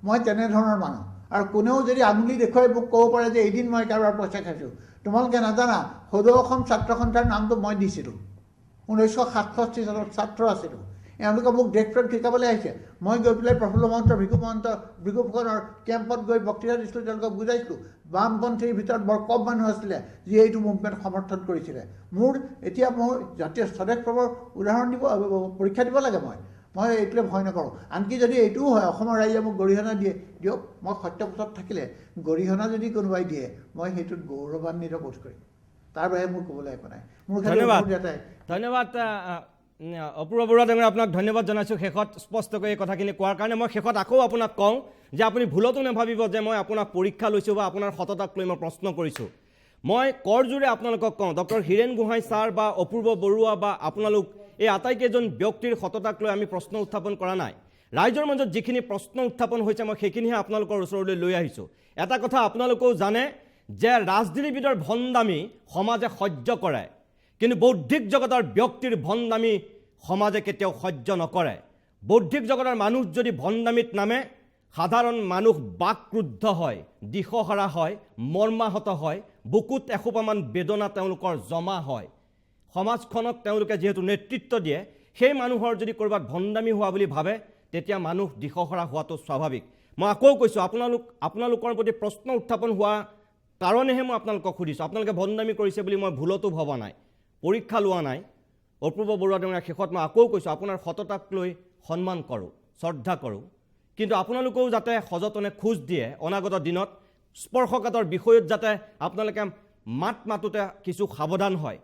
মই তেনেধৰণৰ মানুহ আৰু কোনেও যদি আঙুলি দেখুৱাই মোক ক'ব পাৰে যে এদিন মই কাৰোবাৰ পইচা খাইছোঁ তোমালোকে নাজানা সদৌ অসম ছাত্ৰ সন্থাৰ নামটো মই দিছিলোঁ 1967 চনত ছাত্ৰ আছিলোঁ এওঁলোকে মোক দেশ প্ৰেম শিকাবলৈ আহিছে মই গৈ পেলাই প্ৰফুল্ল মহন্ত ভৃগু ফুকনৰ কেম্পত গৈ বক্তৃতা দিছিলোঁ তেওঁলোকক বুজাইছিলোঁ বামপন্থীৰ ভিতৰত বৰ কম মানুহ আছিলে যিয়ে এইটো মুভমেণ্ট সমৰ্থন কৰিছিলে মোৰ এতিয়া মোৰ জাতীয় স্বদেশ প্ৰেমৰ উদাহৰণ দিব পৰীক্ষা দিব লাগে মই এইটোলৈ ভয় নকৰোঁ আনকি যদি এইটোও হয় অসমৰ ৰাইজে মোক গৰিহণা দিয়ক মই সত্যপথত থাকিলে গৰিহণা যদি কোনোবাই দিয়ে মই সেইটোত গৌৰৱান্বিত বোধ কৰিম তাৰ বাহিৰে মোৰ ক'বলৈ একো নাই মোৰ ধন্যবাদ অপূৰ্ব বৰুৱা ডাঙৰীয়া আপোনাক ধন্যবাদ জনাইছোঁ শেষত স্পষ্টকৈ এই কথাখিনি কোৱাৰ কাৰণে। মই শেষত আকৌ আপোনাক কওঁ যে আপুনি ভুলতো নাভাবিব যে মই আপোনাক পৰীক্ষা লৈছোঁ বা আপোনাৰ সততাক লৈ মই প্ৰশ্ন কৰিছোঁ। মই কৰজোৰে আপোনালোকক কওঁ, ডক্টৰ হীৰেণ গোহাঁই ছাৰ বা অপূৰ্ব বৰুৱা বা আপোনালোক এই আটাইকেইজন ব্যক্তিৰ সততাক লৈ আমি প্ৰশ্ন উত্থাপন কৰা নাই। ৰাইজৰ মাজত যিখিনি প্ৰশ্ন উত্থাপন হৈছে মই সেইখিনিহে আপোনালোকৰ ওচৰলৈ লৈ আহিছোঁ। এটা কথা আপোনালোকেও জানে যে ৰাজনীতিবিদৰ ভণ্ডামি সমাজে সহ্য কৰে, কিন্তু বৌদ্ধিক জগতৰ ব্যক্তিৰ ভণ্ডামি সমাজে কেতিয়াও সহ্য নকৰে। বৌদ্ধিক জগতৰ মানুহ যদি ভণ্ডামিত নামে, সাধাৰণ মানুহ বাকৰুদ্ধ হয়, দিশহাৰা হয়, মৰ্মাহত হয়, বুকুত এসোপামান বেদনা তেওঁলোকৰ জমা হয়। সমাজখনক তেওঁলোকে যিহেতু নেতৃত্ব দিয়ে, সেই মানুহৰ যদি ক'ৰবাত ভণ্ডামি হোৱা বুলি ভাবে, তেতিয়া মানুহ দিশহাৰা হোৱাটো স্বাভাৱিক। মই আকৌ কৈছোঁ, আপোনালোকৰ প্ৰতি প্ৰশ্ন উত্থাপন হোৱা কাৰণেহে মই আপোনালোকক সুধিছোঁ। আপোনালোকে ভণ্ডামি কৰিছে বুলি মই ভুলতো ভবা নাই, পৰীক্ষা লোৱা নাই। অপূৰ্ব বৰুৱা ডাঙৰীয়া, শেষত মই আকৌ কৈছোঁ, আপোনাৰ সততাক লৈ সন্মান কৰোঁ, শ্ৰদ্ধা কৰোঁ, কিন্তু আপোনালোকেও যাতে সযতনে খোজ দিয়ে অনাগত দিনত স্পৰ্শকাতৰ বিষয়ত যাতে আপোনালোকে মাতোঁতে কিছু সাৱধান হয়।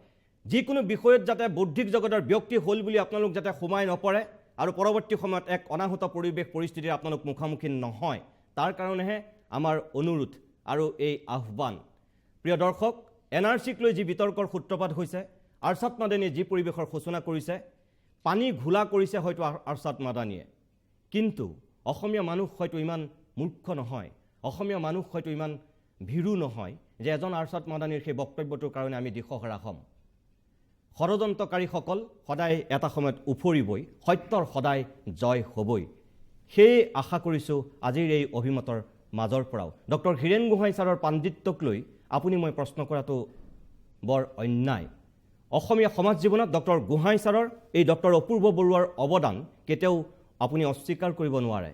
যিকোনো বিষয়ত যাতে বৌদ্ধিক জগতৰ ব্যক্তি হ'ল বুলি আপোনালোক যাতে সোমাই নপৰে আৰু পৰৱৰ্তী সময়ত এক অনাহুত পৰিৱেশ পৰিস্থিতিৰ আপোনালোক মুখামুখি নহয়, তাৰ কাৰণেহে আমাৰ অনুৰোধ আৰু এই আহ্বান। প্ৰিয় দৰ্শক, NRCক লৈ যি বিতৰ্কৰ সূত্ৰপাত হৈছে, আৰছাদ মাদানীয়ে যি পৰিৱেশৰ সূচনা কৰিছে, পানী ঘোলা কৰিছে হয়তো আৰছাদ মাদানীয়ে, কিন্তু অসমীয়া মানুহ হয়তো ইমান মূৰ্খ নহয়, অসমীয়া মানুহ হয়তো ইমান ভীৰু নহয় যে এজন আৰছাদ মাদানীৰ সেই বক্তব্যটোৰ কাৰণে আমি দিশহাৰা হ'ম। ষড়যন্ত্ৰকাৰীসকল সদায় এটা সময়ত উফৰিবই, সত্যৰ সদায় জয় হ'বই। সেয়ে আশা কৰিছোঁ আজিৰ এই অভিমতৰ মাজৰ পৰাও ডক্টৰ হীৰেণ গোহাঁই ছাৰৰ পাণ্ডিত্যক লৈ আপুনি মই প্ৰশ্ন কৰাটো বৰ অন্যায়। অসমীয়া সমাজ জীৱনত ডক্টৰ গোহাঁই ছাৰৰ এই ডক্টৰ অপূৰ্ব বৰুৱাৰ অৱদান কেতিয়াও আপুনি অস্বীকাৰ কৰিব নোৱাৰে।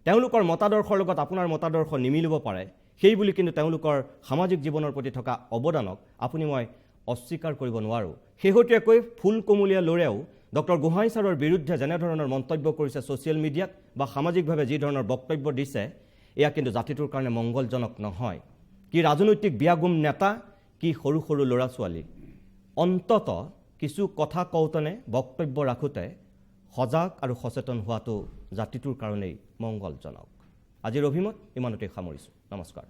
তেওঁলোকৰ মতাদৰ্শৰ লগত আপোনাৰ মতাদৰ্শ নিমিলিব পাৰে, সেই বুলি কিন্তু তেওঁলোকৰ সামাজিক জীৱনৰ প্ৰতি থকা অৱদানক আপুনি মই অস্বীকাৰ কৰিব নোৱাৰোঁ। শেহতীয়াকৈ ফুলকুমলীয়া ল'ৰাও ডক্টৰ গোহাঁই ছাৰৰ বিৰুদ্ধে যেনেধৰণৰ মন্তব্য কৰিছে ছ'চিয়েল মিডিয়াত বা সামাজিকভাৱে যি ধৰণৰ বক্তব্য দিছে, এয়া কিন্তু জাতিটোৰ কাৰণে মংগলজনক নহয়। কি ৰাজনৈতিক বিয়াগুম নেতা, কি সৰু সৰু ল'ৰা ছোৱালী, অন্তত কিছু কথা কওঁতেনে বক্তব্য ৰাখোঁতে সজাগ আৰু সচেতন হোৱাটো জাতিটোৰ কাৰণেই মংগলজনক। আজিৰ অভিমত ইমানতেই সামৰিছোঁ। নমস্কাৰ।